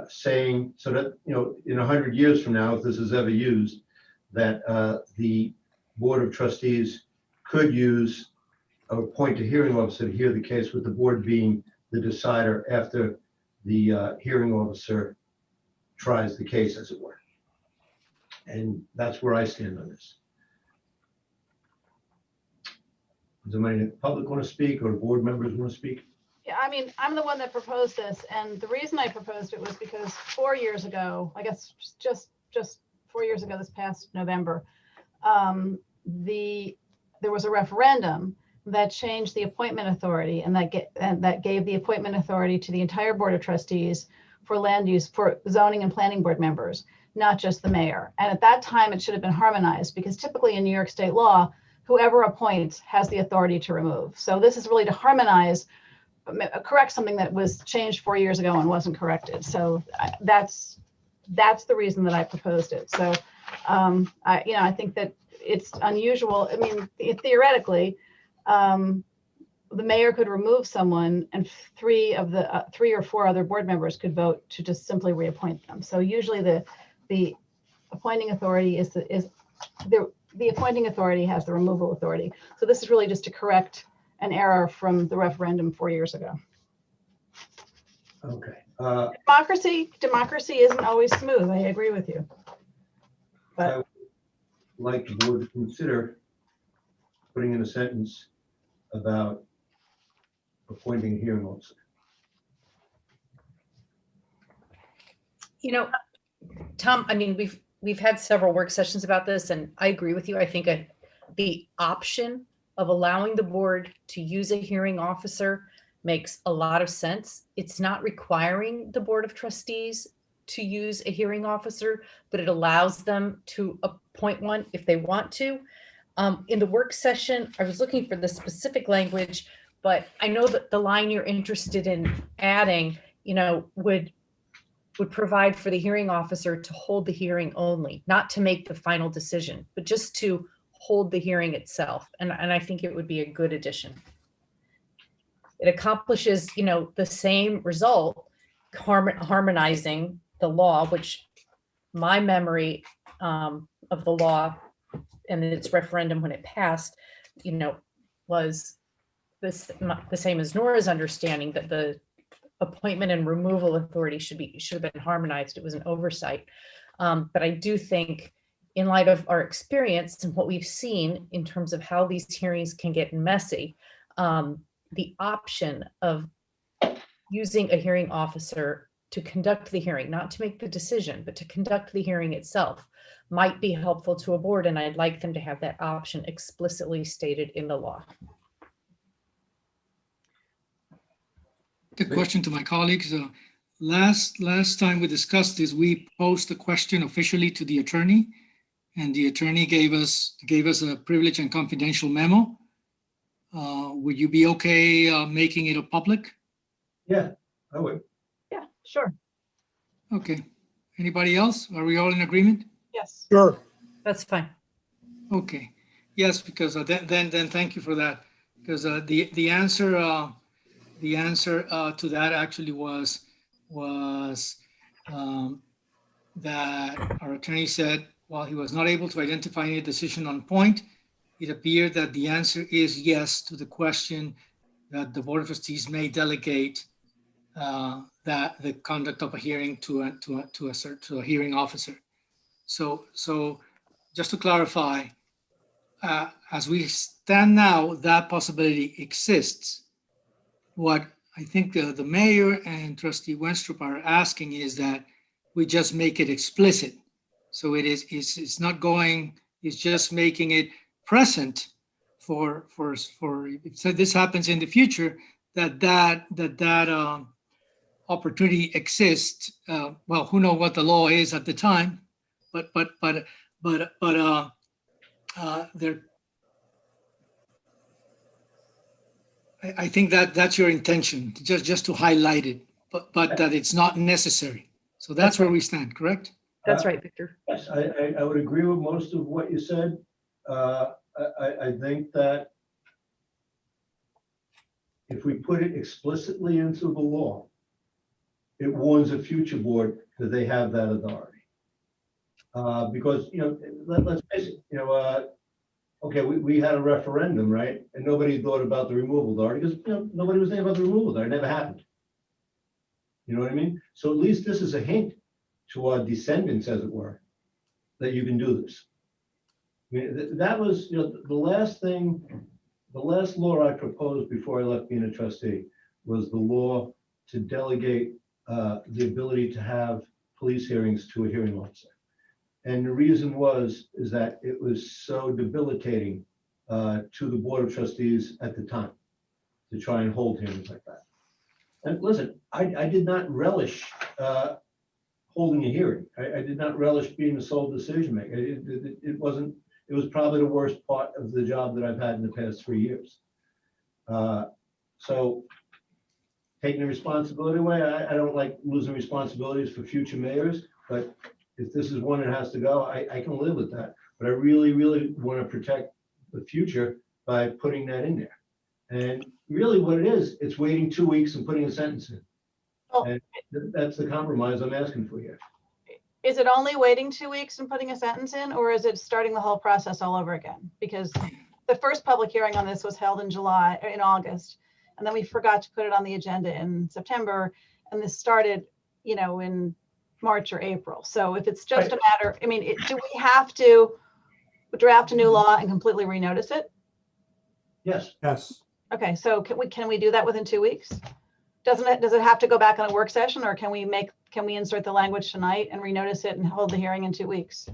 Speaker 2: saying, so that, in 100 years from now, if this is ever used, that the board of trustees could use, appoint a hearing officer to hear the case, with the board being the decider after the hearing officer tries the case, as it were. And that's where I stand on this. Does anybody in the public want to speak, or board members want to speak?
Speaker 9: Yeah, I mean, I'm the one that proposed this, and the reason I proposed it was because 4 years ago, I guess just 4 years ago, this past November, there was a referendum that changed the appointment authority, and that gave the appointment authority to the entire board of trustees for land use, for zoning and planning board members, not just the mayor. And at that time, it should have been harmonized, because typically in New York state law, whoever appoints has the authority to remove. So this is really to harmonize, correct something that was changed 4 years ago and wasn't corrected. So that's the reason that I proposed it. So I think that it's unusual. I mean, theoretically, the mayor could remove someone, and three or four other board members could vote to just simply reappoint them. So usually the appointing authority is the appointing authority has the removal authority. So this is really just to correct an error from the referendum 4 years ago.
Speaker 2: Okay.
Speaker 9: Democracy isn't always smooth. I agree with you. But
Speaker 2: I would like the board to consider putting in a sentence about appointing a hearing officer.
Speaker 1: Tom, I mean, we've had several work sessions about this, and I agree with you. I think the option of allowing the board to use a hearing officer makes a lot of sense. It's not requiring the board of trustees to use a hearing officer, but it allows them to appoint one if they want to. In the work session, I was looking for the specific language, but I know that the line you're interested in adding, would provide for the hearing officer to hold the hearing only, not to make the final decision, but just to hold the hearing itself. And I think it would be a good addition. It accomplishes, the same result, harmonizing the law, which my memory of the law and its referendum when it passed, was the same as Nora's understanding, that the appointment and removal authority should have been harmonized. It was an oversight. But I do think, in light of our experience and what we've seen in terms of how these hearings can get messy, the option of using a hearing officer to conduct the hearing, not to make the decision, but to conduct the hearing itself, might be helpful to a board. And I'd like them to have that option explicitly stated in the law.
Speaker 3: The question to my colleagues, last time we discussed this, we posed the question officially to the attorney, and the attorney gave us a privilege and confidential memo. Would you be okay making it a public?
Speaker 2: Yeah, I would.
Speaker 9: yeah, sure.
Speaker 3: Okay. Anybody else? Are we all in agreement?
Speaker 9: Yes.
Speaker 7: Sure.
Speaker 1: That's fine.
Speaker 3: Okay. Yes, because then thank you for that. Because the answer to that actually was that our attorney said, while he was not able to identify any decision on point, it appeared that the answer is yes to the question that the Board of Trustees may delegate that the conduct of a hearing to a hearing officer. So just to clarify, as we stand now, that possibility exists. What I think the mayor and trustee Wenstrup are asking is that we just make it explicit. So it's not going, it's just making it present for if so this happens in the future, that opportunity exists. Well, who knows what the law is at the time, but there. I think that's your intention, just to highlight it, but that it's not necessary. So that's where we stand, correct?
Speaker 1: That's right, Victor.
Speaker 2: Yes, I would agree with most of what you said. I think that if we put it explicitly into the law, it warns a future board that they have that authority. Because, let's face it, okay, we had a referendum, right? And nobody thought about the removal authority because, nobody was thinking about the removal authority. It never happened. You know what I mean? So at least this is a hint to our descendants, as it were, that you can do this. I mean, that was, the last law I proposed before I left being a trustee was the law to delegate the ability to have police hearings to a hearing officer. And the reason is that it was so debilitating to the Board of Trustees at the time to try and hold hearings like that. And listen, I did not relish holding a hearing. I did not relish being the sole decision maker. It was probably the worst part of the job that I've had in the past 3 years. So taking the responsibility away, I don't like losing responsibilities for future mayors, but if this is one that has to go, I can live with that. But I really, really want to protect the future by putting that in there. And really what it is, it's waiting 2 weeks and putting a sentence in.
Speaker 9: Oh.
Speaker 2: And that's the compromise I'm asking for here.
Speaker 9: Is it only waiting 2 weeks and putting a sentence in, or is it starting the whole process all over again? Because the first public hearing on this was held in August, and then we forgot to put it on the agenda in September, and this started, in March or April. So if it's just a matter, do we have to draft a new law and completely renotice it?
Speaker 2: Yes.
Speaker 19: Yes.
Speaker 9: Okay, so can we do that within 2 weeks? Does it have to go back on a work session, or can we insert the language tonight and renotice it and hold the hearing in 2 weeks?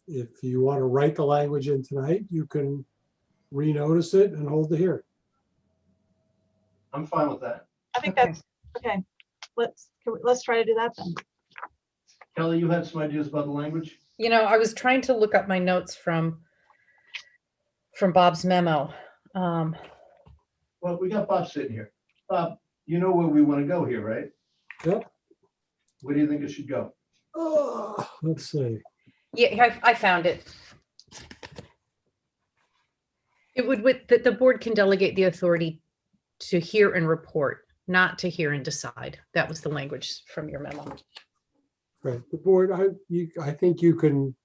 Speaker 19: If you want to write the language in tonight, you can renotice it and hold the hearing.
Speaker 2: I'm fine with that.
Speaker 9: I think that's okay. Let's try to do that then.
Speaker 2: Kelly, you had some ideas about the language?
Speaker 1: I was trying to look up my notes from Bob's memo.
Speaker 2: Well, we got Bob sitting here. Bob, you know where we want to go here, right?
Speaker 19: Yep.
Speaker 2: Where do you think it should go?
Speaker 19: Let's see.
Speaker 1: Yeah, I found it. It would, that the board can delegate the authority to hear and report, not to hear and decide. That was the language from your memo.
Speaker 19: Right. The board, I think you can.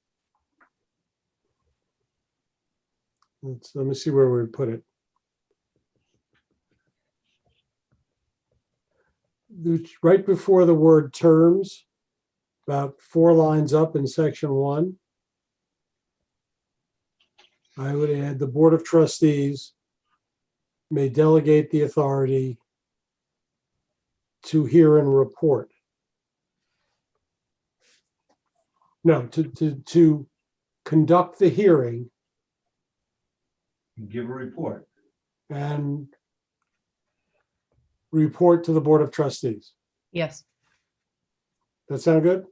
Speaker 19: Let me see where we put it. Right before the word terms, about 4 lines up in section 1, I would add the Board of Trustees may delegate the authority to hear and report. No, to conduct the hearing.
Speaker 2: Give a report.
Speaker 19: And report to the Board of Trustees.
Speaker 1: Yes.
Speaker 19: That sound good?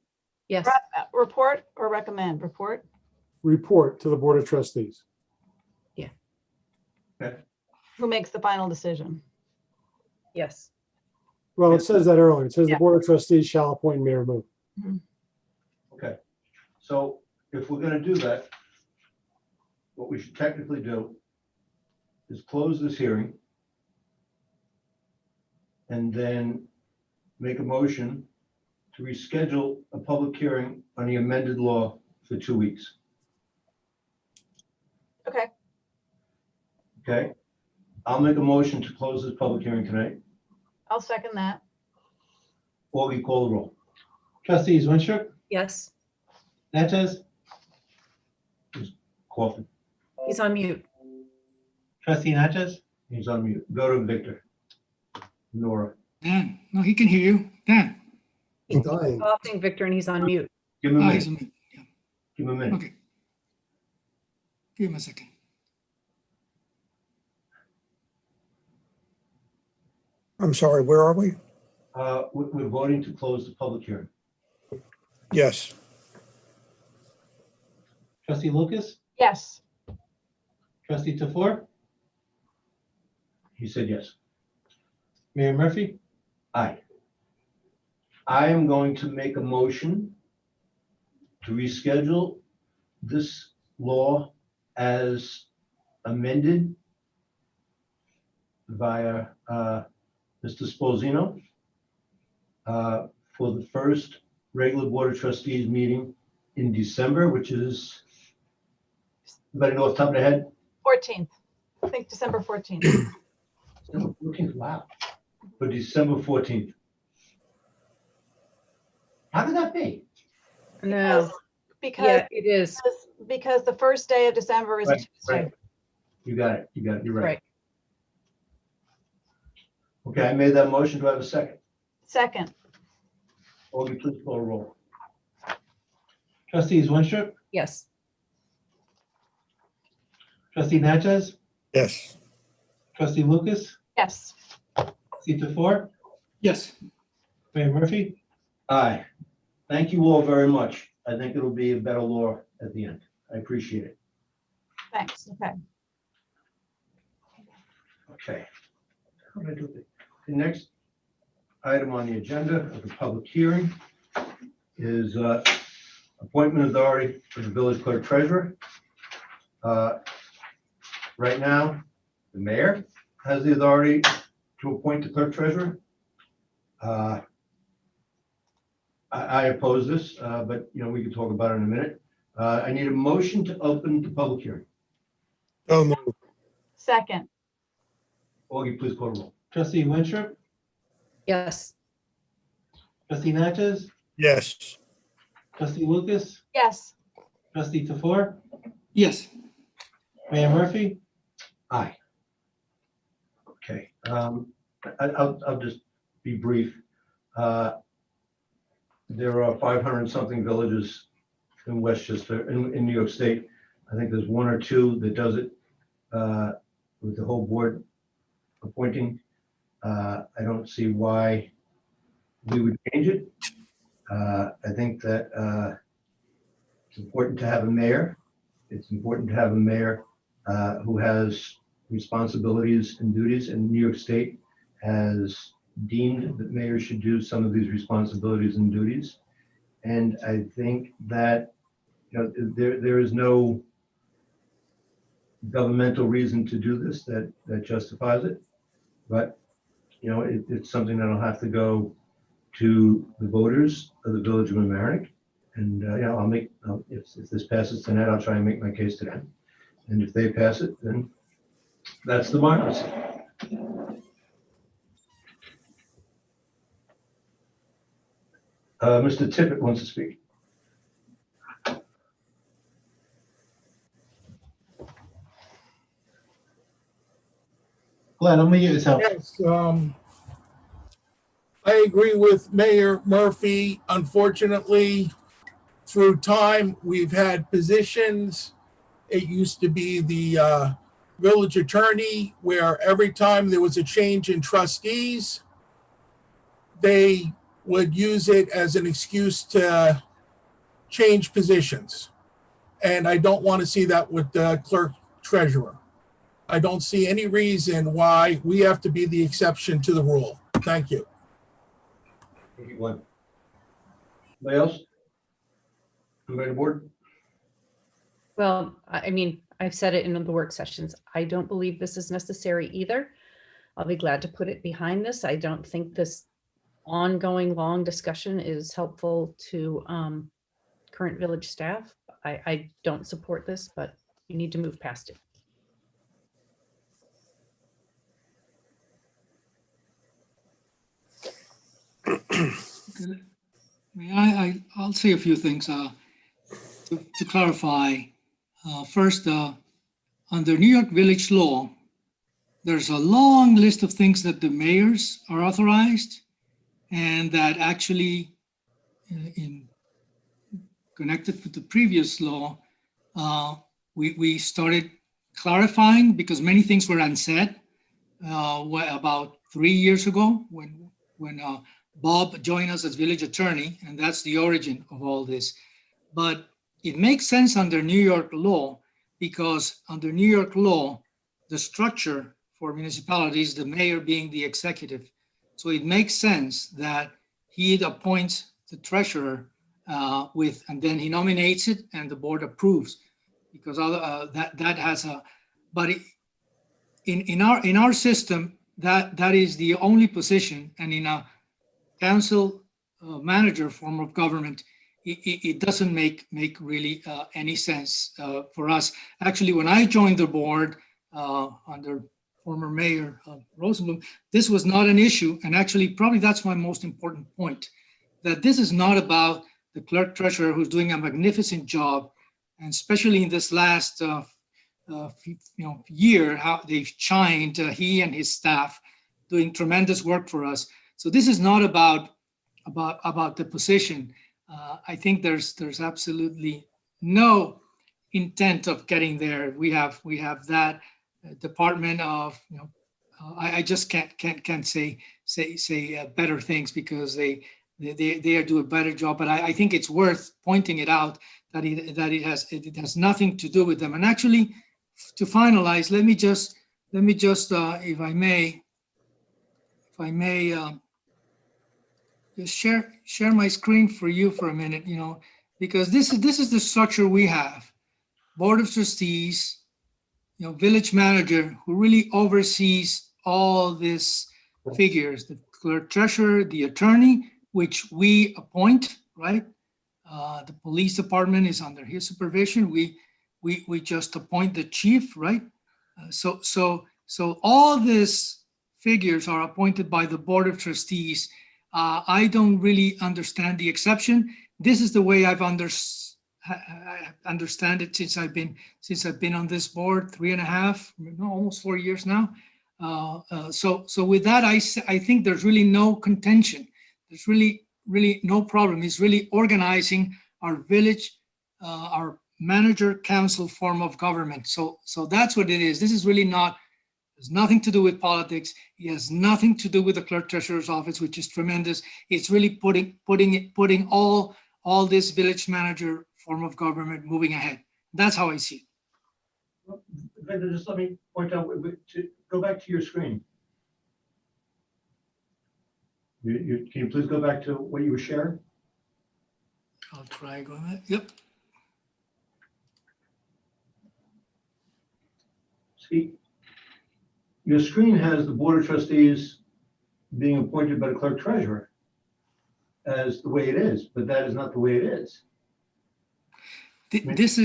Speaker 1: Yes.
Speaker 9: Report or recommend? Report?
Speaker 19: Report to the Board of Trustees.
Speaker 1: Yeah.
Speaker 2: Okay.
Speaker 9: Who makes the final decision?
Speaker 1: Yes.
Speaker 19: Well, it says that earlier. It says
Speaker 9: Yeah.
Speaker 19: the Board of Trustees shall appoint mayor move.
Speaker 2: Okay. So if we're going to do that, what we should technically do is close this hearing and then make a motion to reschedule a public hearing on the amended law for 2 weeks.
Speaker 9: Okay.
Speaker 2: Okay? I'll make a motion to close this public hearing tonight,
Speaker 9: I'll second that.
Speaker 2: or we call the roll.
Speaker 8: Trustees Winstrup,
Speaker 1: Yes.
Speaker 8: Natchez,
Speaker 2: Coffin.
Speaker 1: He's on mute.
Speaker 8: Trustee Natchez?
Speaker 2: He's on mute. Go to Victor. Nora.
Speaker 3: Dan, no, he can hear you. Dan.
Speaker 1: He's coughing, Victor, and he's on mute.
Speaker 2: Give him a
Speaker 3: He's
Speaker 2: minute.
Speaker 3: on mute. Yeah.
Speaker 2: Give him a minute.
Speaker 3: Okay. Give him a second.
Speaker 7: I'm sorry, where are we?
Speaker 2: We're voting to close the public hearing.
Speaker 7: Yes.
Speaker 8: Trustee Lucas?
Speaker 9: Yes.
Speaker 8: Trustee Tofor?
Speaker 2: He said yes.
Speaker 8: Mayor Murphy?
Speaker 2: Aye. I am going to make a motion to reschedule this law as amended via Mr. Sposino for the first regular Board of Trustees meeting in December, which is, anybody know off the top of their head?
Speaker 9: 14th. I think December 14th.
Speaker 2: December 14th, wow. For December 14th. How could that be?
Speaker 1: No.
Speaker 9: Because
Speaker 1: Yeah, it is.
Speaker 9: because the first day of December is a
Speaker 2: Right,
Speaker 9: Tuesday.
Speaker 2: right. You got it. You got it. You're right.
Speaker 1: Right.
Speaker 2: Okay, I made that motion. Do I have a second?
Speaker 9: Second.
Speaker 2: Augie, please call a roll.
Speaker 8: Trustees Winstrup?
Speaker 1: Yes.
Speaker 8: Trustee Natchez?
Speaker 7: Yes.
Speaker 8: Trustee Lucas?
Speaker 9: Yes.
Speaker 8: Trustee Tofor?
Speaker 3: Yes.
Speaker 8: Mayor Murphy?
Speaker 2: Aye. Thank you all very much. I think it'll be a better law at the end. I appreciate it.
Speaker 9: Thanks. Okay.
Speaker 2: Okay. How did I do it? The next item on the agenda of the public hearing is appointment authority for the village clerk treasurer. Right now, the mayor has the authority to appoint the clerk treasurer. I oppose this, but we can talk about it in a minute. I need a motion to open the public hearing.
Speaker 7: So moved.
Speaker 9: Second.
Speaker 2: Augie, please call the roll.
Speaker 8: Trustee Winstrup?
Speaker 1: Yes.
Speaker 8: Trustee Natchez?
Speaker 7: Yes.
Speaker 8: Trustee Lucas?
Speaker 9: Yes.
Speaker 8: Trustee Tofor?
Speaker 3: Yes.
Speaker 8: Mayor Murphy?
Speaker 2: Aye. Okay, I'll just be brief. There are 500 and something villages in Westchester, in New York State. I think there's one or two that does it with the whole board appointing. I don't see why we would change it. I think that it's important to have a mayor. It's important to have a mayor who has responsibilities and duties, and New York State has deemed that mayors should do some of these responsibilities and duties. And I think that there is no governmental reason to do this that justifies it. But it's something that'll have to go to the voters of the village of Mamaroneck. And if this passes tonight, I'll try and make my case to them. And if they pass it, then that's democracy. Mr. Tippett wants to speak.
Speaker 8: Glenn, unmute yourself.
Speaker 19: Yes, I agree with Mayor Murphy. Unfortunately, through time, we've had positions. It used to be the village attorney, where every time there was a change in trustees, they would use it as an excuse to change positions. And I don't want to see that with the clerk treasurer. I don't see any reason why we have to be the exception to the rule. Thank you.
Speaker 2: Thank you, Glenn. Anybody else? Anybody on board?
Speaker 1: Well, I mean, I've said it in the work sessions. I don't believe this is necessary either. I'll be glad to put it behind this. I don't think this ongoing long discussion is helpful to current village staff. I don't support this, but you need to move past it.
Speaker 3: I'll say a few things to clarify. First, under New York Village law, there's a long list of things that the mayors are authorized, and that actually, in connected with the previous law, we started clarifying because many things were unsaid about 3 years ago when Bob joined us as village attorney, and that's the origin of all this. But it makes sense under New York law because under New York law, the structure for municipalities, the mayor being the executive. So it makes sense that he appoints the treasurer and then he nominates it and the board approves because that has a, but in our system, that is the only position, and in a council manager form of government, it doesn't make really any sense for us. Actually, when I joined the board under former Mayor Rosenblum, this was not an issue, and actually probably that's my most important point, that this is not about the clerk treasurer who's doing a magnificent job, and especially in this last year, how they've shined, he and his staff doing tremendous work for us. So this is not about the position. I think there's absolutely no intent of getting there. We have that department of, I just can't say better things because they do a better job. But I think it's worth pointing it out that it has nothing to do with them. And actually, to finalize, let me just if I may just share my screen for you for a minute, because this is the structure we have. Board of Trustees, village manager who really oversees all these figures, the clerk treasurer, the attorney, which we appoint, right? The police department is under his supervision. We just appoint the chief, right? So all these figures are appointed by the Board of Trustees. I don't really understand the exception. This is the way I understand it since I've been on this board 3.5, almost 4 years now. So with that, I think there's really no contention. There's really no problem. It's really organizing our village, our manager council form of government. So that's what it is. This is really not. Has nothing to do with politics. It has nothing to do with the clerk treasurer's office, which is tremendous. It's really putting all this village manager form of government moving ahead. That's how I see it.
Speaker 2: Victor, just let me point out, to go back to your screen. Can you please go back to what you were sharing?
Speaker 3: I'll try going back. Yep.
Speaker 2: See, your screen has the Board of Trustees being appointed by the clerk treasurer as the way it is, but that is not the way it is.
Speaker 3: This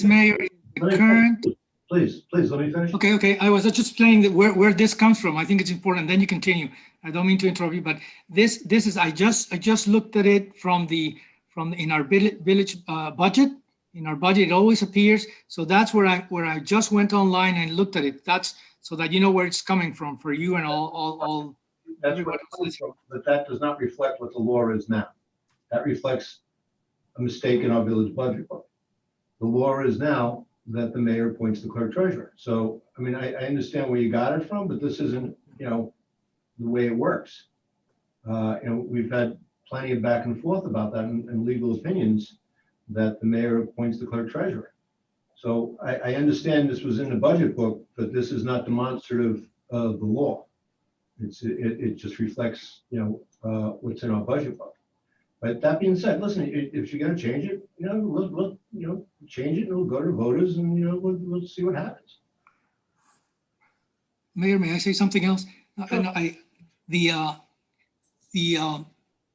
Speaker 3: mayor is the current.
Speaker 2: Please, let me finish.
Speaker 3: Okay. I was just explaining that where this comes from. I think it's important. Then you continue. I don't mean to interrupt you, but this is I just looked at it from in our village budget. In our budget, it always appears. So that's where I just went online and looked at it. That's so that you know where it's coming from for you and all.
Speaker 2: That's where it's coming from, but that does not reflect what the law is now. That reflects a mistake in our village budget book. The law is now that the mayor appoints the clerk treasurer. So, I mean, I understand where you got it from, but this isn't, the way it works. And we've had plenty of back and forth about that and legal opinions that the mayor appoints the clerk treasurer. So I understand this was in the budget book, but this is not demonstrative of the law. It just reflects, what's in our budget book. But that being said, listen, if you're going to change it, we'll change it and we'll go to voters and, we'll see what happens.
Speaker 3: Mayor, may I say something else? Sure.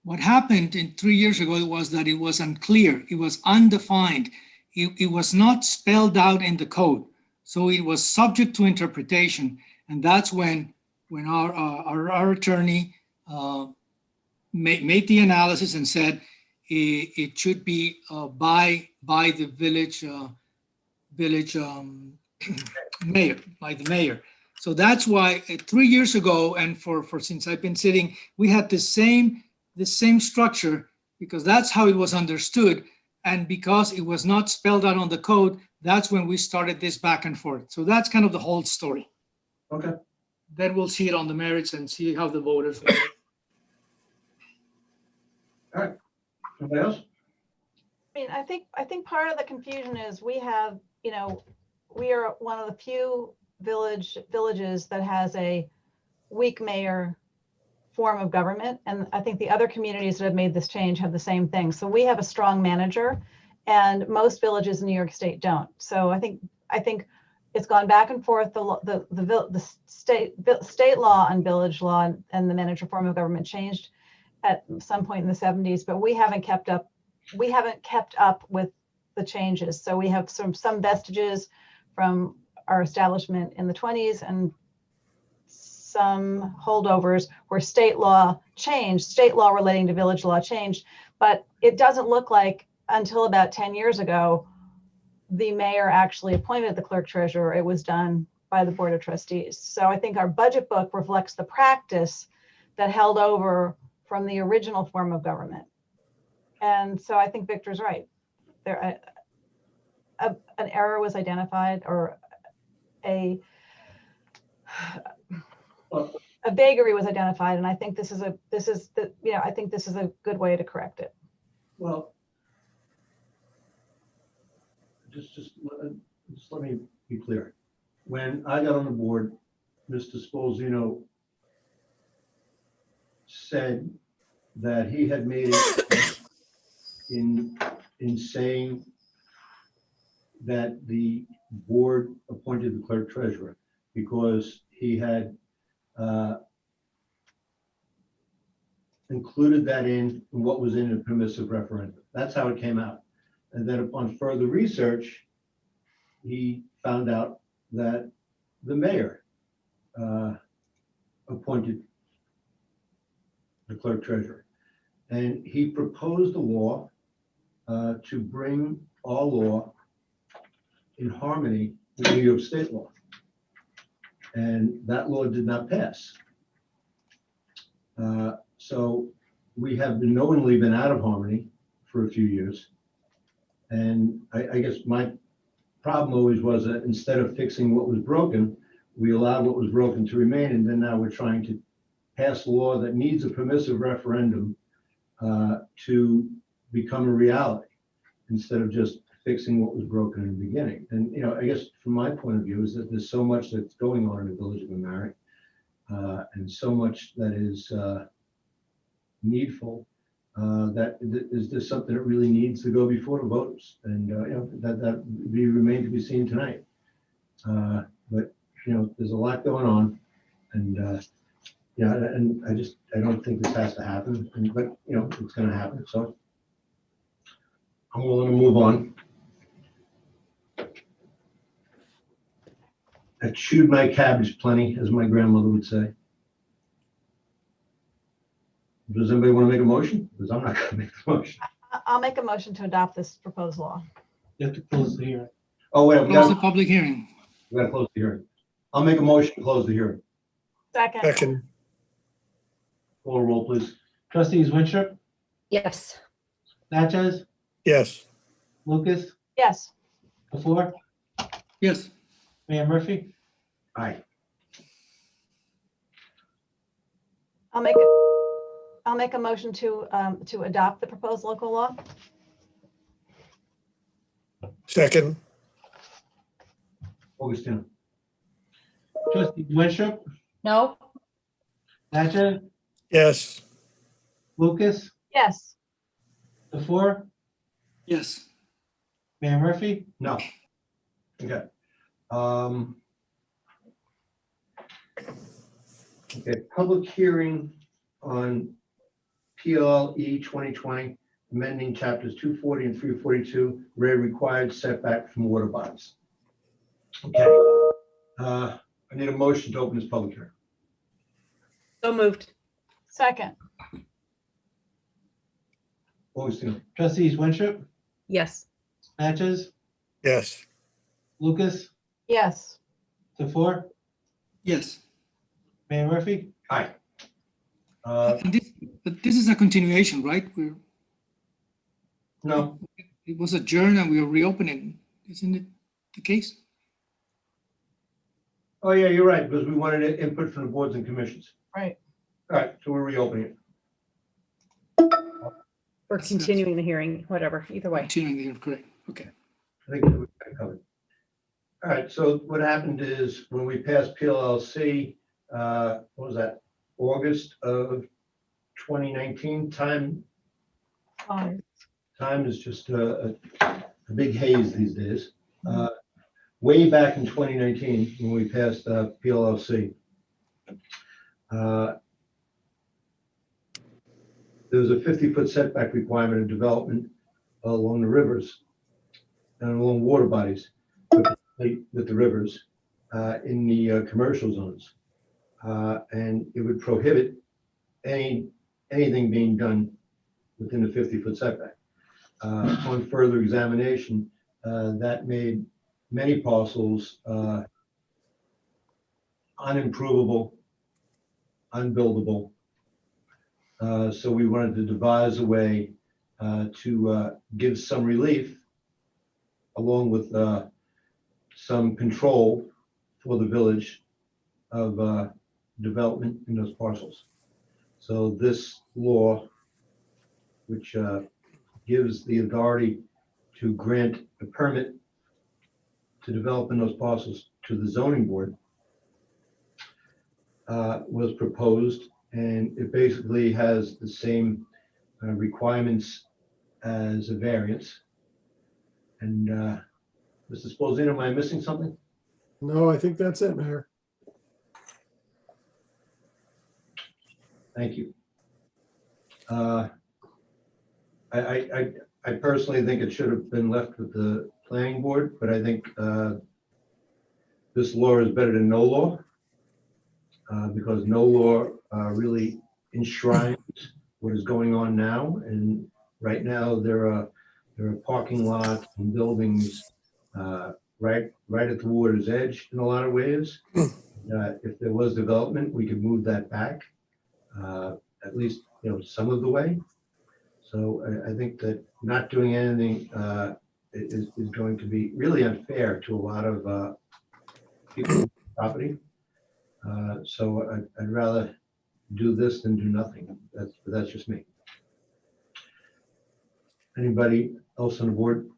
Speaker 3: What happened 3 years ago was that it was unclear. It was undefined. It was not spelled out in the code. So it was subject to interpretation. And that's when our attorney made the analysis and said it should be by the village village mayor, like the mayor. So that's why 3 years ago, and for since I've been sitting, we had the same structure because that's how it was understood. And because it was not spelled out on the code, that's when we started this back and forth. So that's kind of the whole story.
Speaker 2: Okay.
Speaker 3: Then we'll see it on the merits and see how the voters vote.
Speaker 2: All right. Anybody else?
Speaker 9: I mean, I think part of the confusion is we have, we are one of the few villages that has a weak mayor form of government. And I think the other communities that have made this change have the same thing. So we have a strong manager and most villages in New York State don't. So I think it's gone back and forth. The state law and village law and the manager form of government changed at some point in the 70s, but we haven't kept up with the changes. So we have some vestiges from our establishment in the 20s and some holdovers where state law relating to village law changed, but it doesn't look like until about 10 years ago, the mayor actually appointed the clerk treasurer. It was done by the Board of Trustees. So I think our budget book reflects the practice that held over from the original form of government. And so I think Victor's right. There, an error was identified, or a vagary was identified, and I think this is a good way to correct it.
Speaker 2: Well, just let me be clear. When I got on the board, Mr. Spolzino said that he had made it in saying that the board appointed the clerk treasurer because he had included that in what was in a permissive referendum. That's how it came out. And then upon further research, he found out that the mayor appointed the clerk treasurer. And he proposed a law to bring all law in harmony with New York State law. And that law did not pass. So we have knowingly been out of harmony for a few years. And I guess my problem always was that instead of fixing what was broken, we allowed what was broken to remain. And then now we're trying to pass a law that needs a permissive referendum to become a reality instead of just fixing what was broken in the beginning. And, I guess from my point of view is that there's so much that's going on in the village of Mamaroneck and so much that is needful that is this something that really needs to go before the voters, and that we remain to be seen tonight. But there's a lot going on, and and I don't think this has to happen, but it's going to happen. So I'm willing to move on. I chewed my cabbage plenty, as my grandmother would say. Does anybody want to make a motion? Because I'm not going to make the motion.
Speaker 9: I'll make a motion to adopt this proposed law.
Speaker 8: You have to close the hearing.
Speaker 2: Oh, wait,
Speaker 3: Close the public hearing.
Speaker 2: we got to close the hearing. I'll make a motion to close the hearing.
Speaker 9: Second.
Speaker 2: Call a roll, please.
Speaker 8: Trustees Winstrup,
Speaker 1: Yes.
Speaker 8: Natchez,
Speaker 7: Yes.
Speaker 8: Lucas,
Speaker 9: Yes.
Speaker 8: Before,
Speaker 3: Yes.
Speaker 8: Mayor Murphy.
Speaker 2: Aye.
Speaker 9: I'll make a motion to adopt the proposed local law.
Speaker 7: Second.
Speaker 2: Augustino.
Speaker 8: Trustees Winstrup,
Speaker 1: No.
Speaker 8: Natchez,
Speaker 7: Yes.
Speaker 8: Lucas,
Speaker 9: Yes.
Speaker 8: Before,
Speaker 3: Yes.
Speaker 8: Mayor Murphy.
Speaker 2: No. Okay. Okay, public hearing on PLE 2020, amending chapters 240 and 342, rare required setback from water bodies. Okay. I need a motion to open this public hearing.
Speaker 1: So moved.
Speaker 9: Second.
Speaker 2: Augustino.
Speaker 8: Trustees Winstrup,
Speaker 1: Yes.
Speaker 8: Natchez,
Speaker 7: Yes.
Speaker 8: Lucas,
Speaker 9: Yes.
Speaker 8: DeFour,
Speaker 3: Yes.
Speaker 8: Mayor Murphy?
Speaker 2: Aye.
Speaker 3: But this is a continuation, right?
Speaker 2: No,
Speaker 3: It was adjourned and we are reopening. Isn't it the case?
Speaker 2: oh yeah, you're right, because we wanted input from the boards and commissions.
Speaker 9: Right.
Speaker 2: All right, so we're reopening it.
Speaker 1: Or continuing the hearing, whatever, either way.
Speaker 3: Continuing the hearing, correct. Okay.
Speaker 2: I think we got it covered. All right, so what happened is when we passed PLLC, what was that? August of 2019, time is just a big haze these days. Way back in 2019, when we passed PLLC, there was a 50-foot setback requirement of development along the rivers and along water bodies with the rivers in the commercial zones. And it would prohibit anything being done within the 50-foot setback. On further examination, that made many parcels unimprovable, unbuildable. So we wanted to devise a way to give some relief along with some control for the village of development in those parcels. So this law, which gives the authority to grant a permit to develop in those parcels to the zoning board, was proposed, and it basically has the same requirements as a variance. And Mr. Sposino, am I missing something?
Speaker 6: No, I think that's it, Mayor.
Speaker 2: Thank you. I personally think it should have been left with the planning board, but I think this law is better than no law, because no law really enshrines what is going on now. And right now there are parking lots and buildings right at the water's edge in a lot of ways. If there was development, we could move that back, at least some of the way. So I think that not doing anything is going to be really unfair to a lot of people's property. So I'd rather do this than do nothing. That's just me. Anybody else on the board?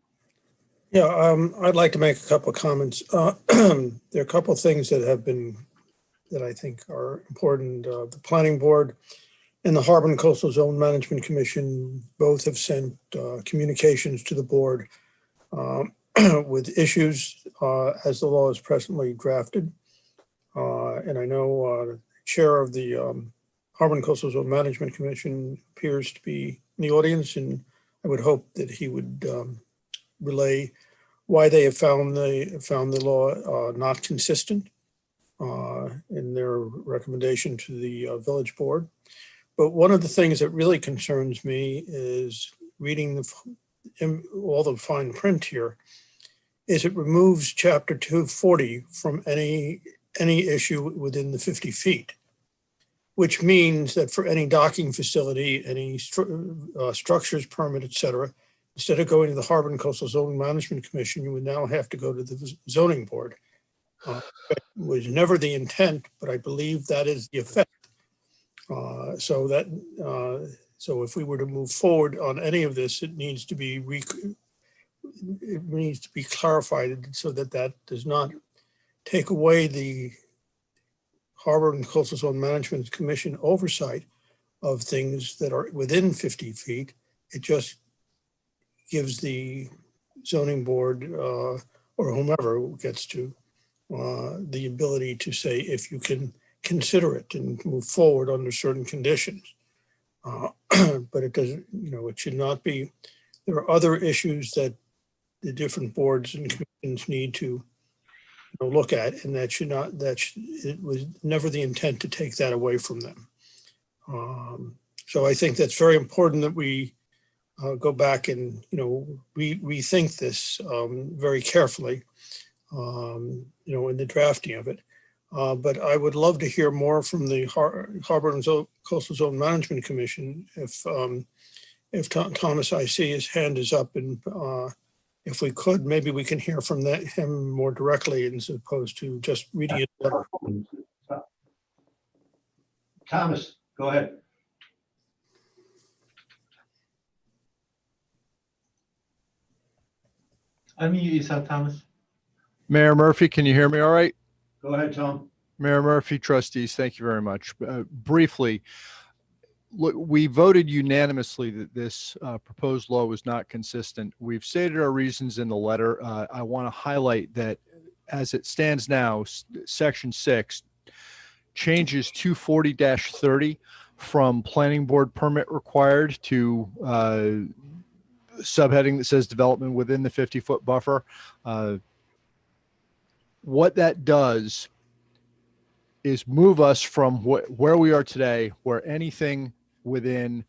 Speaker 7: Yeah, I'd like to make a couple of comments. There are a couple of things that I think are important. The planning board and the Harbor and Coastal Zone Management Commission both have sent communications to the board with issues as the law is presently drafted. And I know the chair of the Harbor and Coastal Zone Management Commission appears to be in the audience, and I would hope that he would relay why they have found the law not consistent in their recommendation to the village board. But one of the things that really concerns me is reading all the fine print here, is it removes chapter 240 from any issue within the 50 feet, which means that for any docking facility, any structures permit, et cetera, instead of going to the Harbor and Coastal Zone Management Commission, you would now have to go to the zoning board. It was never the intent, but I believe that is the effect. So if we were to move forward on any of this, it needs to be clarified so that does not take away the Harbor and Coastal Zone Management Commission oversight of things that are within 50 feet. It just gives the zoning board or whomever gets to the ability to say if you can consider it and move forward under certain conditions. But it doesn't, it should not be, there are other issues that the different boards and commissions need to look at, and it was never the intent to take that away from them. So I think that's very important that we go back and, rethink this very carefully. in the drafting of it. But I would love to hear more from the Harbor and Coastal Zone Management Commission if Thomas, I see his hand is up, and if we could, maybe we can hear from him more directly as opposed to just reading it.
Speaker 2: Thomas, go ahead.
Speaker 8: Unmute yourself, Thomas.
Speaker 13: Mayor Murphy, can you hear me all right?
Speaker 2: Go ahead, Tom.
Speaker 13: Mayor Murphy, trustees, thank you very much. Briefly, look, we voted unanimously that this proposed law was not consistent. We've stated our reasons in the letter. I want to highlight that as it stands now, Section 6 changes 240-30 from planning board permit required to subheading that says development within the 50-foot buffer. What that does is move us from where we are today, where anything within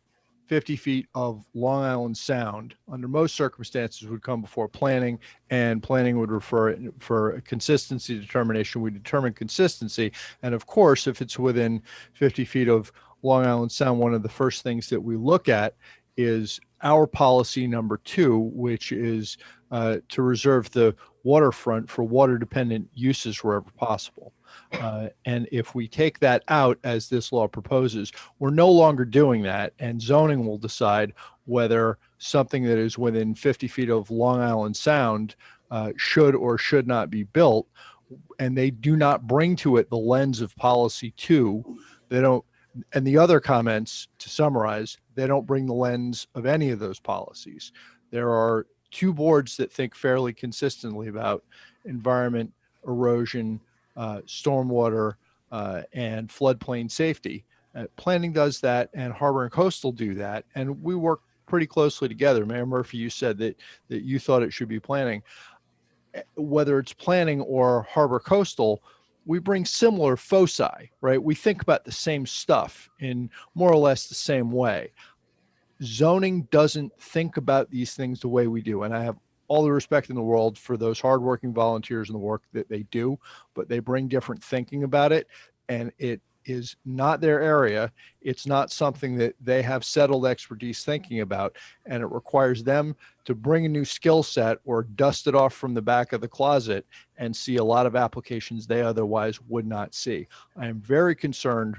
Speaker 13: 50 feet of Long Island Sound, under most circumstances, would come before planning, and planning would refer it for a consistency determination. We determine consistency. And of course, if it's within 50 feet of Long Island Sound, one of the first things that we look at is our policy number 2, which is to reserve the waterfront for water dependent uses wherever possible. And if we take that out, as this law proposes, we're no longer doing that, and zoning will decide whether something that is within 50 feet of Long Island Sound should or should not be built. And they do not bring to it the lens of policy 2. They don't, and the other comments, to summarize, they don't bring the lens of any of those policies. There are 2 boards that think fairly consistently about environment, erosion, stormwater, and floodplain safety. Planning does that, and Harbor and Coastal do that, and we work pretty closely together. Mayor Murphy, you said that you thought it should be planning. Whether it's planning or Harbor Coastal, we bring similar foci, right? We think about the same stuff in more or less the same way. Zoning doesn't think about these things the way we do, and I have all the respect in the world for those hardworking volunteers and the work that they do, but they bring different thinking about it, and it is not their area. It's not something that they have settled expertise thinking about, and it requires them to bring a new skill set or dust it off from the back of the closet and see a lot of applications they otherwise would not see. I am very concerned.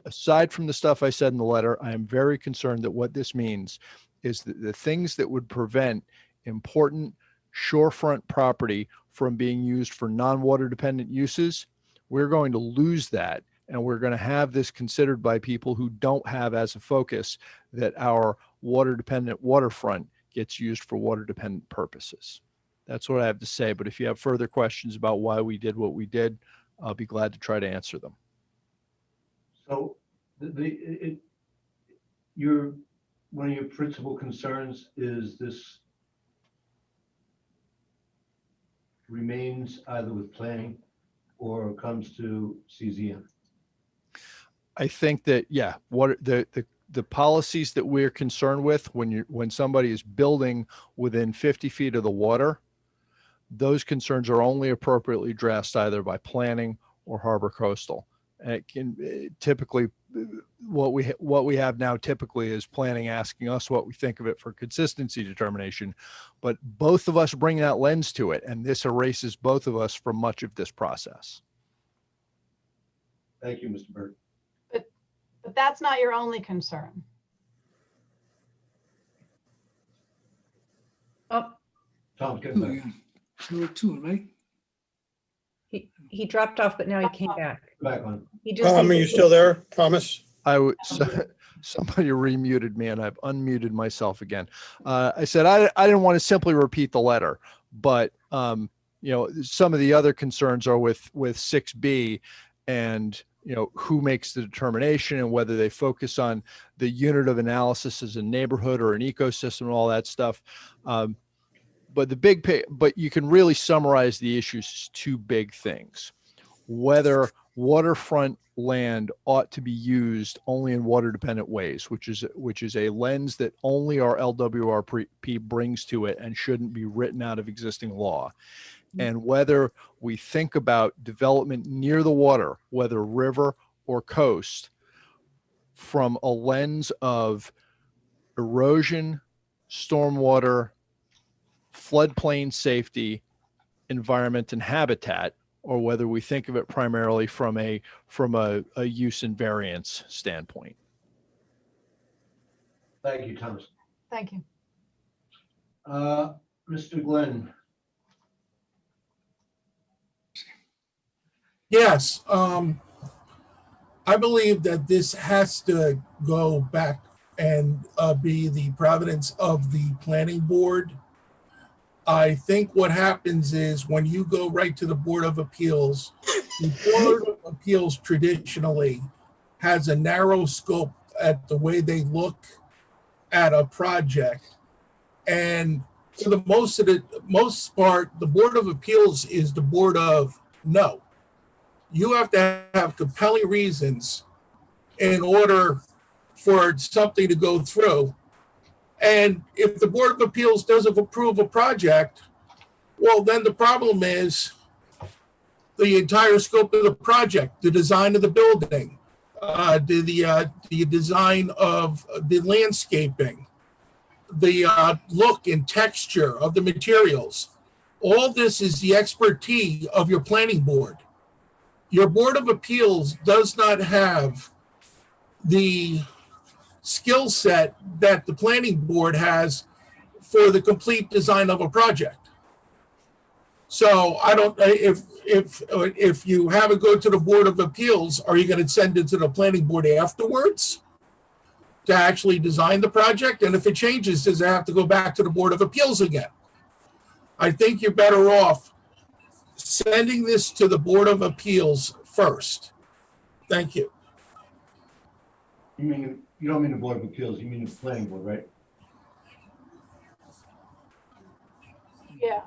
Speaker 13: Aside from the stuff I said in the letter, I am very concerned that what this means is that the things that would prevent important shorefront property from being used for non-water dependent uses, we're going to lose that. And we're going to have this considered by people who don't have as a focus that our water dependent waterfront gets used for water dependent purposes. That's what I have to say. But if you have further questions about why we did what we did, I'll be glad to try to answer them.
Speaker 2: So one of your principal concerns is this remains either with planning or comes to CZM.
Speaker 13: I think that, yeah, what the policies that we're concerned with when somebody is building within 50 feet of the water, those concerns are only appropriately addressed either by planning or Harbor Coastal. And it can typically, what we have now typically is planning asking us what we think of it for consistency determination, but both of us bring that lens to it, and this erases both of us from much of this process.
Speaker 2: Thank you, Mr. Bird.
Speaker 9: But that's not your only concern.
Speaker 1: Oh,
Speaker 2: Tom's getting back.
Speaker 3: There were 2, right?
Speaker 1: he dropped off, but now he came back.
Speaker 2: Back on.
Speaker 1: He just.
Speaker 7: Are you still there, Thomas?
Speaker 13: Somebody remuted me, and I've unmuted myself again. I said I didn't want to simply repeat the letter, but some of the other concerns are with 6B, and who makes the determination and whether they focus on the unit of analysis as a neighborhood or an ecosystem and all that stuff. But you can really summarize the issues as 2 big things: whether waterfront land ought to be used only in water dependent ways, which is a lens that only our LWRP brings to it and shouldn't be written out of existing law. and whether we think about development near the water, whether river or coast, from a lens of erosion, stormwater, floodplain safety, environment, and habitat, or whether we think of it primarily from a use and variance standpoint.
Speaker 2: Thank you, Thomas.
Speaker 9: Thank you.
Speaker 2: Mr. Glenn.
Speaker 19: Yes, I believe that this has to go back and be the providence of the planning board. I think what happens is when you go right to the Board of Appeals, the Board of Appeals traditionally has a narrow scope at the way they look at a project. And for the most part, the Board of Appeals is the board of no. You have to have compelling reasons in order for something to go through. And if the Board of Appeals doesn't approve a project, well, then the problem is the entire scope of the project, the design of the building, the design of the landscaping, the look and texture of the materials. All this is the expertise of your planning board. Your Board of Appeals does not have the skill set that the planning board has for the complete design of a project. So I don't, if you have it go to the Board of Appeals, are you going to send it to the planning board afterwards to actually design the project? And if it changes, does it have to go back to the Board of Appeals again? I think you're better off sending this to the Board of Appeals first. Thank you.
Speaker 2: You don't mean the Board of Appeals, you mean the planning board, right?
Speaker 9: Yeah,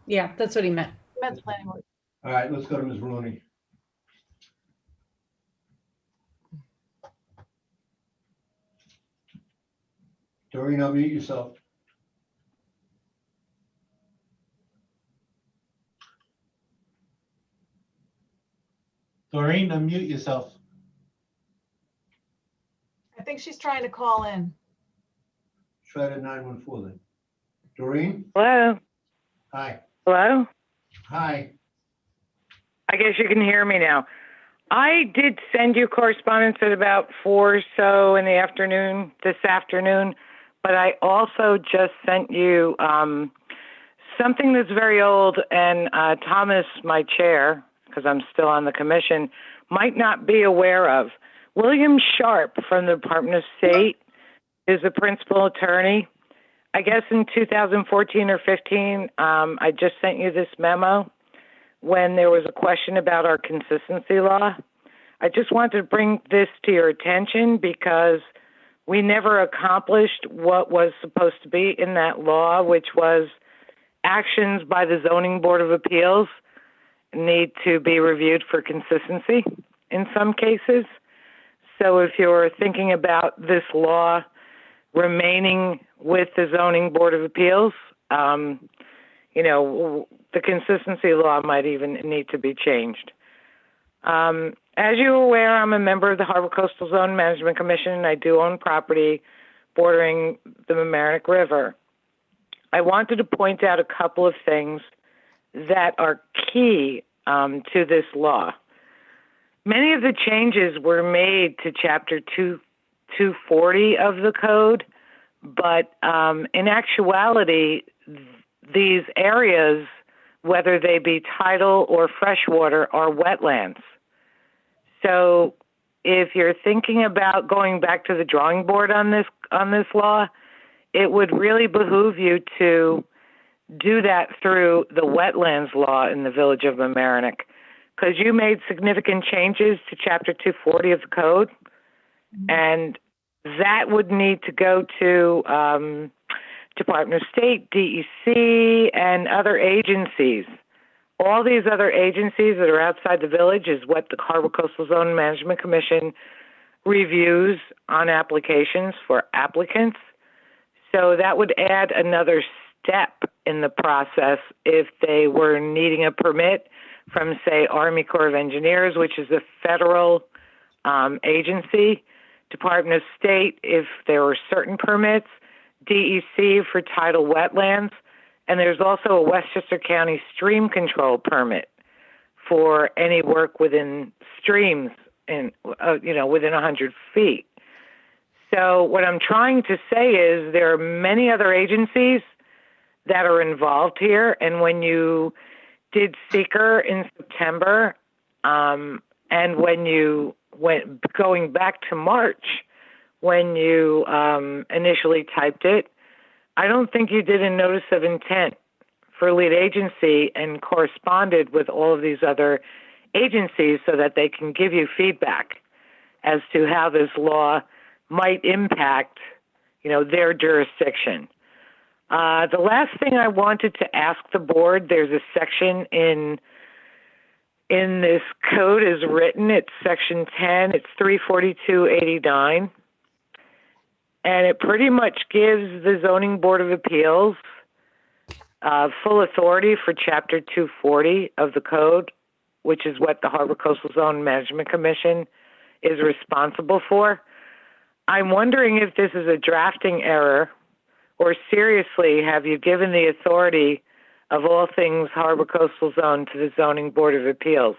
Speaker 1: Yeah, that's what he meant.
Speaker 9: meant the planning board.
Speaker 2: All right, let's go to Ms. Rooney. Doreen, unmute yourself.
Speaker 8: Doreen, unmute yourself.
Speaker 9: I think she's trying to call in.
Speaker 2: Try the 914 then. Doreen?
Speaker 14: Hello.
Speaker 2: Hi.
Speaker 14: Hello.
Speaker 2: Hi.
Speaker 14: I guess you can hear me now. I did send you correspondence at about 4 or so in the afternoon, this afternoon, but I also just sent you something that's very old, and Thomas, my chair, because I'm still on the commission, might not be aware of. William Sharp from the Department of State is the principal attorney. I guess in 2014 or 15, I just sent you this memo when there was a question about our consistency law. I just wanted to bring this to your attention because we never accomplished what was supposed to be in that law, which was actions by the Zoning Board of Appeals need to be reviewed for consistency in some cases. So if you're thinking about this law remaining with the Zoning Board of Appeals, you know, the consistency law might even need to be changed. As you're aware, I'm a member of the Harbor Coastal Zone Management Commission, and I do own property bordering the Mamaroneck River. I wanted to point out a couple of things that are key to this law. Many of the changes were made to Chapter 240 of the code, but in actuality, these areas, whether they be tidal or freshwater, are wetlands. So if you're thinking about going back to the drawing board on this law, it would really behoove you to do that through the wetlands law in the Village of Mamaroneck, because you made significant changes to Chapter 240 of the code, and that would need to go to Department of State, DEC, and other agencies. All these other agencies that are outside the village is what the Harbor Coastal Zone Management Commission reviews on applications for applicants. So that would add another step in the process if they were needing a permit from, say, Army Corps of Engineers, which is a federal agency, Department of State, if there were certain permits, DEC for tidal wetlands, and there's also a Westchester County stream control permit for any work within streams in, within 100 feet. So what I'm trying to say is there are many other agencies that are involved here. And when you did seeker in September, and when you went going back to March, when you initially typed it, I don't think you did a notice of intent for lead agency and corresponded with all of these other agencies so that they can give you feedback as to how this law might impact, their jurisdiction. The last thing I wanted to ask the board, there's a section in this code is written, it's section 10, it's 34289, and it pretty much gives the Zoning Board of Appeals full authority for Chapter 240 of the code, which is what the Harbor Coastal Zone Management Commission is responsible for. I'm wondering if this is a drafting error, or seriously, have you given the authority of all things Harbor Coastal Zone to the Zoning Board of Appeals?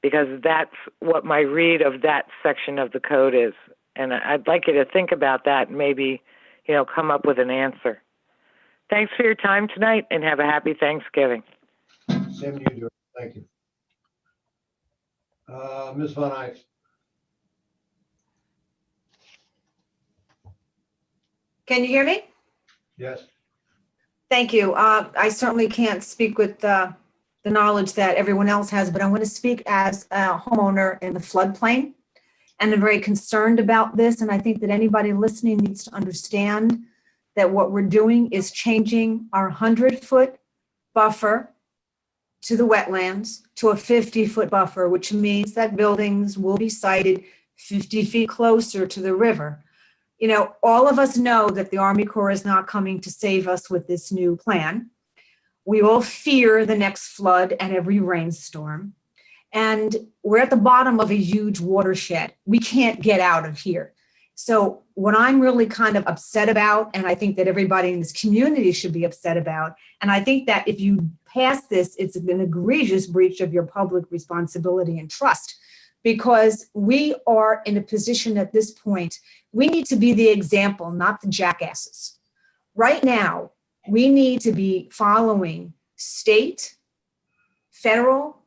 Speaker 14: Because that's what my read of that section of the code is. And I'd like you to think about that and maybe, come up with an answer. Thanks for your time tonight and have a happy Thanksgiving.
Speaker 2: Same to you, George. Thank you. Ms. Von Eyck.
Speaker 11: Can you hear me?
Speaker 2: Yes.
Speaker 11: Thank you. I certainly can't speak with the knowledge that everyone else has, but I want to speak as a homeowner in the floodplain. And I'm very concerned about this. And I think that anybody listening needs to understand that what we're doing is changing our 100-foot buffer to the wetlands to a 50-foot buffer, which means that buildings will be sited 50 feet closer to the river. All of us know that the Army Corps is not coming to save us with this new plan. We all fear the next flood and every rainstorm. And we're at the bottom of a huge watershed. We can't get out of here. So what I'm really kind of upset about, and I think that everybody in this community should be upset about, and I think that if you pass this, it's an egregious breach of your public responsibility and trust, because we are in a position at this point, we need to be the example, not the jackasses. Right now, we need to be following state, federal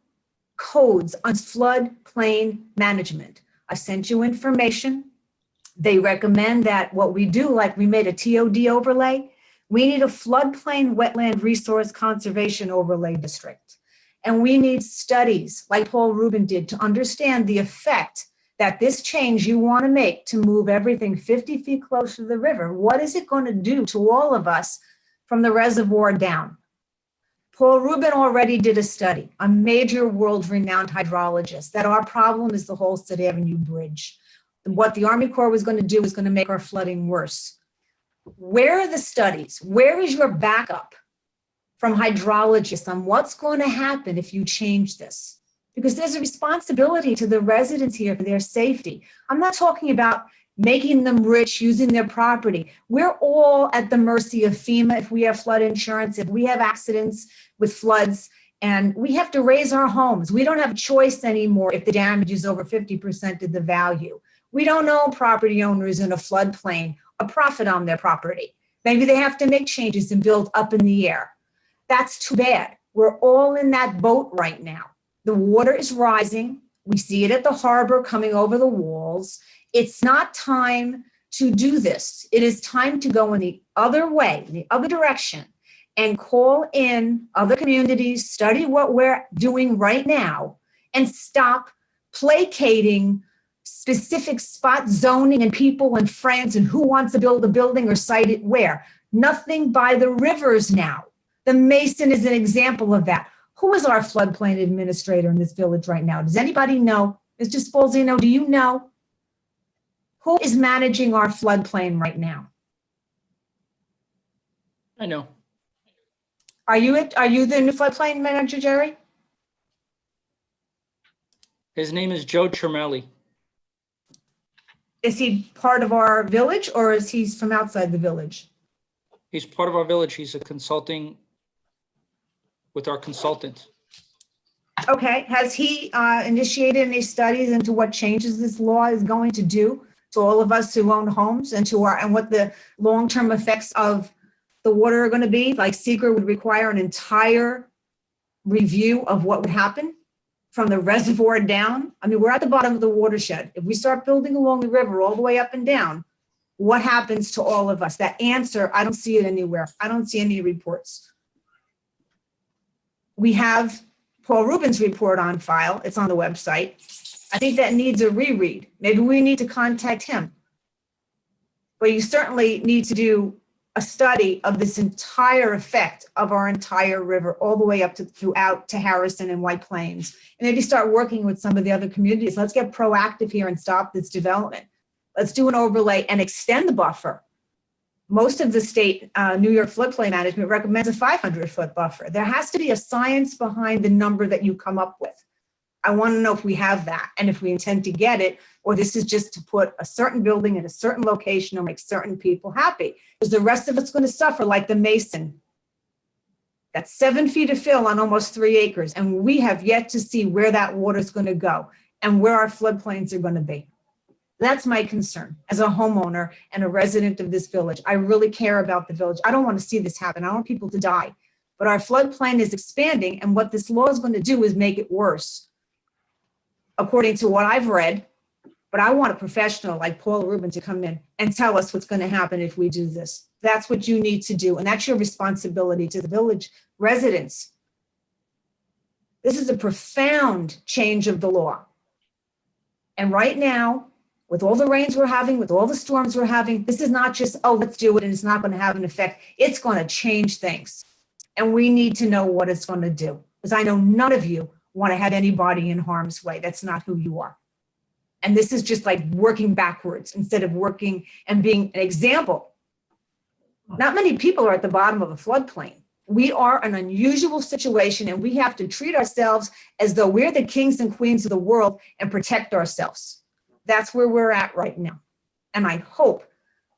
Speaker 11: codes on floodplain management. I sent you information. They recommend that what we do, like we made a TOD overlay, we need a floodplain wetland resource conservation overlay district. And we need studies like Paul Rubin did to understand the effect that this change you want to make to move everything 50 feet closer to the river, what is it going to do to all of us from the reservoir down? Paul Rubin already did a study, a major world-renowned hydrologist, that our problem is the Holstead Avenue Bridge. What the Army Corps was going to do is going to make our flooding worse. Where are the studies? Where is your backup from hydrologists on what's going to happen if you change this? Because there's a responsibility to the residents here for their safety. I'm not talking about making them rich, using their property. We're all at the mercy of FEMA if we have flood insurance, if we have accidents with floods, and we have to raise our homes. We don't have a choice anymore if the damage is over 50% of the value. We don't owe property owners in a floodplain a profit on their property. Maybe they have to make changes and build up in the air. That's too bad. We're all in that boat right now. The water is rising. We see it at the harbor coming over the walls. It's not time to do this. It is time to go in the other way, in the other direction, and call in other communities, study what we're doing right now, and stop placating specific spot zoning and people and friends and who wants to build a building or site it where. Nothing by the rivers now. The Mason is an example of that. Who is our floodplain administrator in this village right now? Does anybody know? Mr. Spolzino, do you know? Who is managing our floodplain right now?
Speaker 10: I know.
Speaker 11: Are you the new floodplain manager, Jerry?
Speaker 10: His name is Joe Tremelli.
Speaker 11: Is he part of our village or is he from outside the village?
Speaker 10: He's part of our village. He's a consulting with our consultant.
Speaker 11: Okay, has he initiated any studies into what changes this law is going to do to all of us who own homes and what the long-term effects of the water are going to be? Like SECR would require an entire review of what would happen from the reservoir down. I mean, we're at the bottom of the watershed. If we start building along the river all the way up and down, what happens to all of us? That answer, I don't see it anywhere. I don't see any reports. We have Paul Rubin's report on file. It's on the website. I think that needs a reread. Maybe we need to contact him. But you certainly need to do a study of this entire effect of our entire river, all the way up to throughout to Harrison and White Plains. And maybe start working with some of the other communities. Let's get proactive here and stop this development. Let's do an overlay and extend the buffer. Most of the state, New York floodplain management recommends a 500-foot buffer. There has to be a science behind the number that you come up with. I want to know if we have that and if we intend to get it, or this is just to put a certain building in a certain location or make certain people happy. Because the rest of it's going to suffer like the Mason. That's 7 feet of fill on almost 3 acres. And we have yet to see where that water is going to go and where our floodplains are going to be. That's my concern as a homeowner and a resident of this village. I really care about the village. I don't want to see this happen. I don't want people to die. But our floodplain is expanding, and what this law is going to do is make it worse, according to what I've read. But I want a professional like Paul Rubin to come in and tell us what's going to happen if we do this. That's what you need to do, and that's your responsibility to the village residents. This is a profound change of the law. And right now, with all the rains we're having, with all the storms we're having, this is not just, oh, let's do it and it's not going to have an effect. It's going to change things. And we need to know what it's going to do. Because I know none of you want to have anybody in harm's way. That's not who you are. And this is just like working backwards instead of working and being an example. Not many people are at the bottom of a floodplain. We are an unusual situation, and we have to treat ourselves as though we're the kings and queens of the world and protect ourselves. That's where we're at right now. And I hope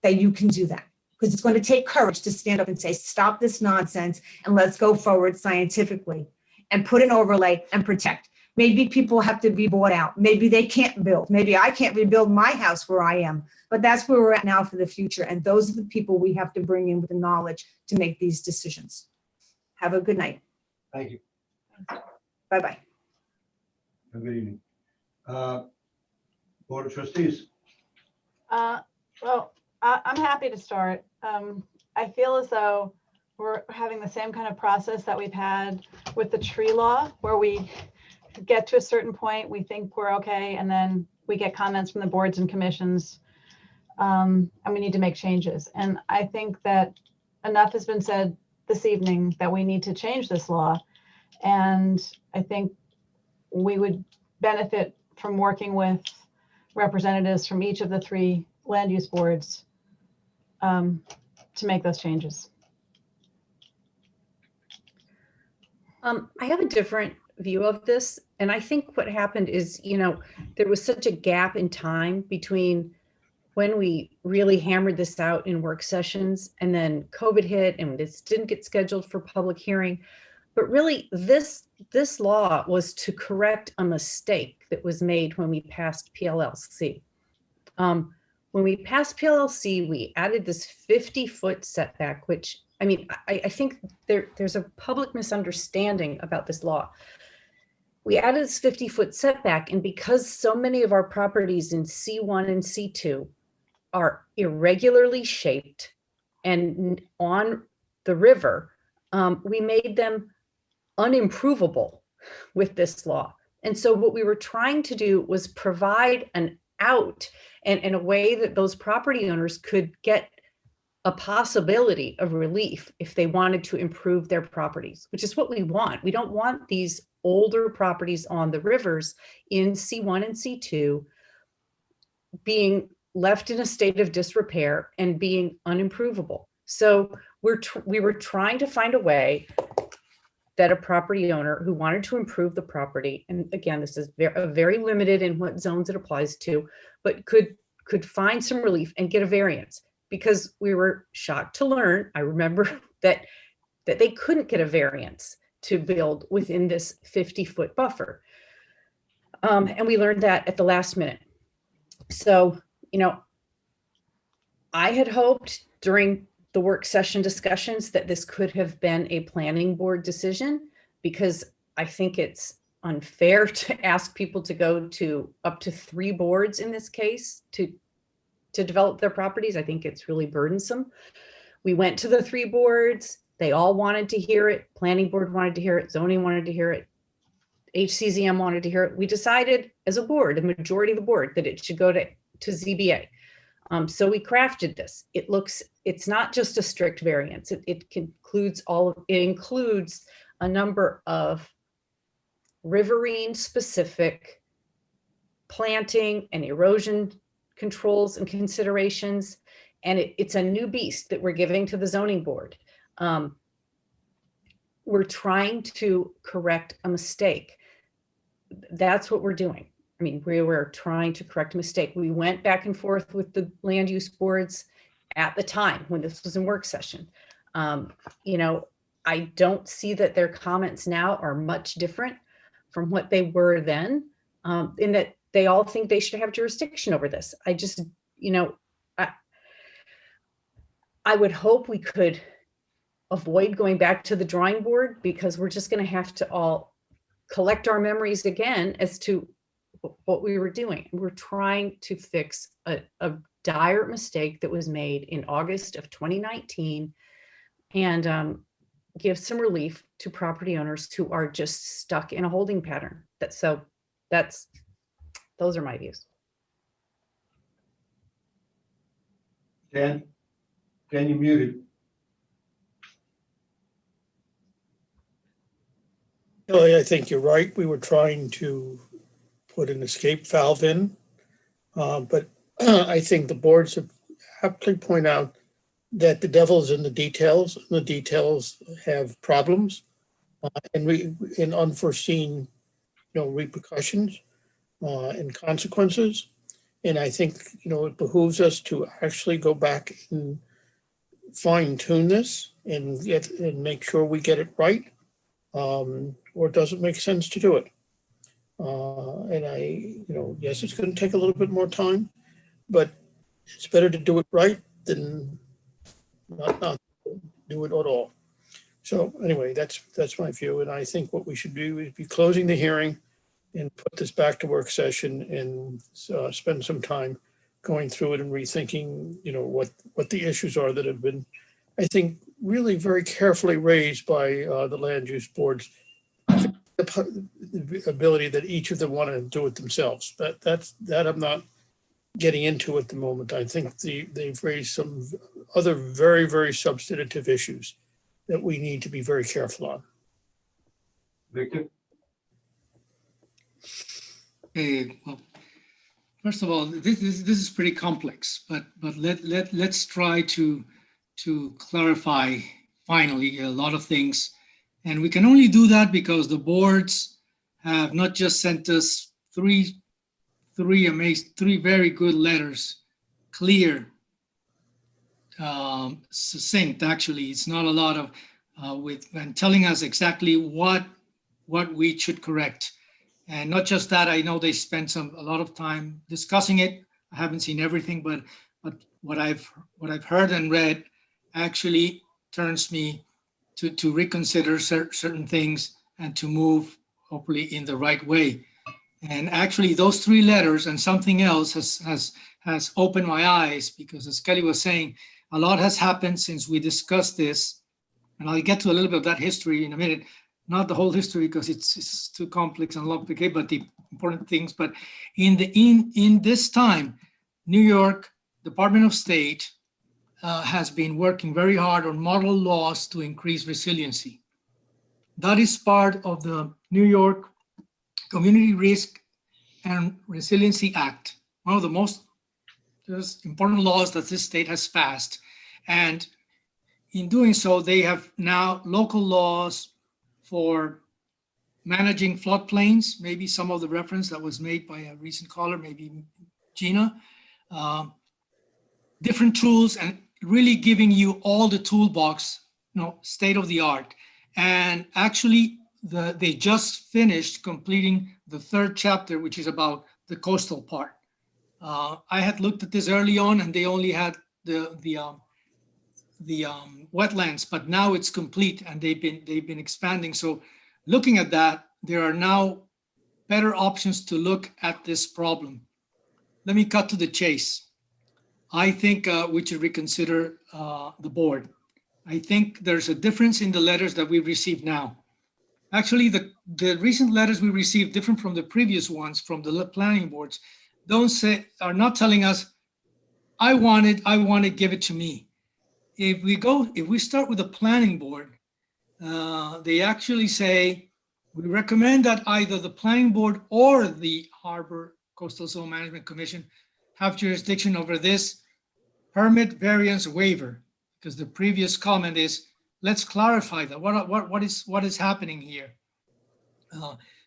Speaker 11: that you can do that, because it's going to take courage to stand up and say, stop this nonsense and let's go forward scientifically and put an overlay and protect. Maybe people have to be bought out. Maybe they can't build. Maybe I can't rebuild my house where I am, but that's where we're at now for the future. And those are the people we have to bring in with the knowledge to make these decisions. Have a good night.
Speaker 2: Thank you.
Speaker 11: Bye-bye.
Speaker 2: Have a good evening. Board of Trustees.
Speaker 9: Well, I'm happy to start. I feel as though we're having the same kind of process that we've had with the tree law, where we get to a certain point, we think we're okay, and then we get comments from the boards and commissions, and we need to make changes. And I think that enough has been said this evening that we need to change this law. And I think we would benefit from working with representatives from each of the 3 land use boards to make those changes.
Speaker 1: I have a different view of this. And I think what happened is, there was such a gap in time between when we really hammered this out in work sessions and then COVID hit and this didn't get scheduled for public hearing. But really, this law was to correct a mistake that was made when we passed PLLC. When we passed PLLC, we added this 50-foot setback, which, I think there's a public misunderstanding about this law. We added this 50-foot setback, and because so many of our properties in C1 and C2 are irregularly shaped and on the river, we made them unimprovable with this law. And so what we were trying to do was provide an out and in a way that those property owners could get a possibility of relief if they wanted to improve their properties, which is what we want. We don't want these older properties on the rivers in C1 and C2 being left in a state of disrepair and being unimprovable. So we were trying to find a way that a property owner who wanted to improve the property, and again, this is very limited in what zones it applies to, but could find some relief and get a variance, because we were shocked to learn, I remember, that they couldn't get a variance to build within this 50-foot buffer. And we learned that at the last minute. So, I had hoped during the work session discussions that this could have been a planning board decision, because I think it's unfair to ask people to go to up to 3 boards in this case to develop their properties. I think it's really burdensome. We went to the 3 boards. They all wanted to hear it. Planning board wanted to hear it. Zoning wanted to hear it. HCZM wanted to hear it. We decided as a board, a majority of the board, that it should go to ZBA. So we crafted this. It's not just a strict variance. It includes a number of riverine specific planting and erosion controls and considerations. And it's a new beast that we're giving to the zoning board. We're trying to correct a mistake. That's what we're doing. I mean, we were trying to correct a mistake. We went back and forth with the land use boards at the time when this was in work session. I don't see that their comments now are much different from what they were then, in that they all think they should have jurisdiction over this. I just, I would hope we could avoid going back to the drawing board, because we're just going to have to all collect our memories again as to what we were doing. We're trying to fix a dire mistake that was made in August of 2019 and give some relief to property owners who are just stuck in a holding pattern. Those are my views.
Speaker 2: Dan, you're muted.
Speaker 7: Kelly, I think you're right. We were trying to put an escape valve in, but I think the boards have aptly point out that the devil's in the details. And the details have problems and unforeseen, repercussions and consequences. And I think it behooves us to actually go back and fine tune this and make sure we get it right, or it doesn't make sense to do it. And yes, it's going to take a little bit more time, but it's better to do it right than not do it at all. So anyway, that's my view. And I think what we should do is be closing the hearing and put this back to work session and spend some time going through it and rethinking, what the issues are that have been, I think, really very carefully raised by the land use boards. The ability that each of them want to do it themselves. That I'm not getting into at the moment. I think they've raised some other very, very substantive issues that we need to be very careful on.
Speaker 2: Victor?
Speaker 3: Okay, well, first of all, this is pretty complex, but let's try to clarify finally a lot of things. And we can only do that because the boards have not just sent us three very good letters, clear, succinct. Actually, it's not a lot of and telling us exactly what we should correct. And not just that, I know they spent a lot of time discussing it. I haven't seen everything, but what I've heard and read actually turns me to reconsider certain things and to move hopefully in the right way. And actually those 3 letters and something else has opened my eyes, because as Kelly was saying, a lot has happened since we discussed this. And I'll get to a little bit of that history in a minute. Not the whole history because it's too complex and complicated, but the important things. But in this time, New York Department of State has been working very hard on model laws to increase resiliency. That is part of the New York Community Risk and Resiliency Act, one of the most important laws that this state has passed. And in doing so, they have now local laws for managing floodplains, maybe some of the reference that was made by a recent caller, maybe Gina. Different tools and really giving you all the toolbox, state of the art. And actually, they just finished completing the 3rd chapter, which is about the coastal part. I had looked at this early on, and they only had the wetlands, but now it's complete, and they've been expanding. So, looking at that, there are now better options to look at this problem. Let me cut to the chase. I think we should reconsider the board. I think there's a difference in the letters that we've received now. Actually, the recent letters we received, different from the previous ones from the planning boards, are not telling us, I want it, give it to me. If we start with the planning board, they actually say, we recommend that either the planning board or the Harbor Coastal Zone Management Commission have jurisdiction over this permit variance waiver, because the previous comment is, let's clarify that. What is happening here?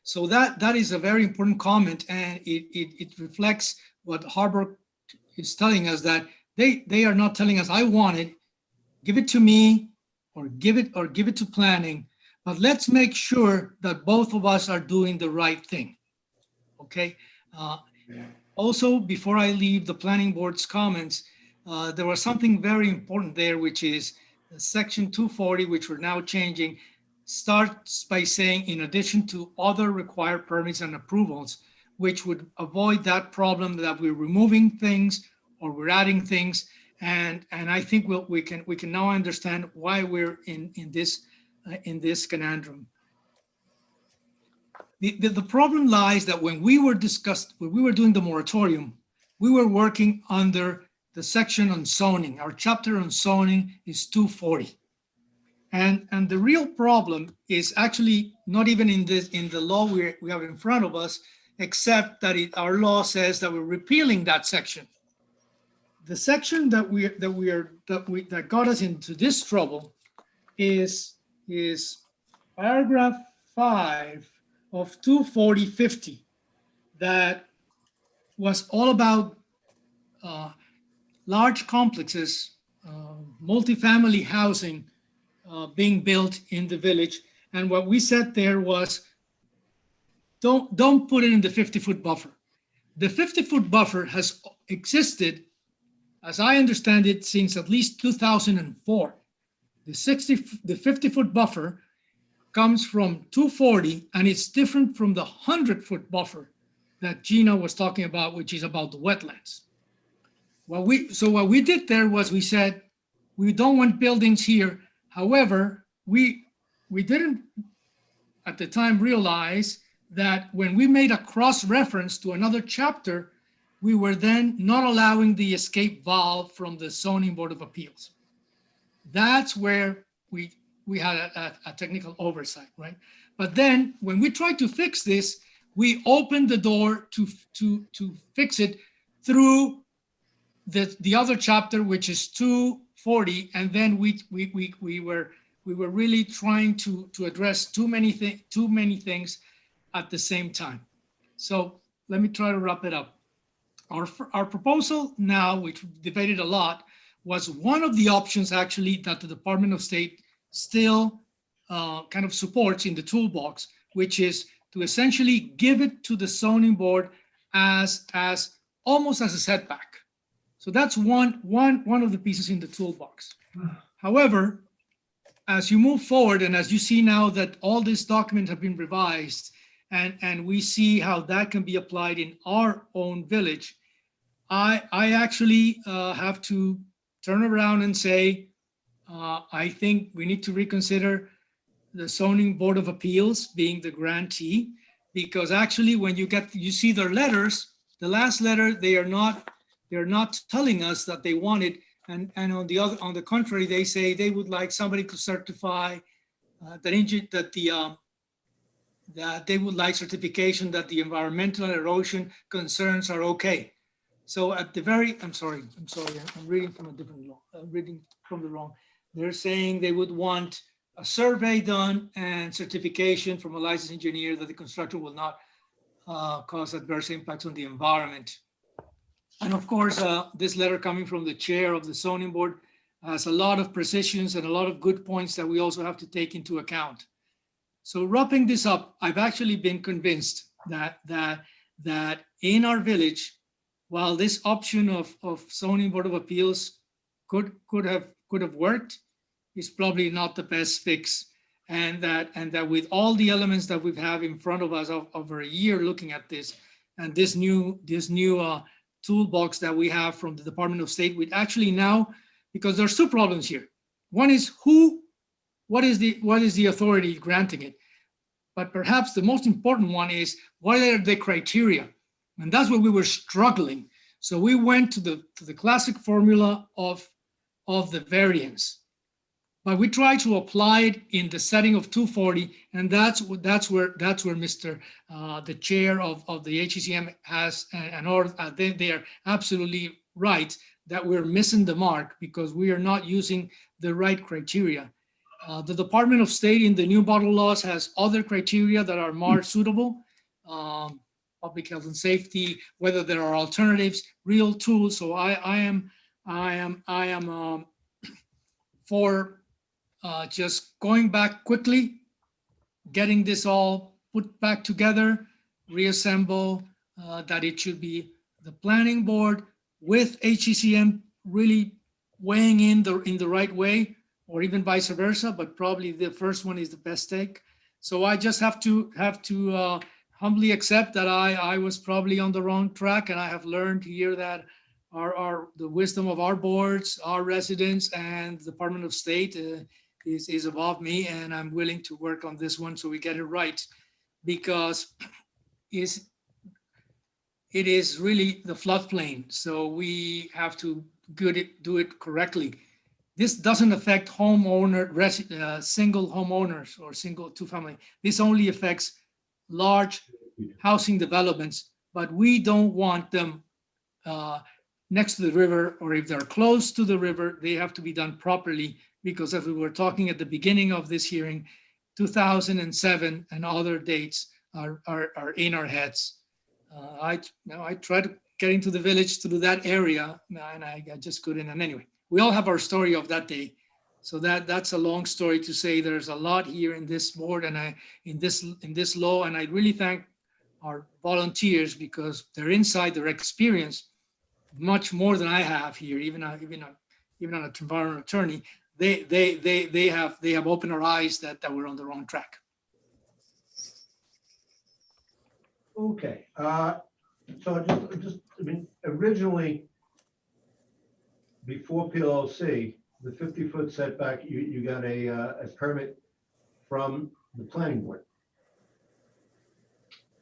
Speaker 3: So that is a very important comment, and it reflects what Harbor is telling us, that they are not telling us, I want it, give it to me, or give it to planning, but let's make sure that both of us are doing the right thing. Okay. Also, before I leave the planning board's comments, there was something very important there, which is section 240, which we're now changing, starts by saying, in addition to other required permits and approvals, which would avoid that problem that we're removing things or we're adding things. And I think we can now understand why we're in this conundrum. The problem lies that when we were doing the moratorium, we were working under the section on zoning. Our chapter on zoning is 240. And the real problem is actually not even in the law we have in front of us, except that our law says that we're repealing that section. The section that got us into this trouble is paragraph 5 of 240.50, that was all about large complexes, multifamily housing being built in the village. And what we said there was, don't put it in the 50-foot buffer. The 50-foot buffer has existed, as I understand it, since at least 2004. The 50-foot buffer comes from 240, and it's different from the 100-foot buffer that Gina was talking about, which is about the wetlands. What we did there was, we said, we don't want buildings here. However, we didn't at the time realize that when we made a cross-reference to another chapter, we were then not allowing the escape valve from the Zoning Board of Appeals. That's where we had a technical oversight, right? But then when we tried to fix this, we opened the door to fix it through the other chapter, which is 240, and then we were really trying to address too many things at the same time. So let me try to wrap it up. Our proposal now, which we debated a lot, was one of the options actually that the Department of State still kind of supports in the toolbox, which is to essentially give it to the zoning board as almost as a setback. So that's one of the pieces in the toolbox. However, as you move forward and as you see now that all these documents have been revised, and we see how that can be applied in our own village, I actually have to turn around and say, I think we need to reconsider the Zoning Board of Appeals being the grantee, because actually when you see their letters, the last letter, they're not telling us that they want it, and on the contrary, they say they would like somebody to certify that they would like certification that the environmental erosion concerns are okay. So at the very, I'm sorry, I'm reading from a different law. I'm reading from the wrong. They're saying they would want a survey done and certification from a licensed engineer that the construction will not cause adverse impacts on the environment. And of course, this letter coming from the chair of the zoning board has a lot of precisions and a lot of good points that we also have to take into account. So wrapping this up, I've actually been convinced that in our village, while this option of zoning board of appeals could have worked, is probably not the best fix. And that with all the elements that we've had in front of us over a year looking at this, and this new toolbox that we have from the Department of State, with actually now, because there's two problems here. One is what is the authority granting it? But perhaps the most important one is what are the criteria? And that's where we were struggling. So we went to the classic formula of the variance. But we try to apply it in the setting of 240, and that's where Mr. The chair of the HECM has, they are absolutely right that we're missing the mark because we are not using the right criteria. The Department of State in the new bottle laws has other criteria that are more suitable, public health and safety, whether there are alternatives, real tools. So I am for just going back quickly, getting this all put back together, reassemble, that it should be the planning board with HECM really weighing in the right way, or even vice versa, but probably the first one is the best take. So I just have to humbly accept that I was probably on the wrong track, and I have learned here that the wisdom of our boards, our residents, and the Department of State is above me, and I'm willing to work on this one so we get it right, because it is really the floodplain. So we have to do it correctly. This doesn't affect single homeowners or single two-family. This only affects large housing developments, but we don't want them next to the river, or if they're close to the river, they have to be done properly, because as we were talking at the beginning of this hearing, 2007 and other dates are in our heads. I tried to get into the village through that area, and I just couldn't. And anyway, we all have our story of that day. So that's a long story to say. There's a lot here in this board and in this law, and I really thank our volunteers because they're inside, their experience much more than I have here, even on an environmental attorney. They have opened our eyes that we're on the wrong track.
Speaker 2: Okay, so I mean, originally, before PLC, the 50-foot setback, you got a permit from the planning board.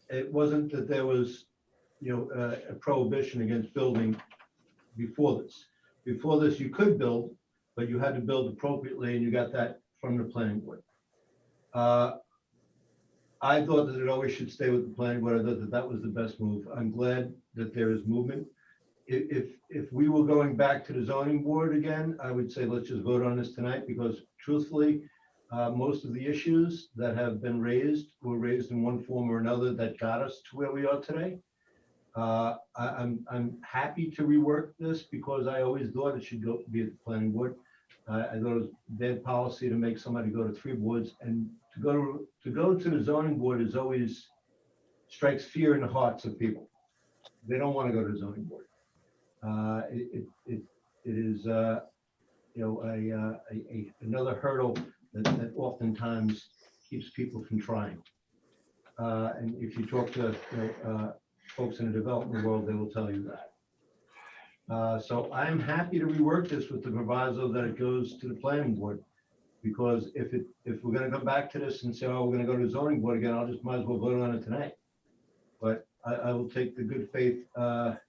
Speaker 2: It wasn't that there was, a prohibition against building before this. Before this, you could build, but you had to build appropriately, and you got that from the planning board. I thought that it always should stay with the planning board. I thought that was the best move. I'm glad that there is movement. If we were going back to the zoning board again, I would say let's just vote on this tonight, because truthfully, most of the issues that have been raised were raised in one form or another that got us to where we are today. I'm happy to rework this because I always thought it should be at the planning board. I thought it was bad policy to make somebody go to 3 boards, and to go to the zoning board is always strikes fear in the hearts of people. They don't want to go to the zoning board. It is another hurdle that oftentimes keeps people from trying. And if you talk to folks in the development world, they will tell you that. So I'm happy to rework this with the proviso that it goes to the planning board, because if we're going to come back to this and say, oh, we're going to go to the zoning board again, I'll just might as well vote on it tonight. But I will take the good faith, that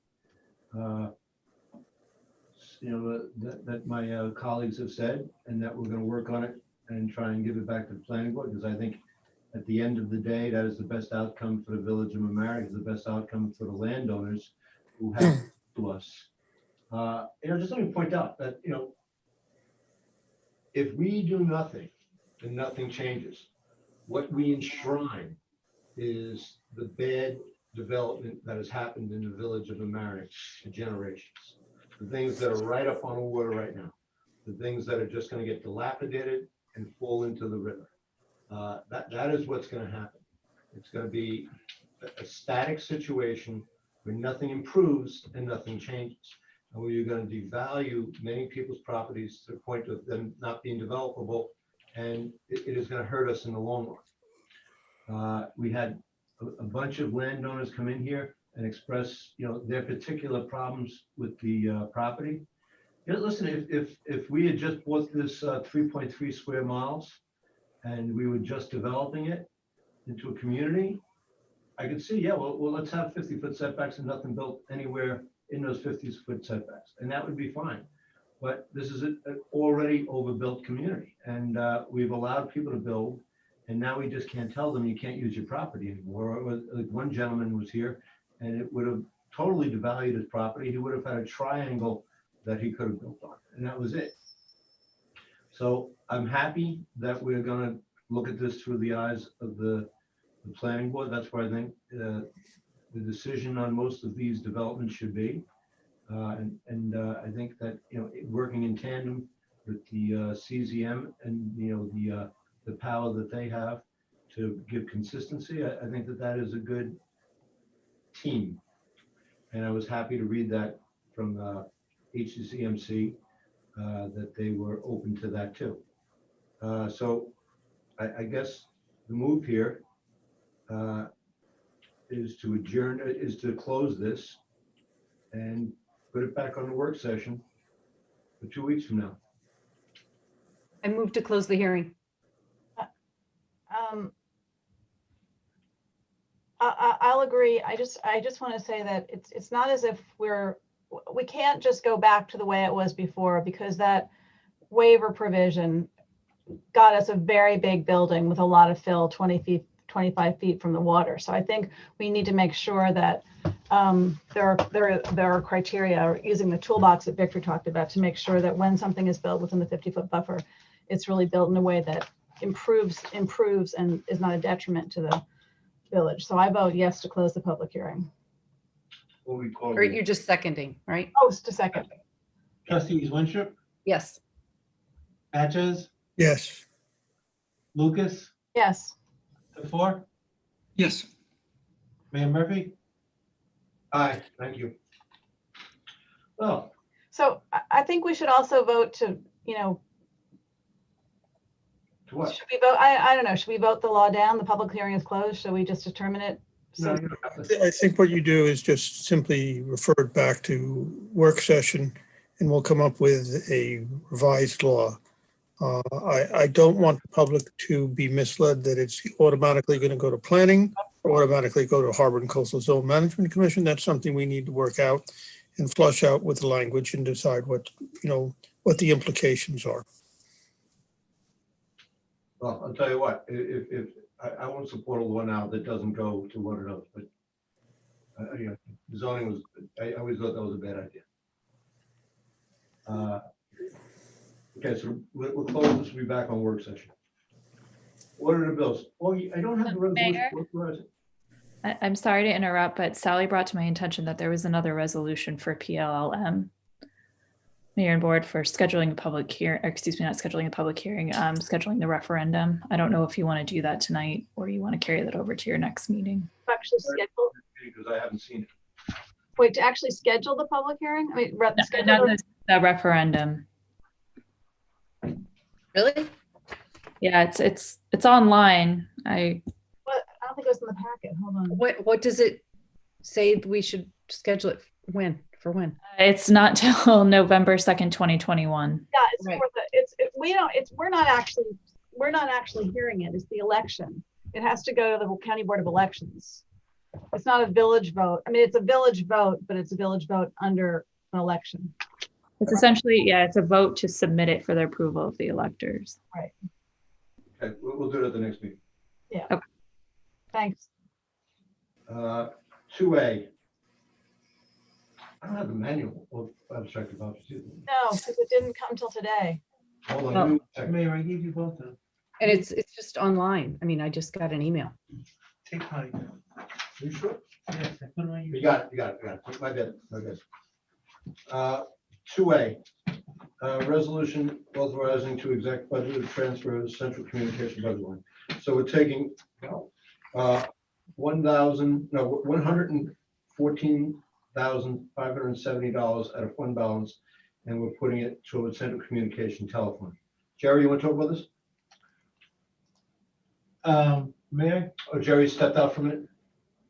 Speaker 2: my colleagues have said, and that we're going to work on it and try and give it back to the planning board, because I think at the end of the day, that is the best outcome for the village of Mamaroneck, is the best outcome for the landowners who have to us. Just let me point out that, if we do nothing and nothing changes. What we enshrine is the bad development that has happened in the village of Mamaroneck for generations. The things that are right up on the water right now, the things that are just going to get dilapidated and fall into the river. That is what's going to happen. It's going to be a static situation where nothing improves and nothing changes. And where you're going to devalue many people's properties to the point of them not being developable, and it is going to hurt us in the long run. We had a bunch of landowners come in here and express, their particular problems with the property. Listen, if we had just bought this 3.3 square miles and we were just developing it into a community, I could see, well, let's have 50-foot setbacks and nothing built anywhere in those 50-foot setbacks, and that would be fine. But this is an already overbuilt community, and we've allowed people to build, and now we just can't tell them you can't use your property anymore. Like one gentleman was here, and it would have totally devalued his property. He would have had a triangle that he could have built on, and that was it. So I'm happy that we're going to look at this through the eyes of the planning board. That's where I think the decision on most of these developments should be. I think that, working in tandem with the CZM and, the power that they have to give consistency, I think that is a good team. And I was happy to read that from HCCMC, that they were open to that too. So I guess the move here is to adjourn, is to close this and put it back on the work session for 2 weeks from now.
Speaker 1: I move to close the hearing.
Speaker 9: I'll agree. I just want to say that it's not as if we can't just go back to the way it was before, because that waiver provision got us a very big building with a lot of fill, 25 feet from the water. So I think we need to make sure that there are criteria, using the toolbox that Victor talked about, to make sure that when something is built within the 50-foot buffer, it's really built in a way that improves and is not a detriment to the village. So I vote yes to close the public hearing.
Speaker 2: What we call
Speaker 1: Or you're just seconding, right?
Speaker 9: Oh, just a second.
Speaker 8: Trustees Winstrup,
Speaker 1: Yes.
Speaker 8: Natchez,
Speaker 7: Yes.
Speaker 8: Lucas,
Speaker 9: Yes.
Speaker 8: DeFore,
Speaker 3: Yes.
Speaker 8: Mayor Murphy.
Speaker 2: Aye, thank you. Well,
Speaker 9: So I think we should also vote to,
Speaker 2: to what?
Speaker 9: should we vote? I don't know. Should we vote the law down? The public hearing is closed. Shall we just determine it?
Speaker 2: No,
Speaker 9: So
Speaker 2: you don't have to.
Speaker 7: I think what you do is just simply refer it back to work session and we'll come up with a revised law. I don't want the public to be misled that it's automatically going to go to planning or automatically go to Harbor and Coastal Zone Management Commission. That's something we need to work out and flush out with the language and decide what the implications are.
Speaker 2: Well, I'll tell you what, if I won't support a law now that doesn't go to what it is, but zoning was, I always thought that was a bad idea. Okay, so we'll close this, we'll be back on work session. Order the bills. Oh, I don't have the resolution.
Speaker 15: Mayor?
Speaker 2: Where is it?
Speaker 15: I'm sorry to interrupt, but Sally brought to my attention that there was another resolution for PLLM. Mayor and board for scheduling a public hearing, excuse me, not scheduling a public hearing, scheduling the referendum. I don't know if you want to do that tonight or you want to carry that over to your next meeting.
Speaker 9: actually schedule,
Speaker 2: Because I haven't seen it.
Speaker 9: wait, to actually schedule the public hearing? I mean, schedule
Speaker 15: Not
Speaker 9: the-
Speaker 15: the referendum.
Speaker 1: Really?
Speaker 15: Yeah, it's online.
Speaker 9: I don't think it was in the packet. Hold on.
Speaker 1: What does it say we should schedule it when? For when?
Speaker 15: It's not till November 2nd, 2021.
Speaker 9: Yeah, it's for the, we're not actually hearing it. It's the election. It has to go to the County Board of Elections. It's not a village vote. I mean, it's a village vote, but it's a village vote under an election.
Speaker 15: It's essentially, yeah, it's a vote to submit it for the approval of the electors.
Speaker 9: Right.
Speaker 2: Okay, we'll do it at the next meeting.
Speaker 9: Yeah.
Speaker 15: Okay.
Speaker 9: Thanks.
Speaker 2: 2A. I don't have the manual of abstract adoption.
Speaker 9: No, because it didn't come till today.
Speaker 2: Hold on,
Speaker 15: Oh.
Speaker 2: give me a second.
Speaker 8: Mayor, I gave you both of them.
Speaker 1: And it's just online. I mean, I just got an email.
Speaker 8: Take mine.
Speaker 2: You sure?
Speaker 8: Yes, I put it on
Speaker 2: You
Speaker 8: your.
Speaker 2: got it. My bad. 2A, resolution authorizing to exec budget transfer of central communication budget line. So we're taking $114,570 out of fund balance, and we're putting it towards central communication telephone. Jerry, you want to talk about this?
Speaker 8: May I?
Speaker 2: Oh, Jerry stepped out from it.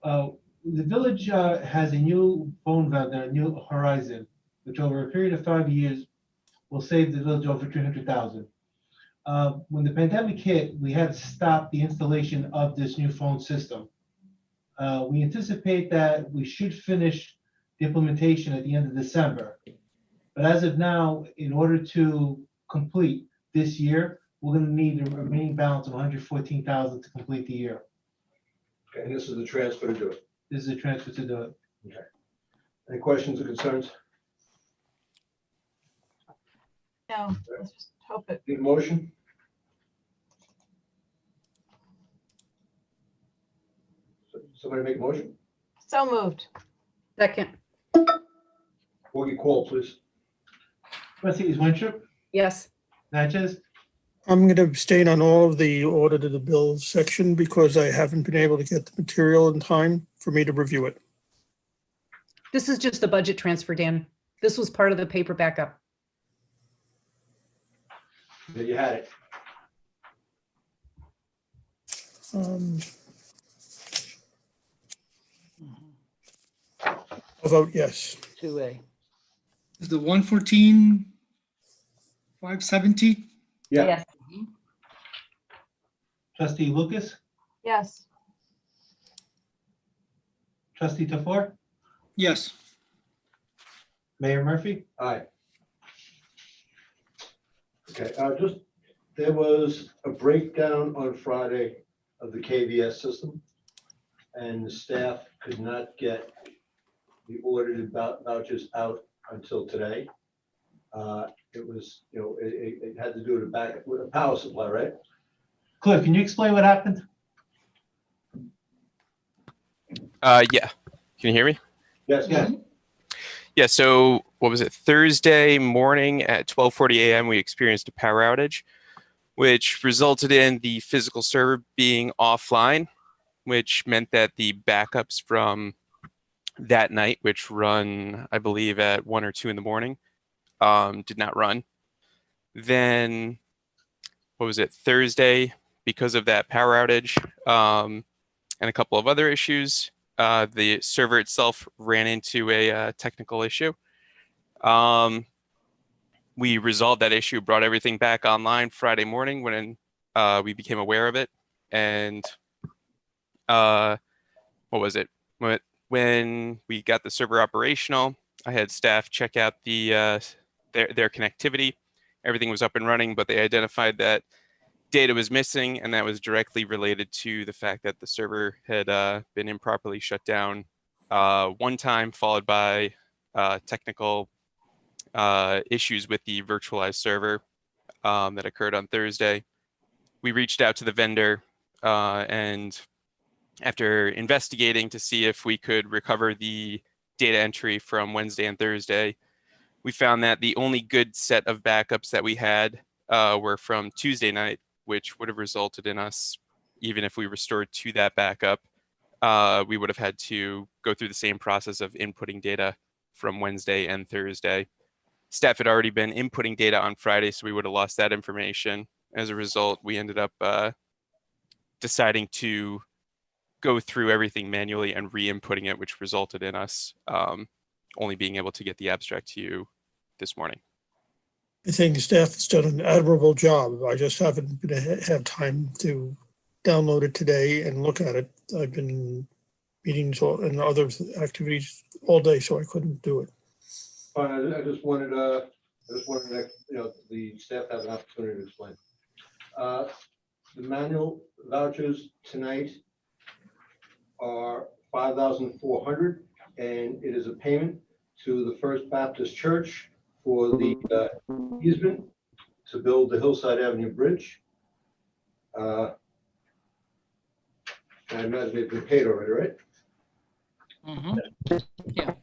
Speaker 8: The village has a new phone vendor, a new Horizon, which over a period of 5 years will save the village over $300,000. When the pandemic hit, we had to stop the installation of this new phone system. We anticipate that we should finish the implementation at the end of December. But as of now, in order to complete this year, we're going to need a remaining balance of $114,000 to complete the year.
Speaker 2: Okay, and this is the transfer to do it.
Speaker 8: This is a transfer to do it.
Speaker 2: Okay. Any questions or concerns?
Speaker 9: No, let's just hope it.
Speaker 2: Need a motion? Somebody make a motion?
Speaker 9: So moved.
Speaker 1: Second.
Speaker 2: Augie, call, please.
Speaker 8: Trustees Winstrup,
Speaker 1: Yes.
Speaker 8: Natchez,
Speaker 7: I'm going to abstain on all of the audit of the bills section because I haven't been able to get the material in time for me to review it.
Speaker 1: This is just a budget transfer, Dan. This was part of the paper backup.
Speaker 2: There you had it.
Speaker 7: I'll vote yes.
Speaker 10: 2A.
Speaker 3: Is the 114,570?
Speaker 2: Yeah.
Speaker 1: Yes.
Speaker 8: Trustee Lucas,
Speaker 9: Yes.
Speaker 8: Trustee Tofor,
Speaker 3: Yes.
Speaker 8: Mayor Murphy.
Speaker 2: Aye. Okay, there was a breakdown on Friday of the KVS system, and the staff could not get the audited vouchers out until today. It was, it had to do with a power supply, right?
Speaker 8: Cliff, can you explain what happened?
Speaker 16: Yeah. Can you hear me?
Speaker 2: Yes.
Speaker 16: Yeah. So what was it? Thursday morning at 12:40 a.m. we experienced a power outage, which resulted in the physical server being offline, which meant that the backups from that night, which run, I believe, at 1 or 2 in the morning, did not run. Then, what was it? Thursday, because of that power outage and a couple of other issues, the server itself ran into a technical issue. We resolved that issue, brought everything back online Friday morning when we became aware of it. And what was it? When we got the server operational, I had staff check out their connectivity. Everything was up and running, but they identified that data was missing, and that was directly related to the fact that the server had been improperly shut down one time, followed by technical issues with the virtualized server that occurred on Thursday. We reached out to the vendor, and after investigating to see if we could recover the data entry from Wednesday and Thursday, we found that the only good set of backups that we had were from Tuesday night, which would have resulted in us, even if we restored to that backup, we would have had to go through the same process of inputting data from Wednesday and Thursday. Staff had already been inputting data on Friday, so we would have lost that information. As a result, we ended up deciding to go through everything manually and re-inputting it, which resulted in us only being able to get the abstract to you this morning.
Speaker 7: I think staff has done an admirable job. I just haven't had time to download it today and look at it. I've been in meetings and other activities all day, so I couldn't do it.
Speaker 2: Fine, I just wanted the staff to have an opportunity to explain. The manual vouchers tonight are $5,400, and it is a payment to the First Baptist Church for the easement to build the Hillside Avenue Bridge. I imagine they've been paid already, right?
Speaker 10: Yeah.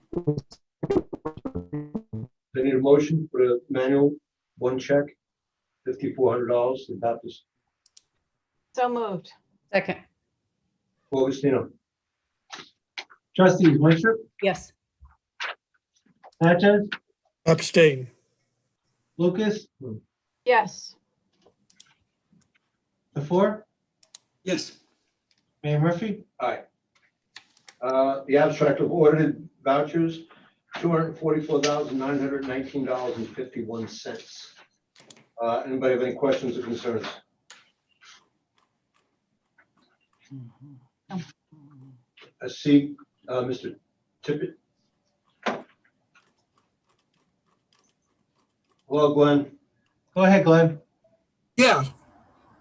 Speaker 2: I need a motion for a manual, one check, $5,400 to Baptist.
Speaker 9: So moved.
Speaker 1: Second.
Speaker 2: Augustino.
Speaker 8: Trustees Winstrup,
Speaker 1: Yes.
Speaker 8: Natchez,
Speaker 7: Abstain.
Speaker 8: Lucas,
Speaker 9: Yes.
Speaker 8: the four,
Speaker 3: Yes.
Speaker 8: Mayor Murphy.
Speaker 2: Aye. The abstract of audited vouchers, $244,919.51. Anybody have any questions or concerns? I see Mr. Tippett. Hello, Glenn.
Speaker 8: Go ahead, Glenn.
Speaker 19: Yeah.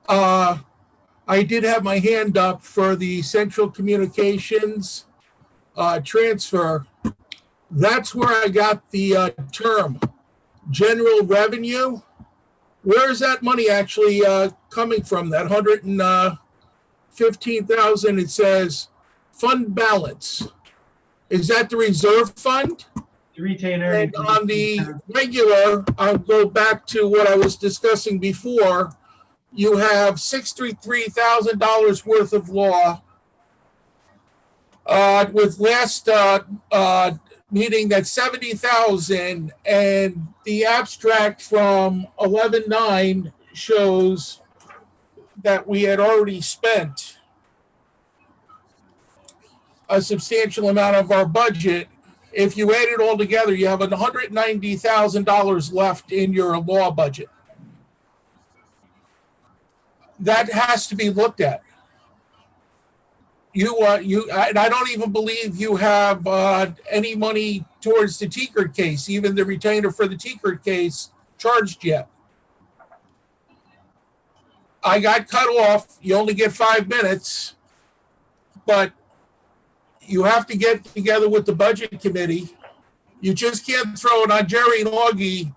Speaker 19: I did have my hand up for the central communications transfer. That's where I got the term general revenue. Where is that money actually coming from? That 115,000, it says fund balance. Is that the reserve fund?
Speaker 8: The retainer.
Speaker 19: And on the regular, I'll go back to what I was discussing before. You have $63,000 worth of law. With last meeting, that's 70,000, and the abstract from 11/9 shows that we had already spent a substantial amount of our budget. If you add it all together, you have $190,000 left in your law budget. That has to be looked at. And I don't even believe you have any money towards the Teekert case, even the retainer for the Teekert case charged yet. I got cut off. You only get 5 minutes, but you have to get together with the budget committee. You just can't throw it on Jerry and Augie.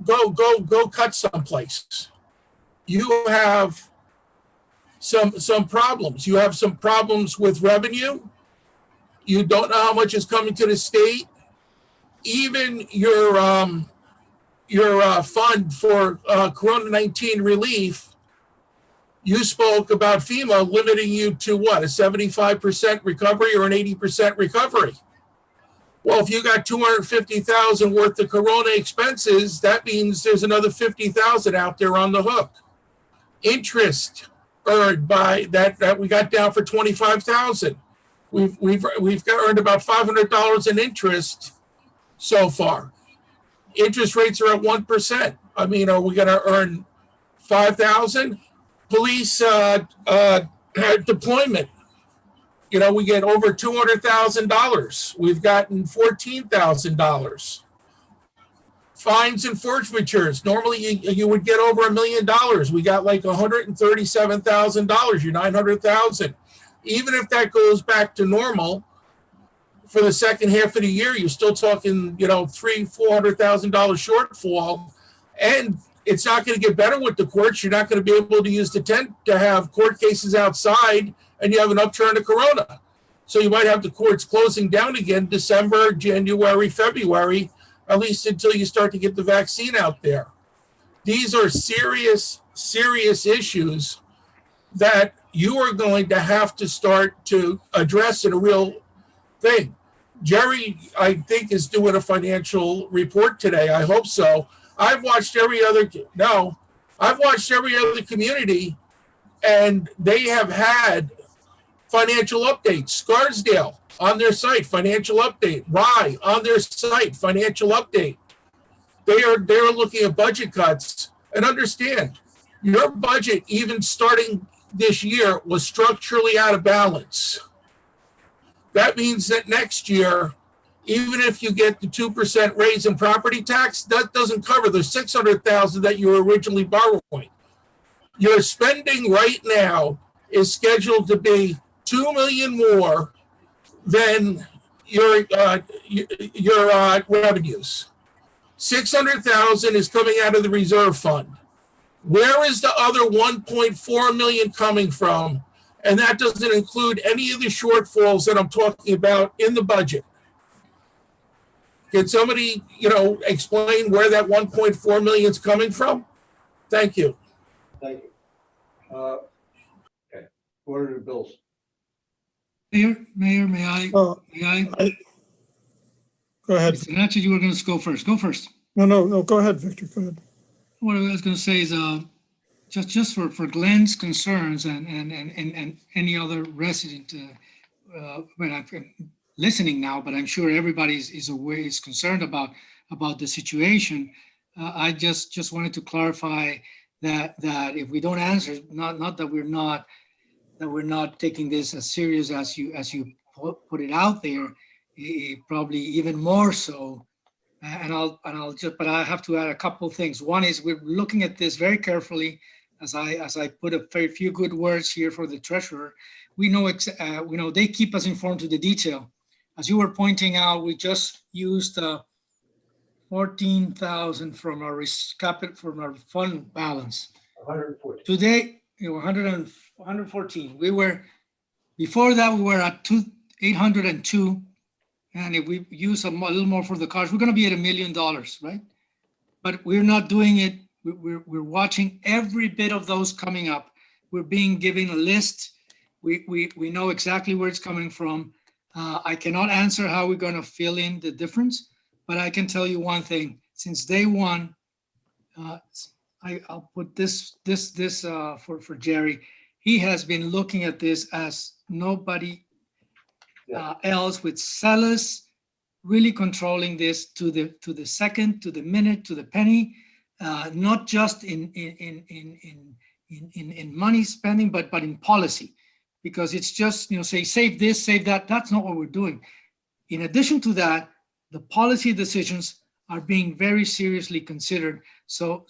Speaker 19: Go cut someplace. You have some problems. You have some problems with revenue. You don't know how much is coming to the state. Even your fund for Corona-19 relief, you spoke about FEMA limiting you to what, a 75% recovery or an 80% recovery. Well, if you got 250,000 worth of Corona expenses, that means there's another 50,000 out there on the hook. Interest earned by that we got down for 25,000. We've earned about $500 in interest so far. Interest rates are at 1%. I mean, are we going to earn 5,000? Police deployment. You know, we get over $200,000. We've gotten $14,000. Fines and forfeitures. Normally you would get over $1 million. We got like $137,000. You're $900,000. Even if that goes back to normal for the second half of the year, you're still talking, $300,000-$400,000 shortfall. And it's not going to get better with the courts. You're not going to be able to use the tent to have court cases outside, and you have an upturn of Corona. So you might have the courts closing down again December, January, February, at least until you start to get the vaccine out there. These are serious, serious issues that you are going to have to start to address in a real thing. Jerry, I think, is doing a financial report today. I hope so. I've watched every other community, and they have had financial updates. Scarsdale on their site, financial update. Rye on their site, financial update. They're looking at budget cuts. And understand, your budget, even starting this year, was structurally out of balance. That means that next year, even if you get the 2% raise in property tax, that doesn't cover the $600,000 that you were originally borrowing. Your spending right now is scheduled to be $2 million more than your revenues. $600,000 is coming out of the reserve fund. Where is the other 1.4 million coming from? And that doesn't include any of the shortfalls that I'm talking about in the budget. Can somebody, explain where that 1.4 million is coming from? Thank you.
Speaker 2: Thank you. Okay, order the bills.
Speaker 3: Mayor, may I?
Speaker 7: Oh,
Speaker 3: May I?
Speaker 7: Go ahead.
Speaker 3: Mr. Natchez, you were going to go first. Go first.
Speaker 7: No, go ahead, Victor, go ahead.
Speaker 3: What I was going to say is, just for Glenn's concerns and any other resident, when I'm listening now, but I'm sure everybody is concerned about the situation. I just wanted to clarify that if we don't answer, not that we're not taking this as serious as you put it out there, probably even more so. But I have to add a couple of things. One is we're looking at this very carefully. As I put a very few good words here for the treasurer, we know they keep us informed to the detail. As you were pointing out, we just used 14,000 from our fund balance.
Speaker 2: 114.
Speaker 3: Today, 114. Before that, we were at 802. And if we use a little more for the cars, we're going to be at $1 million, right? But we're not doing it. We're watching every bit of those coming up. We're being given a list. We know exactly where it's coming from. I cannot answer how we're going to fill in the difference, but I can tell you one thing. Since day one, I'll put this for Jerry. He has been looking at this as nobody else, with Celis really controlling this to the second, to the minute, to the penny, not just in money spending, but in policy, because it's just say save this, save that. That's not what we're doing. In addition to that, the policy decisions are being very seriously considered. So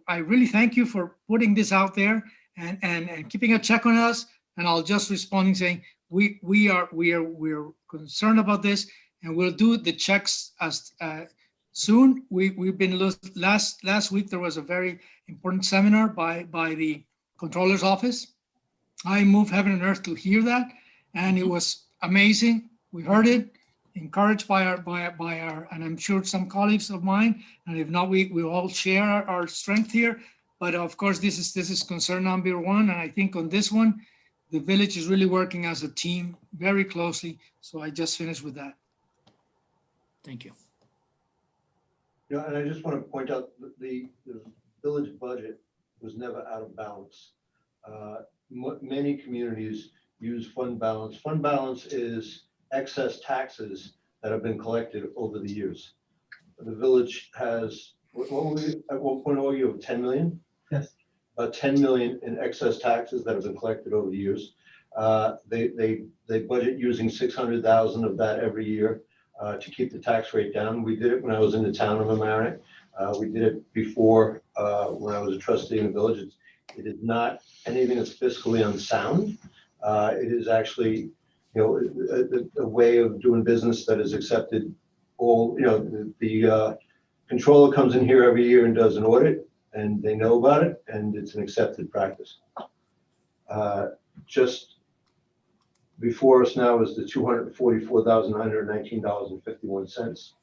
Speaker 3: I really thank you for putting this out there and keeping a check on us. And I'll just respond saying we're concerned about this, and we'll do the checks as soon. We've been last week. There was a very important seminar by the Controller's Office. I moved heaven and earth to hear that, and it was amazing. We heard it, encouraged by our, and I'm sure some colleagues of mine. And if not, we all share our strength here. But of course, this is concern number one. And I think on this one, the village is really working as a team very closely. So I just finished with that. Thank you.
Speaker 2: And I just want to point out that the village budget was never out of balance. Many communities use fund balance. Fund balance is excess taxes that have been collected over the years. The village has, at one point, you have 10 million?
Speaker 8: Yes.
Speaker 2: 10 million in excess taxes that have been collected over the years. They budget using 600,000 of that every year to keep the tax rate down. We did it when I was in the town of Mamaroneck. We did it before when I was a trustee in the village. It is not anything that's fiscally unsound. It is actually, a way of doing business that is accepted. The controller comes in here every year and does an audit, and they know about it, and it's an accepted practice. Just before us now is the $244,919.51.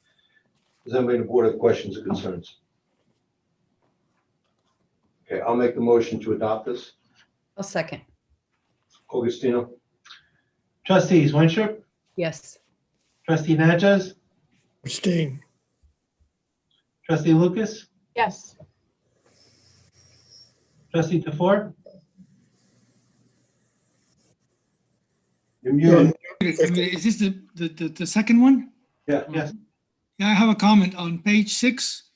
Speaker 2: Does anybody on the board have questions or concerns? Okay, I'll make the motion to adopt this.
Speaker 1: I'll second.
Speaker 2: Augustino?
Speaker 8: Trustees Winstrup,
Speaker 1: Yes.
Speaker 8: trustee Natchez,
Speaker 7: Abstain.
Speaker 8: trustee Lucas,
Speaker 9: Yes.
Speaker 8: trustee Tefor,
Speaker 2: You're muted.
Speaker 3: Is this the second one?
Speaker 2: Yeah.
Speaker 8: yes.
Speaker 3: Yeah, I have a comment on page 6.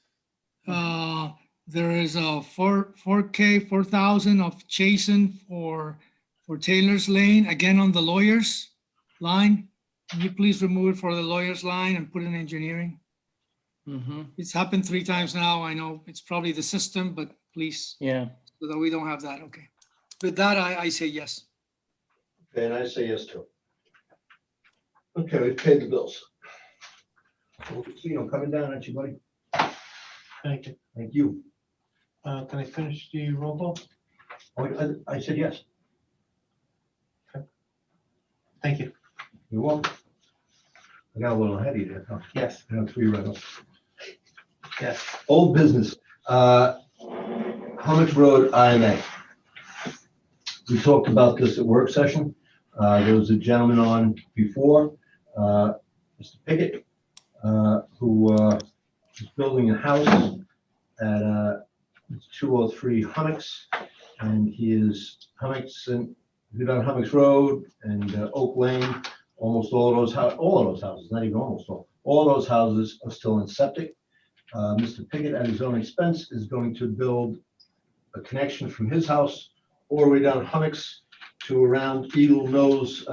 Speaker 3: There is a 4,000 of Chasen for Taylor's Lane, again on the lawyers line. Can you please remove it for the lawyers line and put in engineering? It's happened 3 times now. I know it's probably the system, but please.
Speaker 10: Yeah.
Speaker 3: So that we don't have that. Okay. With that, I say yes.
Speaker 2: Okay, and I say yes too. Okay, we've paid the bills. Augustino, coming down at you, buddy.
Speaker 8: Thank you.
Speaker 2: Thank you.
Speaker 8: Can I finish the roll call?
Speaker 2: Oh, I said yes.
Speaker 8: Thank you.
Speaker 2: You're welcome. I got a little ahead of you there. Huh?
Speaker 8: Yes.
Speaker 2: I have 3 rentals.
Speaker 8: Yes.
Speaker 2: Old business, Hummock Road IMA. We talked about this at work session. There was a gentleman on before, Mr. Pickett, who is building a house at 203 Hummocks, and he is Hummocks and he's on Hummocks Road and Oak Lane. Almost all of those houses, not even almost all those houses are still in septic. Mr. Pickett, at his own expense, is going to build a connection from his house all the way down Hummocks to around Eagle Nose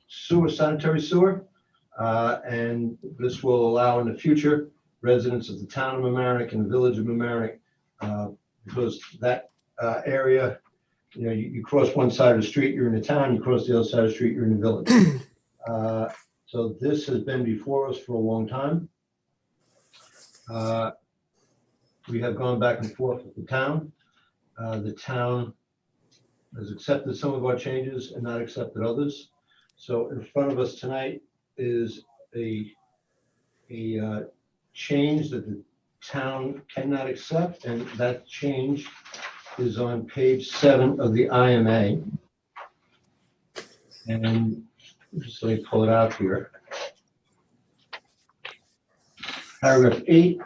Speaker 2: sanitary sewer. And this will allow in the future residents of the town of Mamaroneck and the village of Mamaroneck, because that area, you cross one side of the street, you're in the town, you cross the other side of the street, you're in the village. So this has been before us for a long time. We have gone back and forth with the town. The town has accepted some of our changes and not accepted others. So in front of us tonight is a change that the town cannot accept, and that change is on page 7 of the IMA. And just let me pull it out here. Paragraph 8,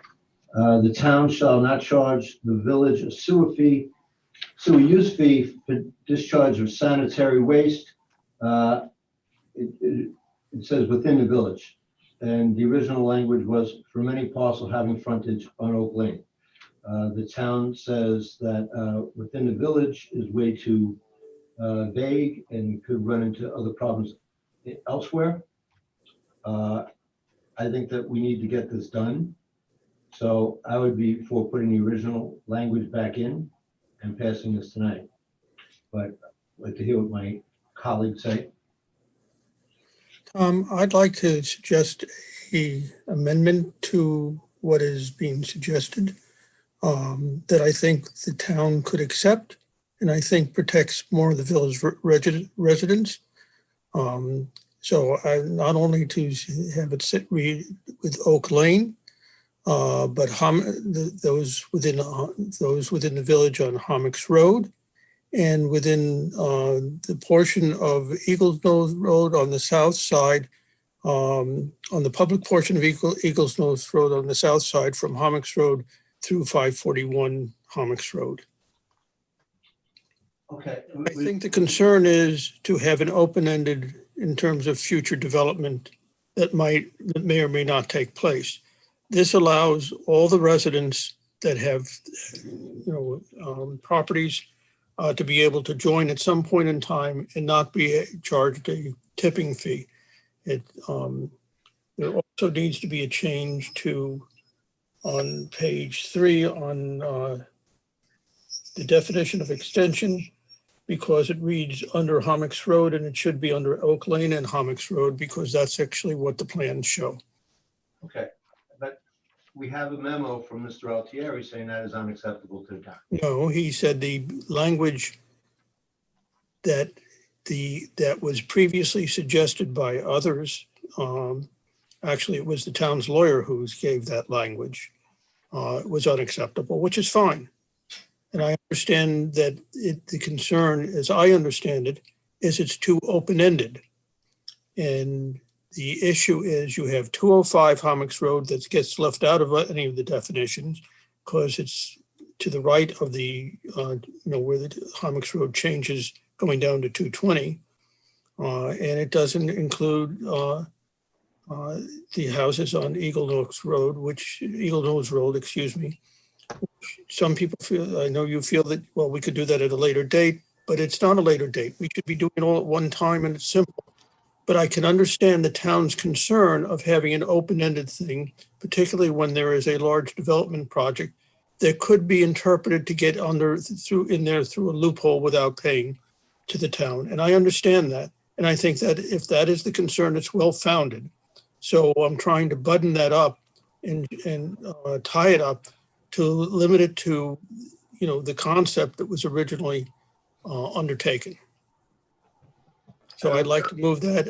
Speaker 2: the town shall not charge the village a sewer use fee for discharge of sanitary waste. It says within the village. And the original language was from any parcel having frontage on Oak Lane. The town says that within the village is way too vague and could run into other problems elsewhere. I think that we need to get this done. So I would be for putting the original language back in and passing this tonight. But I'd like to hear what my colleagues say.
Speaker 7: I'd like to suggest a amendment to what is being suggested that I think the town could accept, and I think protects more of the village residents. So I not only to have it read with Oak Lane, but those within the village on Hummocks Road, and within the portion of Eagles Nose Road on the south side, on the public portion of Eagles Nose Road on the south side from Hummocks Road through 541 Hummocks Road.
Speaker 2: Okay.
Speaker 7: I think the concern is to have an open-ended in terms of future development that may or may not take place. This allows all the residents that have, properties to be able to join at some point in time and not be charged a tipping fee. There also needs to be a change on page 3 on the definition of extension, because it reads under Hummocks Road and it should be under Oak Lane and Hummocks Road, because that's actually what the plans show.
Speaker 2: Okay, but we have a memo from Mr. Altieri saying that is unacceptable to the town.
Speaker 7: No, he said the language that was previously suggested by others, actually it was the town's lawyer who gave that language, was unacceptable, which is fine. And I understand that the concern, as I understand it, is it's too open-ended. And the issue is you have 205 Hummocks Road that gets left out of any of the definitions because it's to the right of the, where the Hummocks Road changes going down to 220. And it doesn't include the houses on Eagle Nose Road, excuse me. Some people feel, I know you feel that, well, we could do that at a later date, but it's not a later date. We should be doing it all at one time and it's simple. But I can understand the town's concern of having an open-ended thing, particularly when there is a large development project that could be interpreted to get through a loophole without paying to the town. And I understand that. And I think that if that is the concern, it's well-founded. So I'm trying to button that up and tie it up limit it to, the concept that was originally undertaken. So I'd like to move that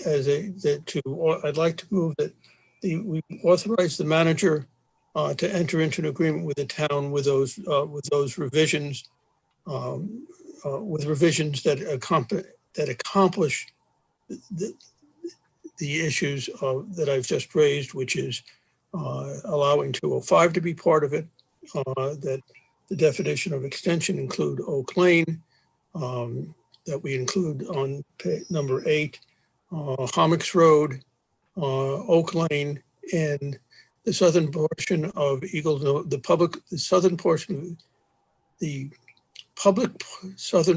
Speaker 7: I'd like to move that we authorize the manager to enter into an agreement with the town with those revisions, with revisions that accomplish the issues that I've just raised, which is allowing 205 to be part of it, that the definition of extension include Oak Lane, that we include on number 8, Hommocks Road, Oak Lane, and the southern portion of the public southern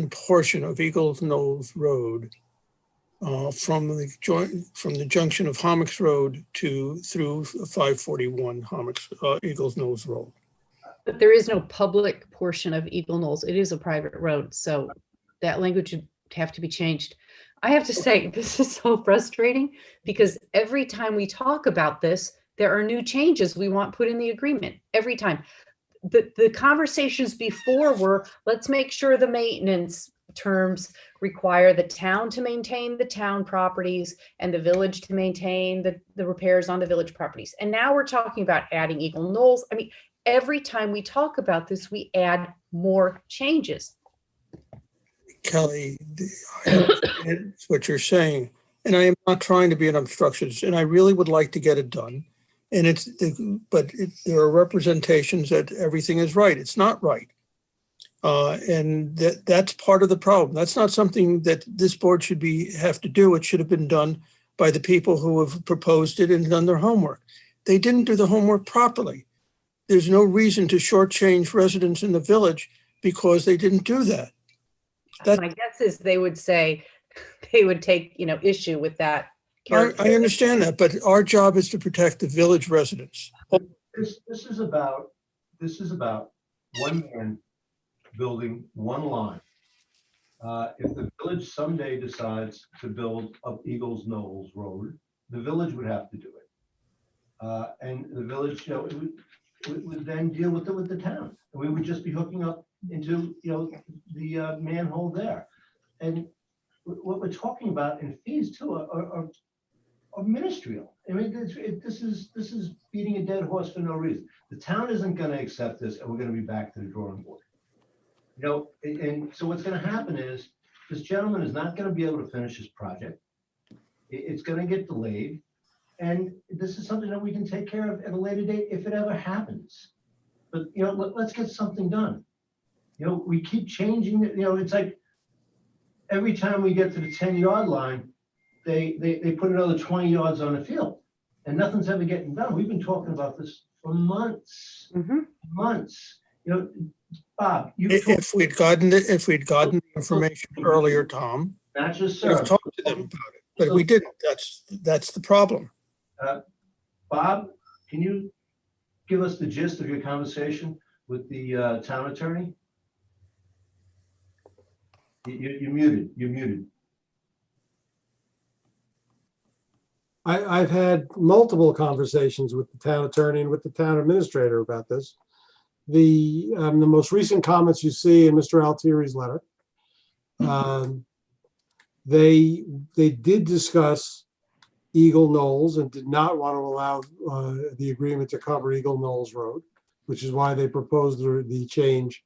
Speaker 7: portion of Eagles Knolls Road, from the junction of Hommocks Road through 541 Eagles Knolls Road.
Speaker 1: But there is no public portion of Eagle Knolls. It is a private road, so that language would have to be changed. I have to say, this is so frustrating because every time we talk about this, there are new changes we want put in the agreement. Every time. The conversations before were, let's make sure the maintenance terms require the town to maintain the town properties and the village to maintain the repairs on the village properties. And now we're talking about adding Eagle Knolls. I mean, every time we talk about this, we add more changes.
Speaker 7: Kelly, I understand what you're saying, and I am not trying to be an obstructionist, and I really would like to get it done. And there are representations that everything is right. It's not right. And that's part of the problem. That's not something that this board should have to do. It should have been done by the people who have proposed it and done their homework. They didn't do the homework properly. There's no reason to shortchange residents in the village because they didn't do that.
Speaker 1: My guess is they would say, they would take, issue with that.
Speaker 7: I understand that, but our job is to protect the village residents.
Speaker 2: This is about one man building one line. If the village someday decides to build up Eagles Knolls Road, the village would have to do it. And the village, would then deal with it with the town. And we would just be hooking up into, the manhole there. And what we're talking about in fees too are ministerial. I mean, this is beating a dead horse for no reason. The town isn't going to accept this, and we're going to be back to the drawing board. And so what's going to happen is this gentleman is not going to be able to finish his project. It's going to get delayed, and this is something that we can take care of at a later date if it ever happens. But let's get something done. We keep changing it. It's like every time we get to the 10-yard line, they put another 20 yards on the field, and nothing's ever getting done. We've been talking about this for months, months. Bob,
Speaker 7: if we'd gotten the information earlier, Tom,
Speaker 2: not just
Speaker 7: we'd have talked to them about it, but we didn't. That's the problem.
Speaker 2: Bob, can you give us the gist of your conversation with the town attorney? You're muted. You're muted.
Speaker 6: I've had multiple conversations with the town attorney and with the town administrator about this. The most recent comments you see in Mr. Altieri's letter, they did discuss Eagle Knolls and did not want to allow the agreement to cover Eagle Knolls Road, which is why they proposed the change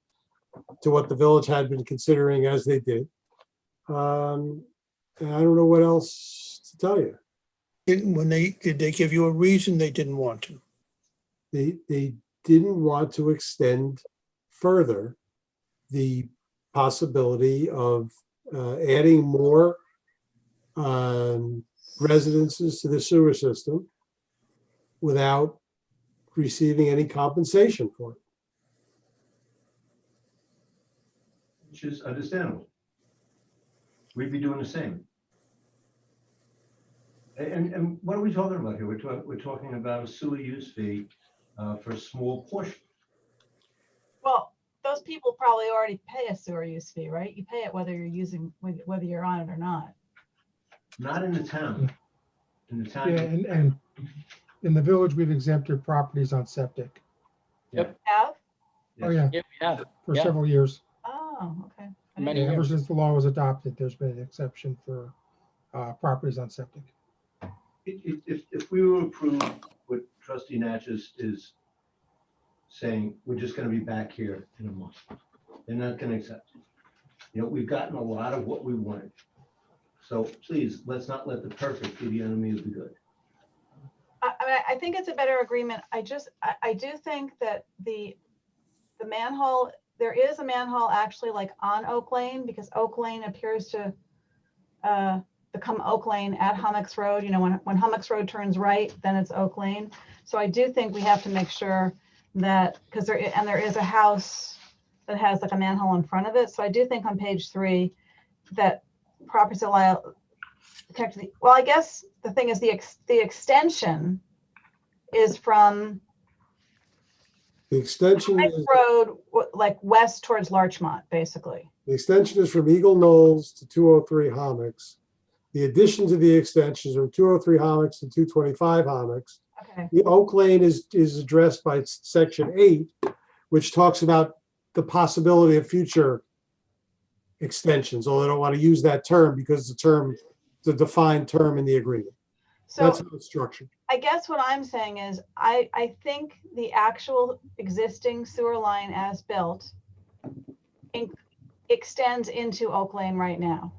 Speaker 6: to what the village had been considering as they did. And I don't know what else to tell you.
Speaker 7: Did they give you a reason they didn't want to?
Speaker 6: They didn't want to extend further the possibility of adding more residences to the sewer system without receiving any compensation for it.
Speaker 2: Which is understandable. We'd be doing the same. And what are we talking about here? We're talking about a sewer use fee for a small portion.
Speaker 9: Well, those people probably already pay a sewer use fee, right? You pay it whether whether you're on it or not.
Speaker 2: Not in the town. In the town.
Speaker 17: Yeah, and in the village, we've exempted properties on septic.
Speaker 9: Have?
Speaker 17: Oh, yeah,
Speaker 10: Yeah, we have.
Speaker 17: for
Speaker 10: Yeah.
Speaker 17: several years.
Speaker 9: Oh, okay.
Speaker 10: Many
Speaker 17: Yeah, ever
Speaker 10: years.
Speaker 17: since the law was adopted, there's been an exception for properties on septic.
Speaker 2: If we were approved what trustee Natchez is saying, we're just gonna be back here in a month. They're not gonna accept it. You know, we've gotten a lot of what we wanted. So please, let's not let the perfect be the enemy of the good.
Speaker 9: I mean, I think it's a better agreement. I do think that the manhole, there is a manhole actually like on Oak Lane, because Oak Lane appears to become Oak Lane at Hummocks Road. You know, when Hummocks Road turns right, then it's Oak Lane. So I do think we have to make sure that, because there is a house that has like a manhole in front of it. So I do think on page 3 that properties allow, well, I guess the thing is the extension is from
Speaker 6: The extension
Speaker 9: Hummocks
Speaker 6: is,
Speaker 9: Road, like west towards Larchmont, basically.
Speaker 6: the extension is from Eagle Knolls to 203 Hommocks. The addition to the extensions are 203 Hommocks to 225 Hommocks.
Speaker 9: Okay.
Speaker 6: The Oak Lane is addressed by section 8, which talks about the possibility of future extensions, although I don't want to use that term because the defined term in the agreement.
Speaker 9: So
Speaker 6: That's how it's structured.
Speaker 9: I guess what I'm saying is I think the actual existing sewer line as built extends into Oak Lane right now.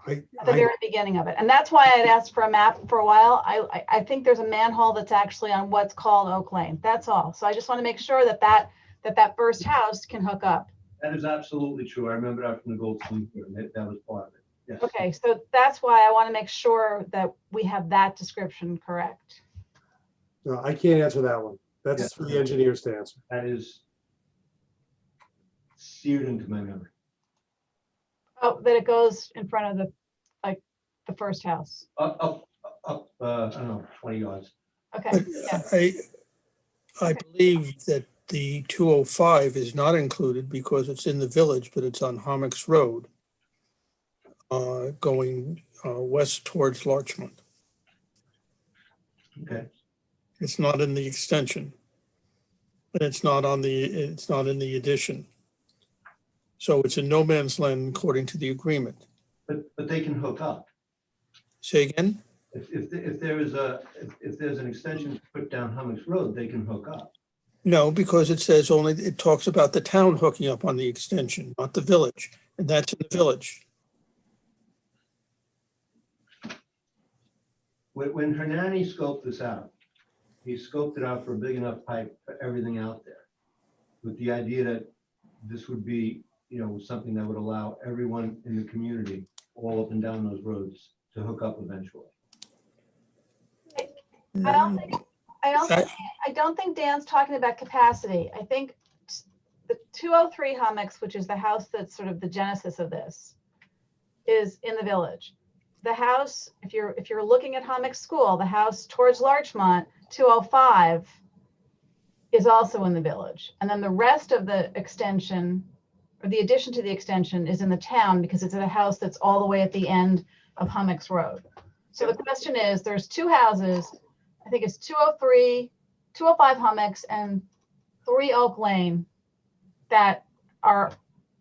Speaker 9: At the very beginning of it. And that's why I'd asked for a map for a while. I think there's a manhole that's actually on what's called Oak Lane. That's all. So I just want to make sure that first house can hook up.
Speaker 2: That is absolutely true. I remember that from the Goldstein, that was part of it. Yes.
Speaker 9: Okay, so that's why I want to make sure that we have that description correct.
Speaker 6: No, I can't answer that one. That's
Speaker 2: Yes.
Speaker 6: for the engineers to answer.
Speaker 2: That is seared into my memory.
Speaker 9: Oh, that it goes in front of the first house.
Speaker 2: Up, I don't know, 20 yards.
Speaker 9: Okay.
Speaker 7: But
Speaker 9: Yeah.
Speaker 7: I believe that the 205 is not included because it's in the village, but it's on Hommocks Road, going west towards Larchmont.
Speaker 2: Okay.
Speaker 7: It's not in the extension. And it's not in the addition. So it's in no man's land according to the agreement.
Speaker 2: But they can hook up.
Speaker 7: Say again?
Speaker 2: If there's an extension put down Hummocks Road, they can hook up.
Speaker 7: No, because it says it talks about the town hooking up on the extension, not the village. And that's in the village.
Speaker 2: When Hernani scoped this out, he scoped it out for a big enough pipe for everything out there, with the idea that this would be, something that would allow everyone in the community, all up and down those roads, to hook up eventually.
Speaker 9: I don't think Dan's talking about capacity. I think the 203 Hummocks, which is the house that's sort of the genesis of this, is in the village. The house, if you're looking at Hummocks School, the house towards Larchmont, 205, is also in the village. And then the rest of the extension, or the addition to the extension, is in the town because it's at a house that's all the way at the end of Hummocks Road. So the question is, there's two houses, I think it's 203, 205 Hummocks and 3 Oak Lane, that are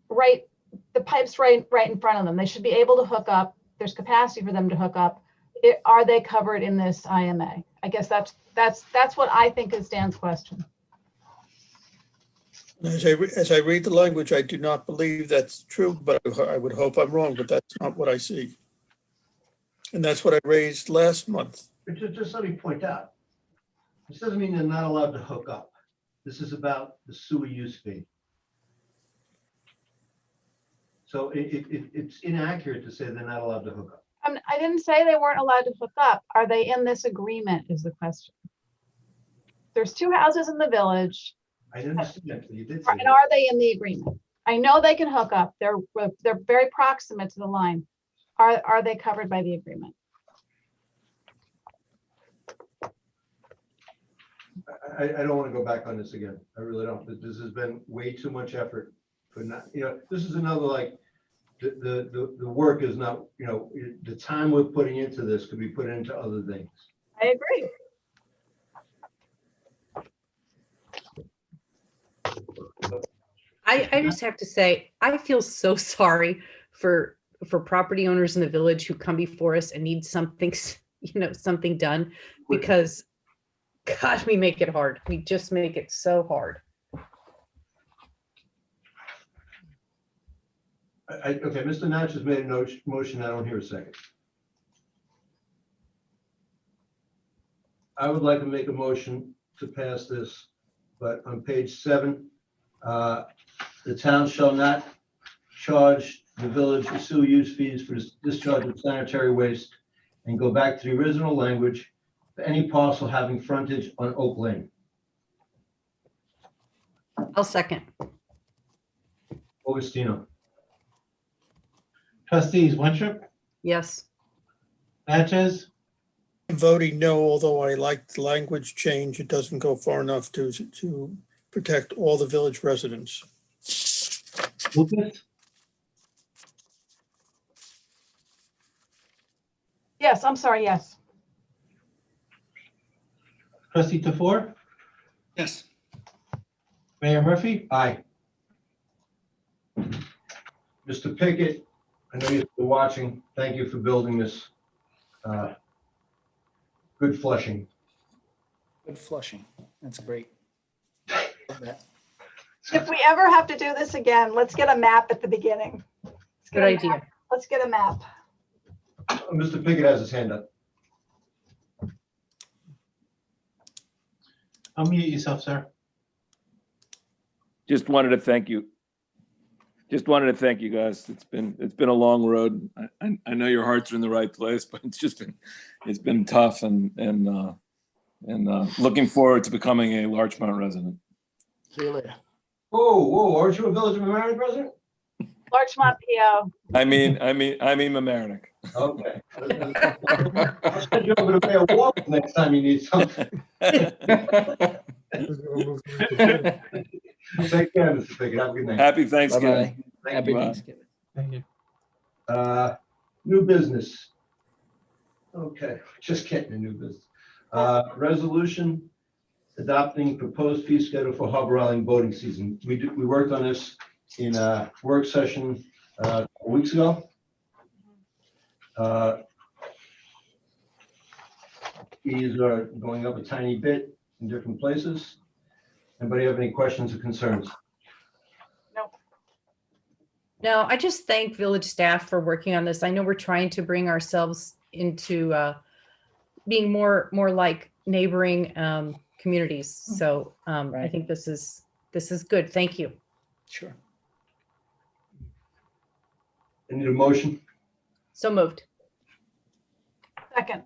Speaker 9: right, the pipe's right in front of them. They should be able to hook up. There's capacity for them to hook up. Are they covered in this IMA? I guess that's what I think is Dan's question.
Speaker 7: As I read the language, I do not believe that's true, but I would hope I'm wrong, but that's not what I see. And that's what I raised last month.
Speaker 2: Just let me point out, this doesn't mean they're not allowed to hook up. This is about the sewer use fee. So it's inaccurate to say they're not allowed to hook up.
Speaker 9: I didn't say they weren't allowed to hook up. Are they in this agreement is the question. There's 2 houses in the village.
Speaker 2: I understand. You did say
Speaker 9: And are they in the agreement? I know they can hook up. They're very proximate to the line. Are they covered by the agreement?
Speaker 2: I don't want to go back on this again. I really don't. This has been way too much effort for not, this is another, like, the work is not, the time we're putting into this could be put into other things.
Speaker 9: I agree.
Speaker 1: I just have to say, I feel so sorry for property owners in the village who come before us and need something, something done, because God, we make it hard. We just make it so hard.
Speaker 2: Okay, Mr. Natch has made a motion. I don't hear a second. I would like to make a motion to pass this, but on page 7, the town shall not charge the village sewer use fees for discharge of sanitary waste, and go back to the original language for any parcel having frontage on Oak Lane.
Speaker 1: I'll second.
Speaker 2: Augustino.
Speaker 8: Trustees Winthrop,
Speaker 1: Yes.
Speaker 8: Natchez,
Speaker 7: I'm voting no, although I like the language change. It doesn't go far enough to protect all the village residents.
Speaker 8: Lucas,
Speaker 9: Yes, I'm sorry, yes.
Speaker 8: Trustee Tofor,
Speaker 3: Yes.
Speaker 8: Mayor Murphy.
Speaker 2: Aye. Mr. Pickett, I know you're still watching. Thank you for building this. Good flushing.
Speaker 10: Good flushing. That's great. Love that.
Speaker 9: If we ever have to do this again, let's get a map at the beginning.
Speaker 1: Good idea.
Speaker 9: Let's get a map.
Speaker 2: Mr. Pickett has his hand up.
Speaker 8: Unmute yourself, sir.
Speaker 12: Just wanted to thank you. Just wanted to thank you guys. It's been a long road. I know your hearts are in the right place, but it's been tough and looking forward to becoming a Larchmont resident.
Speaker 10: See you later.
Speaker 2: Whoa, aren't you a Village of Mamaroneck resident?
Speaker 9: Larchmont, PO.
Speaker 12: I mean Mamaroneck.
Speaker 2: Okay. I'll send you over to Mayor Walk next time you need something. Take care, Mr. Pickett. Have a good night.
Speaker 12: Happy Thanksgiving.
Speaker 10: Bye-bye.
Speaker 2: Thank
Speaker 10: Happy
Speaker 2: you.
Speaker 10: Thanksgiving.
Speaker 8: Thank you.
Speaker 2: New business. Okay, just getting a new business. Resolution adopting proposed fee schedule for Harbor Island boating season. We worked on this in a work session a couple weeks ago. Fees are going up a tiny bit in different places. Anybody have any questions or concerns?
Speaker 1: No, I just thank village staff for working on this. I know we're trying to bring ourselves into being more like neighboring communities. So I think this is good. Thank you.
Speaker 10: Sure.
Speaker 2: I need a motion.
Speaker 1: So moved.
Speaker 9: Second,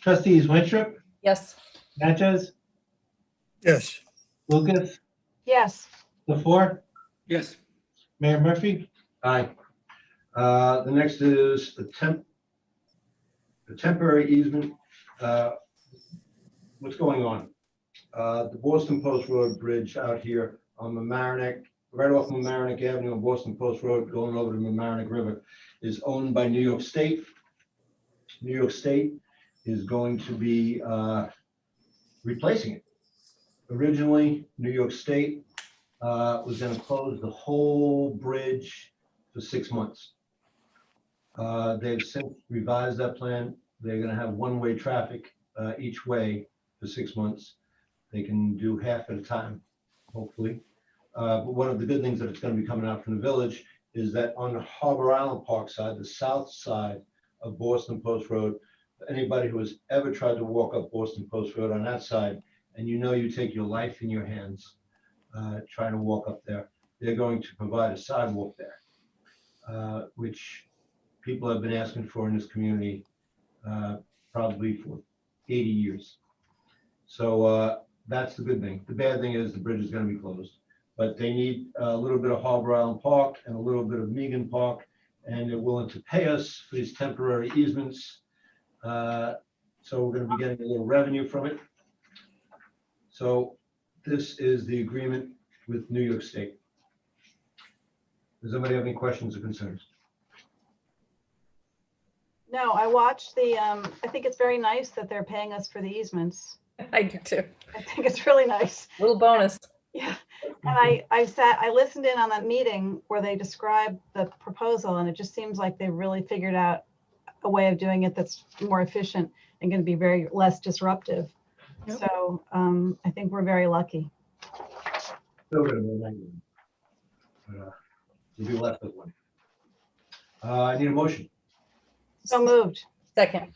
Speaker 8: Trustees Winthrop,
Speaker 1: Yes.
Speaker 8: Natchez,
Speaker 7: Yes.
Speaker 8: Lucas,
Speaker 9: yes.
Speaker 8: Tofor,
Speaker 3: Yes.
Speaker 8: Mayor Murphy.
Speaker 2: Aye. The next is the temporary easement. What's going on? The Boston Post Road Bridge out here on Mamaroneck, right off Mamaroneck Avenue on Boston Post Road, going over to Mamaroneck River, is owned by New York State. New York State is going to be replacing it. Originally, New York State was going to close the whole bridge for 6 months. They've since revised that plan. They're going to have one-way traffic each way for 6 months. They can do half at a time, hopefully. But one of the good things that it's going to be coming out from the village is that on the Harbor Island Park side, the south side of Boston Post Road, anybody who has ever tried to walk up Boston Post Road on that side, and you take your life in your hands trying to walk up there, they're going to provide a sidewalk there, which people have been asking for in this community probably for 80 years. So that's the good thing. The bad thing is the bridge is going to be closed, but they need a little bit of Harbor Island Park and a little bit of Megan Park, and they're willing to pay us for these temporary easements. So we're going to be getting a little revenue from it. So this is the agreement with New York State. Does anybody have any questions or concerns?
Speaker 9: No, I watched the, I think it's very nice that they're paying us for the easements.
Speaker 1: I do too.
Speaker 9: I think it's really nice.
Speaker 1: Little bonus.
Speaker 9: Yeah. And I listened in on that meeting where they described the proposal, and it just seems like they really figured out a way of doing it that's more efficient and going to be very less disruptive.
Speaker 1: Yep.
Speaker 9: So I think we're very lucky.
Speaker 2: Still gonna be a negative. We'll be left with one. I need a motion.
Speaker 9: So moved.
Speaker 1: Second.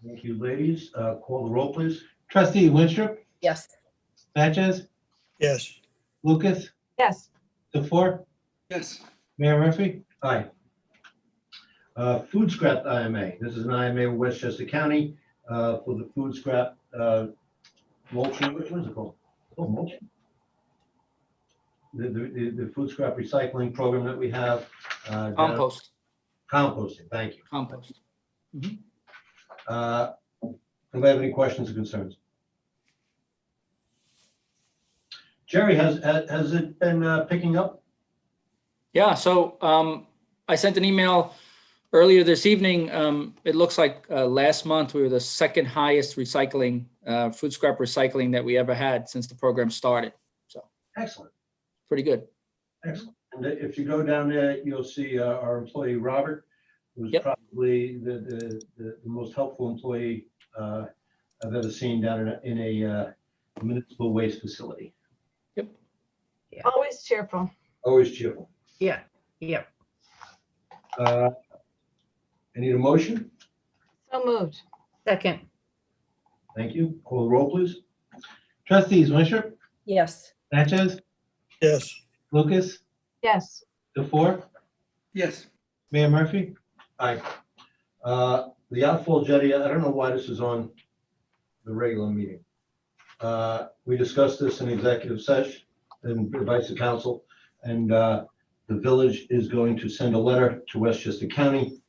Speaker 2: Thank you, ladies. Call the roll, please.
Speaker 8: Trustee Winstrup,
Speaker 1: Yes.
Speaker 8: Natchez,
Speaker 7: Yes.
Speaker 8: Lucas,
Speaker 9: Yes.
Speaker 8: DeFour,
Speaker 3: Yes.
Speaker 8: Mayor Murphy.
Speaker 2: Aye. Food scrap IMA. This is an IMA with Westchester County for the food scrap mulching. What is it called? Oh, mulching. The food scrap recycling program that we have.
Speaker 10: Compost,
Speaker 2: Composting. Thank you.
Speaker 10: compost.
Speaker 2: Anybody have any questions or concerns? Jerry, has it been picking up?
Speaker 10: Yeah, so I sent an email earlier this evening. It looks like last month we were the second highest recycling, food scrap recycling that we ever had since the program started. So
Speaker 2: Excellent.
Speaker 10: pretty good.
Speaker 2: Excellent. And if you go down there, you'll see our employee, Robert, who's
Speaker 10: Yep.
Speaker 2: probably the most helpful employee I've ever seen down in a municipal waste facility.
Speaker 10: Yep.
Speaker 1: Yeah.
Speaker 9: Always cheerful.
Speaker 2: Always cheerful.
Speaker 1: Yeah. Yep.
Speaker 2: I need a motion.
Speaker 9: So moved.
Speaker 1: Second.
Speaker 2: Thank you. Call the roll, please.
Speaker 8: Trustees Winstrup,
Speaker 1: Yes.
Speaker 8: Natchez,
Speaker 7: Yes.
Speaker 8: Lucas,
Speaker 9: Yes.
Speaker 8: DeFour,
Speaker 3: Yes.
Speaker 8: Mayor Murphy.
Speaker 2: Aye. The outfall jetty, I don't know why this is on the regular meeting. We discussed this in executive session and advice to council, and the village is going to send a letter to Westchester County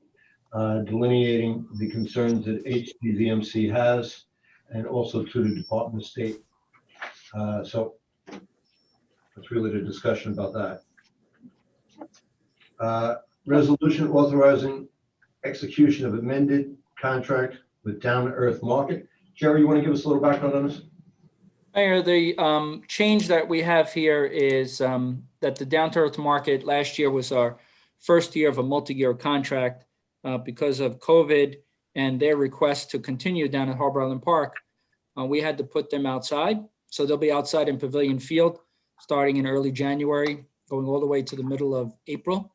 Speaker 2: delineating the concerns that HDVMC has, and also to the Department of State. So that's really the discussion about that. Resolution authorizing execution of amended contract with Down to Earth Market. Jerry, you want to give us a little background on this?
Speaker 10: Mayor, the change that we have here is that the Down to Earth Market last year was our first year of a multi-year contract because of COVID and their request to continue down at Harbor Island Park. We had to put them outside. So they'll be outside in Pavilion Field starting in early January, going all the way to the middle of April.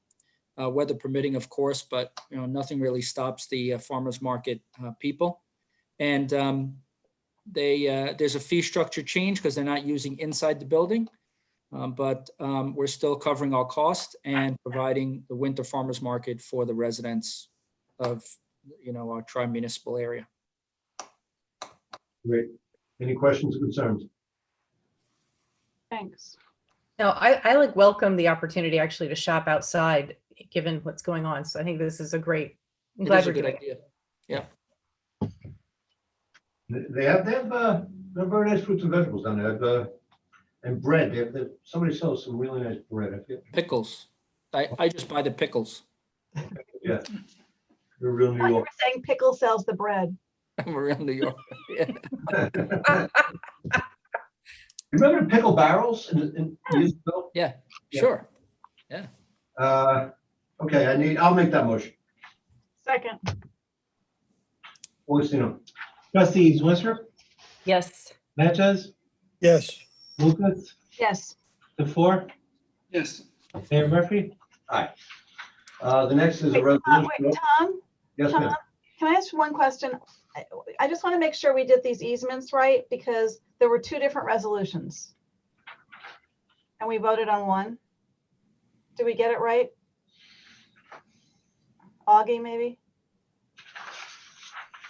Speaker 10: Weather permitting, of course, but nothing really stops the farmers market people. And there's a fee structure change because they're not using inside the building, but we're still covering our costs and providing the winter farmers market for the residents of our tri-municipal area.
Speaker 2: Great. Any questions or concerns?
Speaker 9: Thanks.
Speaker 1: No, I welcome the opportunity actually to shop outside, given what's going on. So I think this is a great. I'm
Speaker 10: It
Speaker 1: glad
Speaker 10: is a
Speaker 1: we're
Speaker 10: good
Speaker 1: doing it.
Speaker 10: idea. Yeah.
Speaker 2: They have very nice fruits and vegetables down there. And bread. Somebody sells some really nice bread. I forget.
Speaker 10: Pickles. I just buy the pickles.
Speaker 2: Yeah. They're real New
Speaker 9: You were
Speaker 2: York.
Speaker 9: saying pickle sells the bread.
Speaker 10: I'm around New York. Yeah.
Speaker 2: Remember the pickle barrels in years ago?
Speaker 10: Yeah,
Speaker 2: Yeah.
Speaker 10: sure. Yeah.
Speaker 2: Okay, I'll make that motion.
Speaker 9: Second.
Speaker 2: Augustino.
Speaker 8: Trustees Winstrup,
Speaker 1: Yes.
Speaker 8: Natchez,
Speaker 7: Yes.
Speaker 8: Lucas,
Speaker 9: Yes.
Speaker 8: DeFour,
Speaker 3: Yes.
Speaker 8: Mayor Murphy.
Speaker 2: Aye. The next is a
Speaker 9: Wait,
Speaker 2: resolution.
Speaker 9: Tom,
Speaker 2: Yes,
Speaker 9: Tom,
Speaker 2: ma'am.
Speaker 9: can I ask one question? I just want to make sure we did these easements right, because there were two different resolutions. And we voted on one. Did we get it right? Augie, maybe?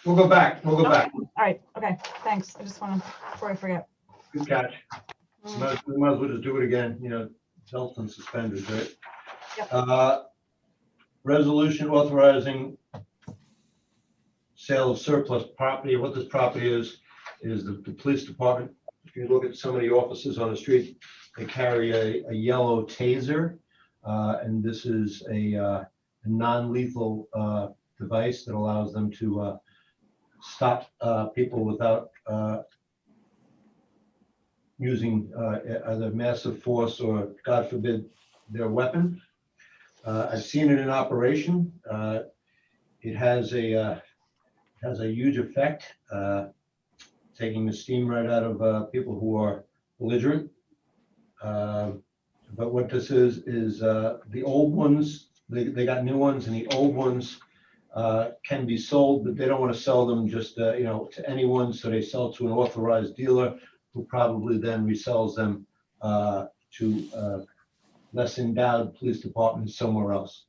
Speaker 2: We'll go back. We'll go back.
Speaker 9: All right, okay, thanks. I just want to, before I forget.
Speaker 2: Good catch. We might as well just do it again, belts and suspenders, right?
Speaker 9: Yep.
Speaker 2: Resolution authorizing sale of surplus property. What this property is the police department. If you look at some of the officers on the street, they carry a yellow taser. And this is a non-lethal device that allows them to stop people without using either massive force or, God forbid, their weapon. I've seen it in operation. It has a huge effect, taking the steam right out of people who are belligerent. But what this is the old ones, they got new ones, and the old ones can be sold, but they don't want to sell them just to anyone, so they sell to an authorized dealer who probably then resells them to less endowed police departments somewhere else.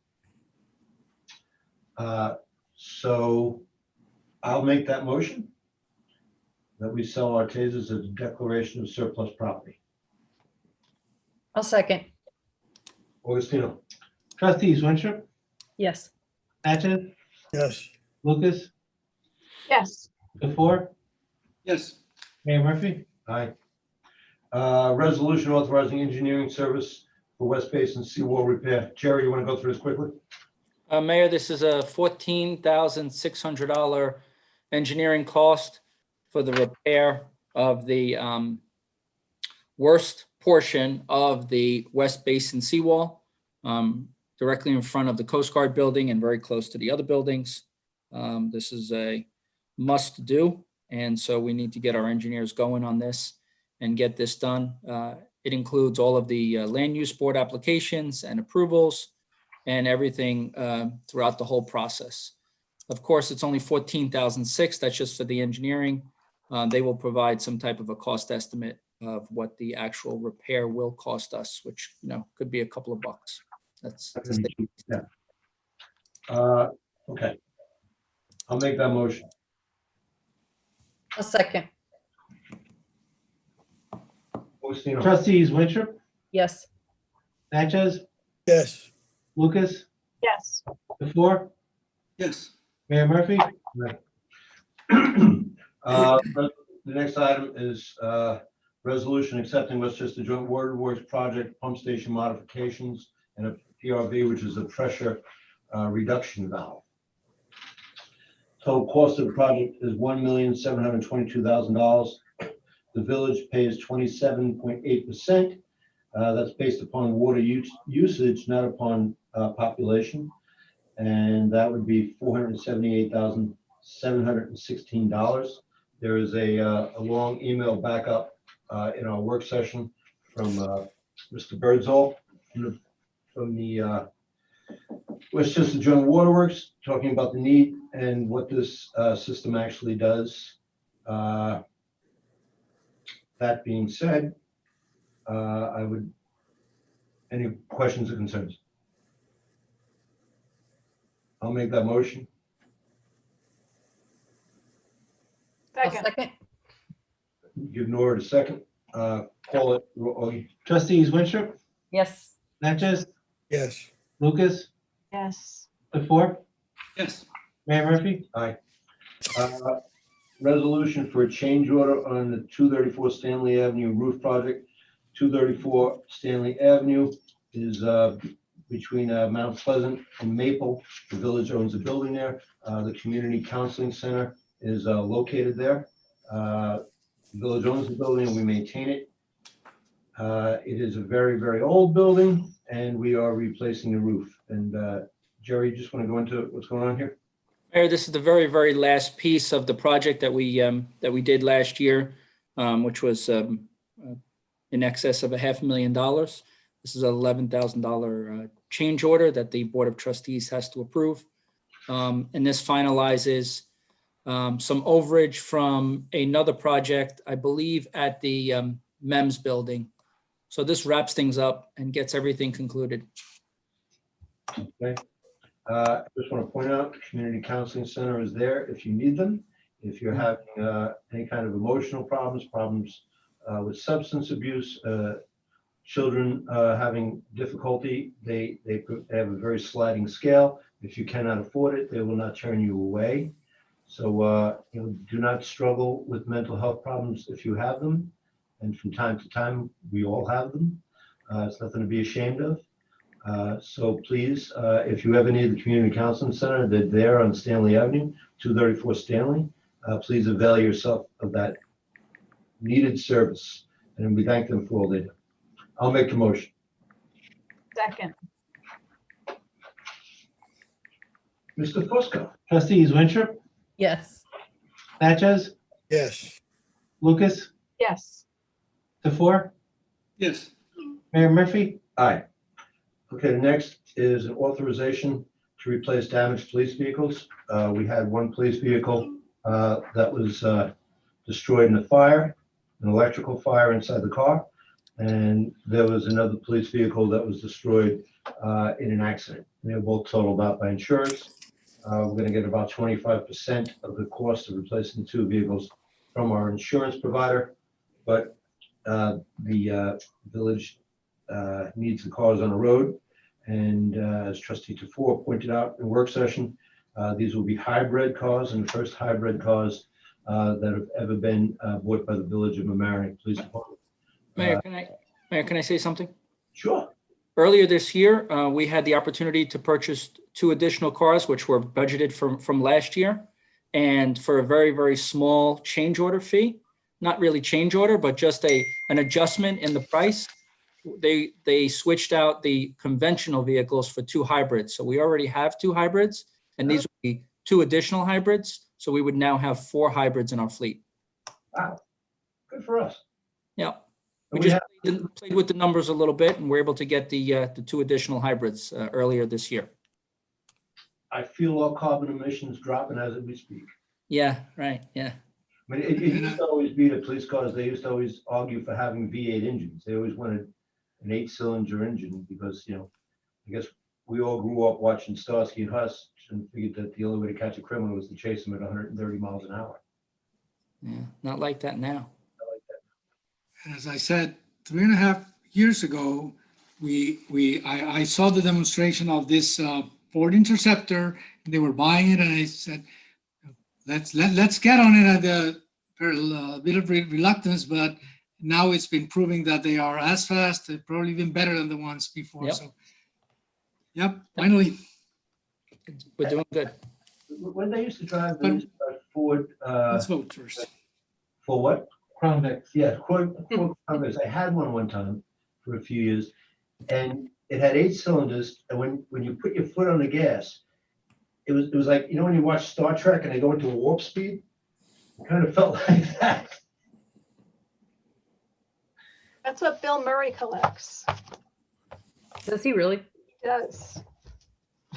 Speaker 2: So I'll make that motion that we sell our tasers as a declaration of surplus property.
Speaker 1: I'll second.
Speaker 2: Augustino.
Speaker 8: Trustees Winstrup,
Speaker 1: Yes.
Speaker 8: Natchez,
Speaker 7: Yes.
Speaker 8: Lucas,
Speaker 9: Yes.
Speaker 8: the four,
Speaker 3: Yes.
Speaker 8: Mayor Murphy.
Speaker 2: Aye. Resolution authorizing engineering service for West Basin seawall repair. Jerry, you want to go through this quickly?
Speaker 10: Mayor, this is a $14,600 engineering cost for the repair of the worst portion of the West Basin seawall, directly in front of the Coast Guard building and very close to the other buildings. This is a must do, and so we need to get our engineers going on this and get this done. It includes all of the land use board applications and approvals and everything throughout the whole process. Of course, it's only $14,600. That's just for the engineering. They will provide some type of a cost estimate of what the actual repair will cost us, which could be a couple of bucks. That's
Speaker 2: Yeah. Okay. I'll make that motion.
Speaker 1: I'll second.
Speaker 2: Augustino.
Speaker 8: Trustees Winstrup,
Speaker 1: Yes.
Speaker 8: Natchez,
Speaker 7: Yes.
Speaker 8: Lucas,
Speaker 9: Yes.
Speaker 8: the four,
Speaker 3: Yes.
Speaker 8: Mayor Murphy.
Speaker 2: The next item is resolution accepting Westchester Joint Waterworks project pump station modifications and a PRV, which is a pressure reduction valve. Total cost of the project is $1,722,000. The village pays 27.8%. That's based upon water usage, not upon population. And that would be $478,716. There is a long email backup in our work session from Mr. Birdsall from the Westchester Joint Waterworks, talking about the need and what this system actually does. That being said, any questions or concerns? I'll make that motion.
Speaker 1: I'll
Speaker 9: Second.
Speaker 1: second.
Speaker 2: Give Nora a second. Call it.
Speaker 8: Trustees Winstrup,
Speaker 1: Yes.
Speaker 8: Natchez,
Speaker 7: Yes.
Speaker 8: Lucas,
Speaker 9: Yes.
Speaker 8: the four,
Speaker 3: Yes.
Speaker 8: Mayor Murphy.
Speaker 2: Aye. Resolution for a change order on the 234 Stanley Avenue roof project. 234 Stanley Avenue is between Mount Pleasant and Maple. The village owns a building there. The Community Counseling Center is located there. The village owns the building and we maintain it. It is a very, very old building and we are replacing the roof. And Jerry, you just want to go into what's going on here?
Speaker 10: Mayor, this is the very, very last piece of the project that we did last year, which was in excess of $500,000. This is an $11,000 change order that the Board of Trustees has to approve. And this finalizes some overage from another project, I believe, at the MEMS building. So this wraps things up and gets everything concluded.
Speaker 2: Okay. I just want to point out, the Community Counseling Center is there if you need them. If you're having any kind of emotional problems with substance abuse, children having difficulty, they have a very sliding scale. If you cannot afford it, they will not turn you away. So do not struggle with mental health problems if you have them. And from time to time, we all have them. It's nothing to be ashamed of. So please, if you ever need the Community Counseling Center, they're there on Stanley Avenue, 234 Stanley. Please avail yourself of that needed service. and we thank them for all they do. I'll make the motion.
Speaker 9: Second.
Speaker 2: Mr. Fusco?
Speaker 8: Trustees Winthrop,
Speaker 1: Yes.
Speaker 8: Natchez,
Speaker 7: Yes.
Speaker 8: Lucas,
Speaker 9: Yes.
Speaker 8: DeFour,
Speaker 3: Yes.
Speaker 8: Mayor Murphy.
Speaker 2: Aye. Okay, the next is an authorization to replace damaged police vehicles. We had one police vehicle that was destroyed in a fire, an electrical fire inside the car. And there was another police vehicle that was destroyed in an accident. They were both totaled out by insurance. We're going to get about 25% of the cost of replacing the two vehicles from our insurance provider. But the village needs the cars on the road. And as Trustee Tefor pointed out in work session, these will be hybrid cars and the first hybrid cars that have ever been bought by the Village of Mamaroneck Police Department.
Speaker 10: Mayor, can I say something?
Speaker 2: Sure.
Speaker 10: Earlier this year, we had the opportunity to purchase 2 additional cars, which were budgeted from last year, and for a very, very small change order fee. Not really change order, but just an adjustment in the price. They switched out the conventional vehicles for 2 hybrids. So we already have 2 hybrids, and these would be 2 additional hybrids. So we would now have 4 hybrids in our fleet.
Speaker 2: Wow, good for us.
Speaker 10: Yeah.
Speaker 2: And
Speaker 10: We
Speaker 2: we
Speaker 10: just played with the numbers a little bit, and we're able to get the 2 additional hybrids earlier this year.
Speaker 2: I feel our carbon emissions dropping as we speak.
Speaker 10: Yeah, right. Yeah.
Speaker 2: I mean, it used to always be the police cars, they used to always argue for having V8 engines. They always wanted an 8-cylinder engine because, you know, I guess we all grew up watching Starsky and Hutch and figured that the only way to catch a criminal was to chase him at 130 miles an hour.
Speaker 10: Yeah, not like that now.
Speaker 3: And as I said, 3.5 years ago, I saw the demonstration of this Ford Interceptor. And they were buying it, and I said, let's get on it at a bit of reluctance, but now it's been proving that they are as fast, probably even better than the ones before.
Speaker 10: Yep.
Speaker 3: So, yep, finally.
Speaker 10: We're doing good.
Speaker 2: When they used to drive the Ford.
Speaker 3: Let's vote first.
Speaker 2: For what?
Speaker 8: Crown Vics.
Speaker 2: Yeah, Ford Crown Vics. I had one time for a few years, and it had 8 cylinders. And when you put your foot on the gas, it was like, you know, when you watch Star Trek and they go into a warp speed, it kind of felt like that.
Speaker 9: That's what Bill Murray collects.
Speaker 1: Does he really?
Speaker 9: He does.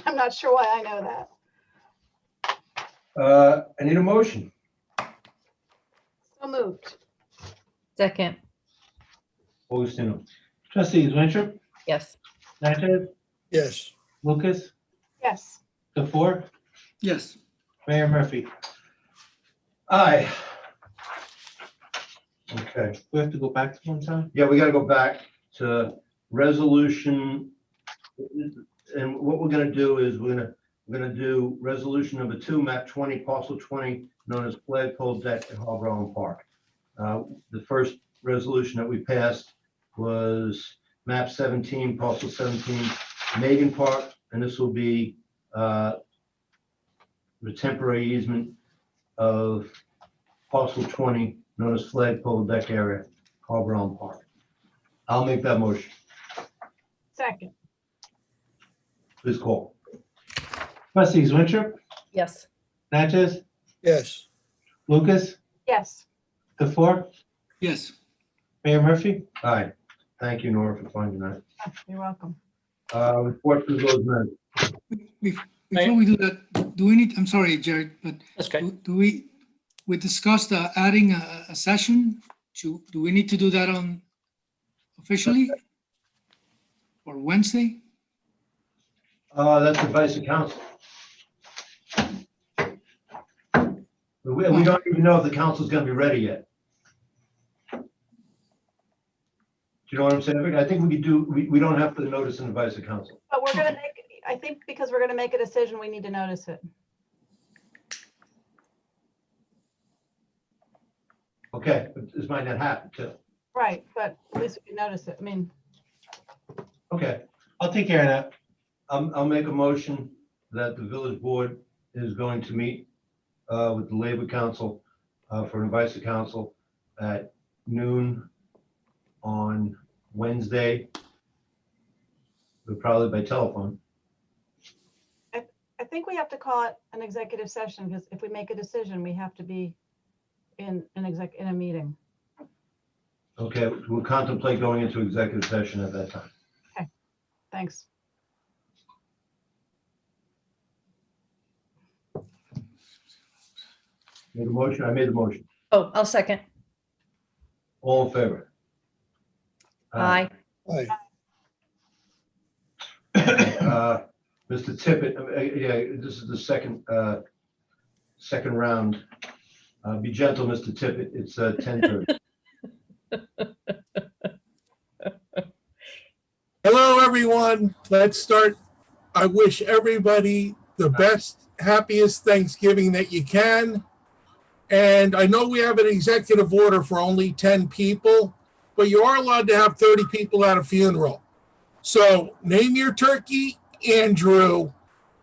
Speaker 9: I'm not sure why I know that.
Speaker 2: I need a motion.
Speaker 9: So moved.
Speaker 1: Second.
Speaker 2: Augustino.
Speaker 8: Trustees Winthrop,
Speaker 1: Yes.
Speaker 8: Natchez,
Speaker 7: Yes.
Speaker 8: Lucas,
Speaker 9: Yes.
Speaker 8: DeFour,
Speaker 3: Yes.
Speaker 8: Mayor Murphy.
Speaker 2: Aye. Okay.
Speaker 8: We have to go back to one time.
Speaker 2: Yeah, we got to go back to resolution. And what we're going to do is we're going to do resolution number 2, map 20, parcel 20, known as Flagpole Deck at Harbor Island Park. The first resolution that we passed was map 17, parcel 17, Megan Park, and this will be the temporary easement of parcel 20, known as Flagpole Deck area, Harbor Island Park. I'll make that motion.
Speaker 9: Second.
Speaker 2: Please call.
Speaker 8: Trustees Winthrop,
Speaker 1: Yes.
Speaker 8: Natchez,
Speaker 7: Yes.
Speaker 8: Lucas,
Speaker 9: Yes.
Speaker 8: DeFour,
Speaker 3: Yes.
Speaker 8: Mayor Murphy.
Speaker 2: Aye. Thank you, Nora, for finding that.
Speaker 9: You're welcome.
Speaker 2: Report for the village manager.
Speaker 3: Before we do that, do we need, I'm sorry, Jared, but
Speaker 10: Okay.
Speaker 3: do we discussed adding a session? Do we need to do that on officially? Or Wednesday?
Speaker 2: That's advice of council. We don't even know if the council's gonna be ready yet. Do you know what I'm saying? I think we could do, we don't have to notice an advice of council.
Speaker 9: But we're gonna make, I think because we're gonna make a decision, we need to notice it.
Speaker 2: Okay, but this might not happen too.
Speaker 9: Right, but at least we can notice it. I mean,
Speaker 2: Okay,
Speaker 8: I'll take care of that.
Speaker 2: I'll make a motion that the village board is going to meet with the labor council for an advice of council at noon on Wednesday, but probably by telephone.
Speaker 9: I think we have to call it an executive session because if we make a decision, we have to be in a meeting.
Speaker 2: Okay, we'll contemplate going into executive session at that time.
Speaker 9: Okay, thanks.
Speaker 2: Made a motion, I made the motion.
Speaker 1: Oh, I'll second.
Speaker 2: All in favor?
Speaker 1: Aye.
Speaker 7: Aye.
Speaker 2: Mr. Tippett, yeah, this is the second round. Be gentle, Mr. Tippett, it's 10:30.
Speaker 19: Hello, everyone. Let's start. I wish everybody the best, happiest Thanksgiving that you can. And I know we have an executive order for only 10 people, but you are allowed to have 30 people at a funeral. So name your turkey, Andrew.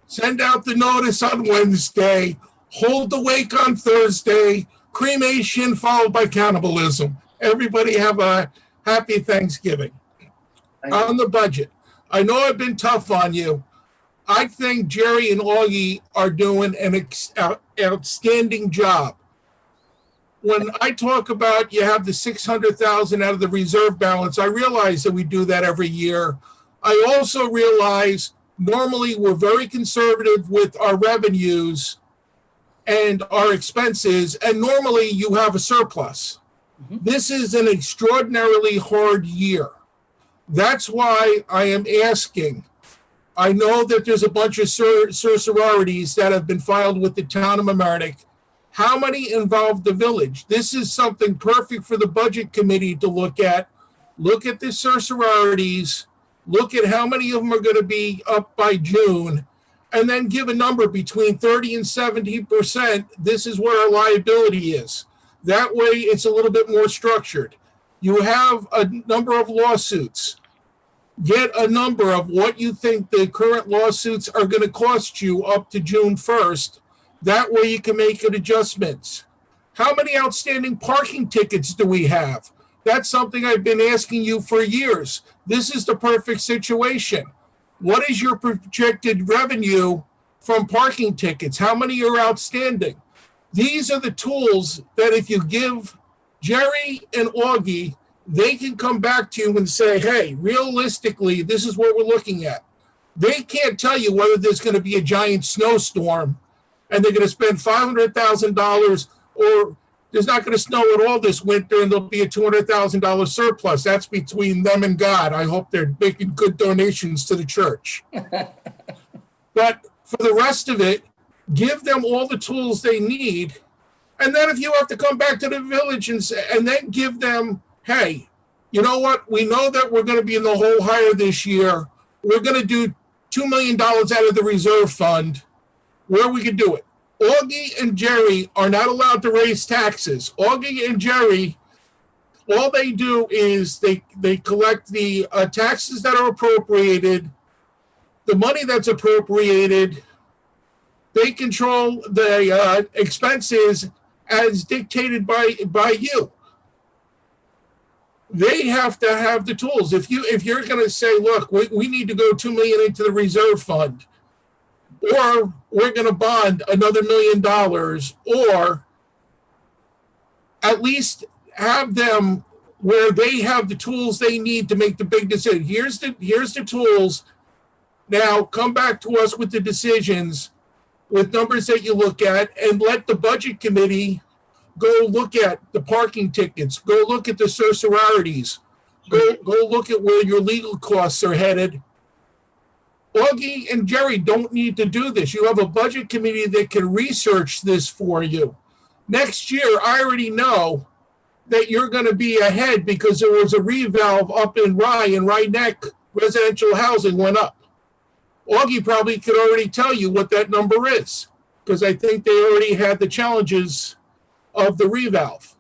Speaker 19: Send out the notice on Wednesday. Hold the wake on Thursday. Cremation followed by cannibalism. Everybody have a happy Thanksgiving. On the budget, I know I've been tough on you. I think Jerry and Augie are doing an outstanding job. When I talk about you have the 600,000 out of the reserve balance, I realize that we do that every year. I also realize normally we're very conservative with our revenues and our expenses, and normally you have a surplus. This is an extraordinarily hard year. That's why I am asking. I know that there's a bunch of certiorarities that have been filed with the town of Mamaroneck. How many involve the village? This is something perfect for the budget committee to look at. Look at the certiorarities, look at how many of them are going to be up by June, and then give a number between 30 and 70%. This is what our liability is. That way it's a little bit more structured. You have a number of lawsuits. Get a number of what you think the current lawsuits are going to cost you up to June 1st. That way you can make adjustments. How many outstanding parking tickets do we have? That's something I've been asking you for years. This is the perfect situation. What is your projected revenue from parking tickets? How many are outstanding? These are the tools that if you give Jerry and Augie, they can come back to you and say, hey, realistically, this is what we're looking at. They can't tell you whether there's going to be a giant snowstorm and they're going to spend $500,000 or there's not going to snow at all this winter and there'll be a $200,000 surplus. That's between them and God. I hope they're making good donations to the church. But for the rest of it, give them all the tools they need. And then if you have to come back to the village and then give them, hey, you know what? We know that we're going to be in the hole higher this year. We're going to do $2 million out of the reserve fund where we can do it. Augie and Jerry are not allowed to raise taxes. Augie and Jerry, all they do is they collect the taxes that are appropriated, the money that's appropriated. They control the expenses as dictated by you. They have to have the tools. If you're going to say, look, we need to go $2 million into the reserve fund, or we're going to bond another $1 million, or at least have them where they have the tools they need to make the big decision. Here's the tools. Now come back to us with the decisions, with numbers that you look at, and let the budget committee go look at the parking tickets, go look at the certiorarities, go look at where your legal costs are headed. Augie and Jerry don't need to do this. You have a budget committee that can research this for you. Next year, I already know that you're going to be ahead because there was a revalve up in Rye Neck, residential housing went up. Augie probably could already tell you what that number is because I think they already had the challenges of the revalve.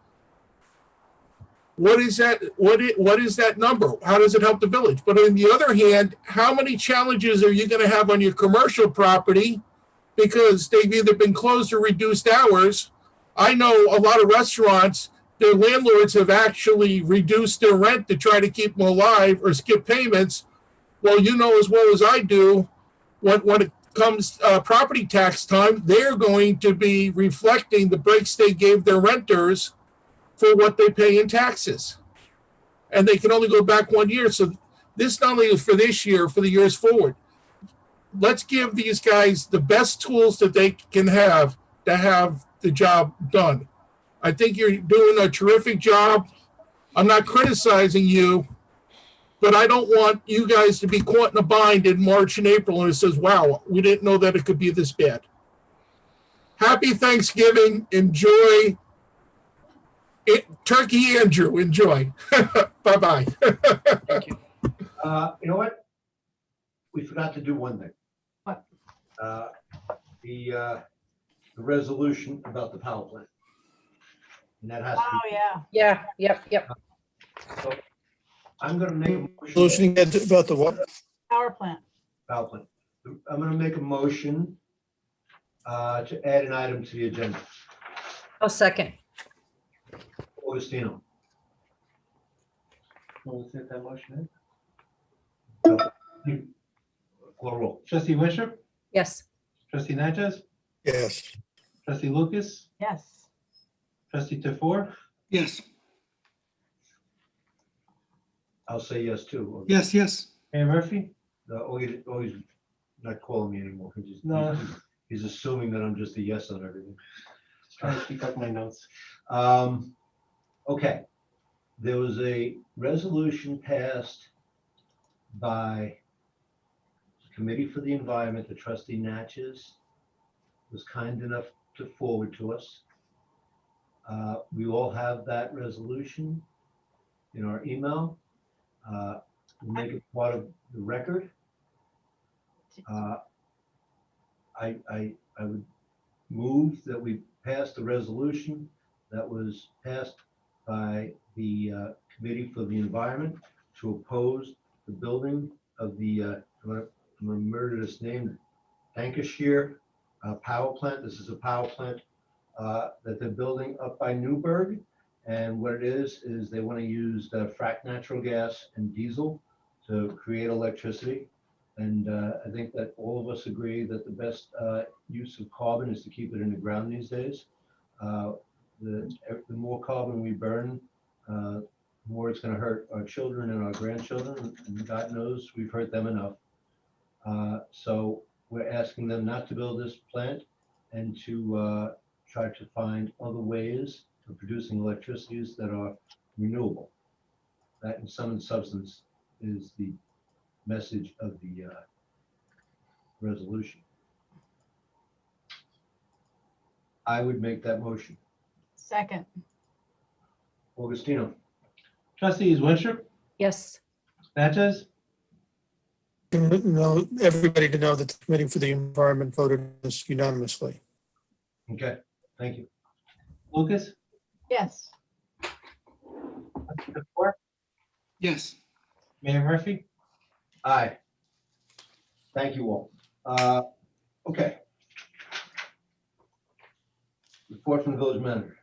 Speaker 19: What is that? What is that number? How does it help the village? But on the other hand, how many challenges are you going to have on your commercial property because they've either been closed or reduced hours? I know a lot of restaurants their landlords have actually reduced their rent to try to keep them alive or skip payments. Well, you know as well as I do, when it comes property tax time, they're going to be reflecting the breaks they gave their renters for what they pay in taxes. And they can only go back 1 year. So this not only is for this year, for the years forward. Let's give these guys the best tools that they can have to have the job done. I think you're doing a terrific job. I'm not criticizing you, but I don't want you guys to be caught in a bind in March and April and it says, wow, we didn't know that it could be this bad. Happy Thanksgiving. Enjoy it. Turkey Andrew, enjoy. Bye-bye.
Speaker 10: Thank you.
Speaker 2: You know what? We forgot to do one thing.
Speaker 9: What?
Speaker 2: The resolution about the power plant. And that has to
Speaker 9: Oh,
Speaker 2: be.
Speaker 9: yeah.
Speaker 1: Yep.
Speaker 2: So I'm gonna make a motion.
Speaker 7: Motion about the what?
Speaker 9: Power plant.
Speaker 2: Power plant. I'm gonna make a motion to add an item to the agenda.
Speaker 1: I'll second.
Speaker 2: Augustino.
Speaker 8: We'll set that motion
Speaker 2: Call roll.
Speaker 8: Trustee Winstrup,
Speaker 1: Yes.
Speaker 8: trustee Natchez,
Speaker 7: Yes.
Speaker 8: trustee Lucas,
Speaker 9: Yes.
Speaker 8: trustee Tofor,
Speaker 3: Yes,
Speaker 2: I'll say yes too.
Speaker 3: yes, yes.
Speaker 8: Mayor Murphy.
Speaker 2: Always not calling me anymore.
Speaker 8: No.
Speaker 2: He's assuming that I'm just a yes on everything.
Speaker 8: Just trying to speak up my notes.
Speaker 2: Okay. There was a resolution passed by the Committee for the Environment, the trustee Natchez was kind enough to forward to us. We all have that resolution in our email. We'll make it part of the record. I would move that we pass the resolution that was passed by the Committee for the Environment to oppose the building of the, I'm gonna murder this name, Lancashire power plant. This is a power plant that they're building up by Newburgh. And what it is they want to use fracked natural gas and diesel to create electricity. And I think that all of us agree that the best use of carbon is to keep it in the ground these days. The more carbon we burn, the more it's going to hurt our children and our grandchildren. And God knows we've hurt them enough. So we're asking them not to build this plant and to try to find other ways of producing electricities that are renewable. That in sum and substance is the message of the resolution. I would make that motion.
Speaker 9: Second.
Speaker 2: Augustino.
Speaker 8: Trustees Winstrup,
Speaker 1: Yes.
Speaker 8: Natchez,
Speaker 7: No, everybody to know that the Committee for the Environment voted this unanimously.
Speaker 2: Okay, thank you.
Speaker 8: Lucas,
Speaker 9: Yes.
Speaker 8: trustee Tofor,
Speaker 3: Yes.
Speaker 8: Mayor Murphy.
Speaker 2: Aye. Thank you all. Okay. Report from the village manager.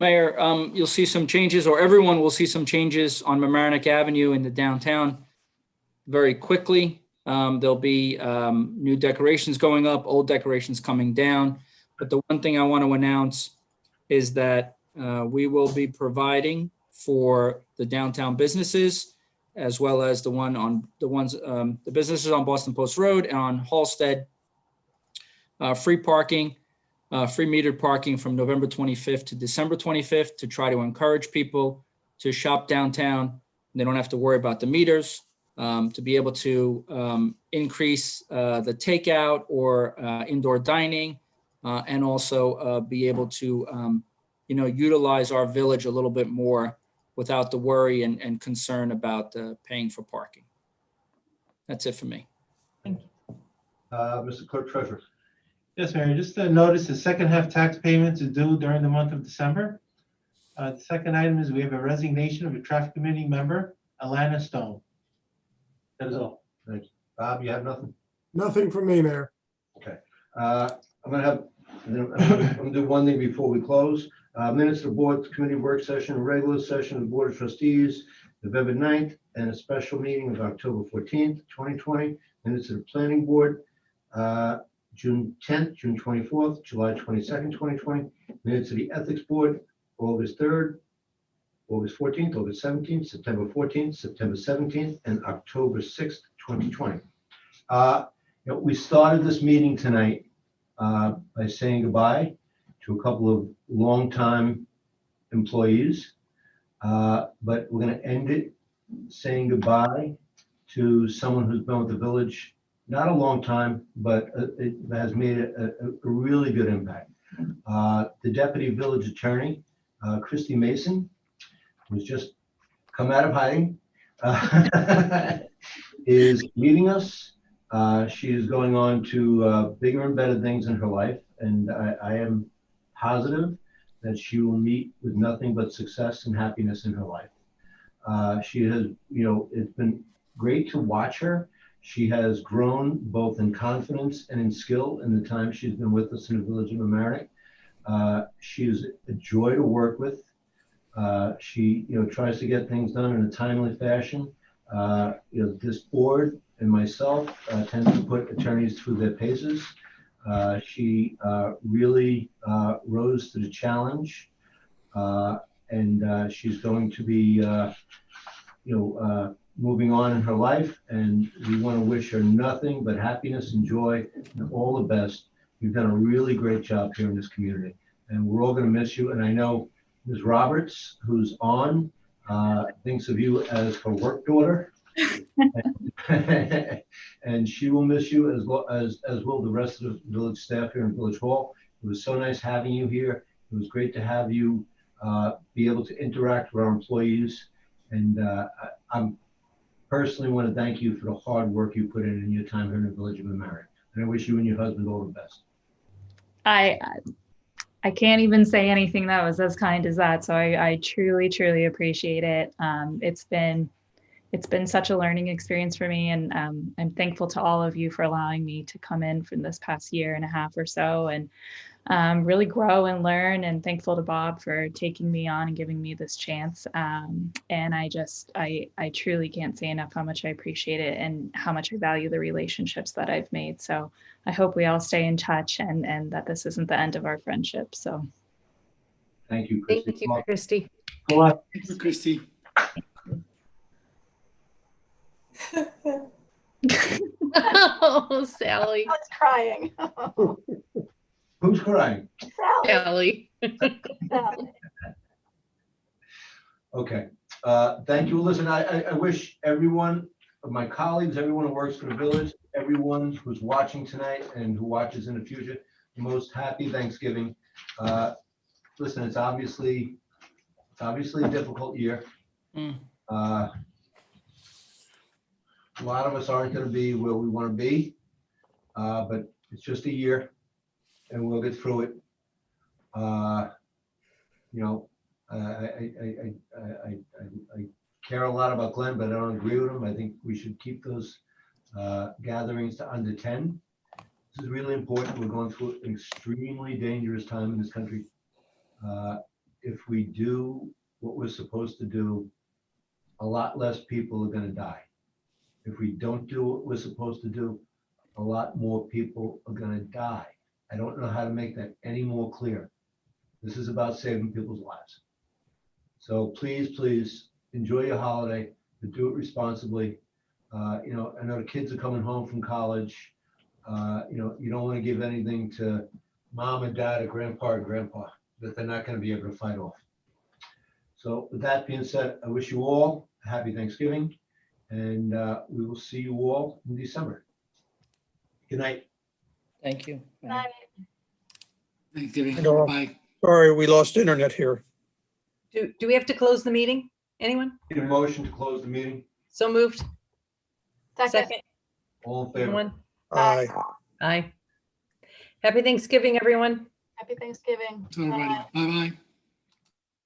Speaker 10: Mayor, you'll see some changes, or everyone will see some changes on Mamaroneck Avenue in the downtown very quickly. There'll be new decorations going up, old decorations coming down. But the one thing I want to announce is that we will be providing for the downtown businesses, as well as the businesses on Boston Post Road and on Halsted, free parking. Free metered parking from November 25th to December 25th to try to encourage people to shop downtown. They don't have to worry about the meters, to be able to increase the takeout or indoor dining, and also be able to utilize our village a little bit more without the worry and concern about paying for parking. That's it for me.
Speaker 2: Mr. Clerk Treasurer.
Speaker 8: Yes, Mayor, just to notice the second half tax payments are due during the month of December. The second item is we have a resignation of a traffic committee member, Alana Stone. That is all.
Speaker 2: Thank you. Bob, you have nothing?
Speaker 6: Nothing from me, Mayor.
Speaker 2: Okay. I'm gonna do one thing before we close. Minutes of the board committee work session, regular session of the Board of Trustees, November 9th, and a special meeting of October 14th, 2020. Minutes of the planning board, June 10th, June 24th, July 22nd, 2020. Minutes of the ethics board, August 3rd, August 14th, August 17th, September 14th, September 17th, and October 6th, 2020. We started this meeting tonight by saying goodbye to a couple of longtime employees, but we're going to end it saying goodbye to someone who's been with the village not a long time, but it has made a really good impact. The deputy village attorney, Christy Mason, who's just come out of hiding, is leaving us. She is going on to bigger and better things in her life, and I am positive that she will meet with nothing but success and happiness in her life. She has, it's been great to watch her. She has grown both in confidence and in skill in the time she's been with us in the village of Mamaroneck. She is a joy to work with. She, tries to get things done in a timely fashion. This board and myself tend to put attorneys through their paces. She really rose to the challenge, and she's going to be, moving on in her life, and we want to wish her nothing but happiness and joy and all the best. You've done a really great job here in this community, and we're all going to miss you. And I know Ms. Roberts, who's on, thinks of you as her work daughter, and she will miss you as well as will the rest of the village staff here in Village Hall. It was so nice having you here. It was great to have you be able to interact with our employees, and I'm personally want to thank you for the hard work you put in your time here in the village of Mamaroneck. And I wish you and your husband all the best.
Speaker 15: I can't even say anything that was as kind as that. So I truly, truly appreciate it. It's been such a learning experience for me, and I'm thankful to all of you for allowing me to come in for this past year and a half or so and really grow and learn, and thankful to Bob for taking me on and giving me this chance. And I truly can't say enough how much I appreciate it and how much I value the relationships that I've made. So I hope we all stay in touch, and that this isn't the end of our friendship. So
Speaker 2: thank you, Christy.
Speaker 1: Thank you, Christy.
Speaker 2: Go on.
Speaker 3: Thank you, Christy.
Speaker 1: Oh, Sally.
Speaker 9: I was crying.
Speaker 2: Who's crying?
Speaker 1: Sally.
Speaker 2: Okay. Thank you. Listen, I wish everyone, my colleagues, everyone who works for the village, everyone who's watching tonight and who watches in the future, the most happy Thanksgiving. Listen, it's obviously a difficult year. A lot of us aren't going to be where we want to be, but it's just a year, and we'll get through it. I care a lot about Glenn, but I don't agree with him. I think we should keep those gatherings to under 10. This is really important. We're going through an extremely dangerous time in this country. If we do what we're supposed to do, a lot less people are going to die. If we don't do what we're supposed to do, a lot more people are going to die. I don't know how to make that any more clear. This is about saving people's lives. So please, please enjoy your holiday, but do it responsibly. I know the kids are coming home from college. You don't want to give anything to mom and dad or grandpa or grandpa that they're not going to be able to fight off. So with that being said, I wish you all a happy Thanksgiving, and we will see you all in December. Good night.
Speaker 10: Thank you.
Speaker 9: Bye.
Speaker 3: Thanksgiving.
Speaker 7: No.
Speaker 3: Bye.
Speaker 7: Sorry, we lost internet here.
Speaker 1: Do we have to close the meeting? Anyone?
Speaker 2: Need a motion to close the meeting.
Speaker 1: So moved.
Speaker 9: Second.
Speaker 2: All in favor?
Speaker 1: Everyone?
Speaker 7: Aye.
Speaker 1: Aye. Happy Thanksgiving, everyone.
Speaker 9: Happy Thanksgiving.
Speaker 3: To everybody. Bye-bye.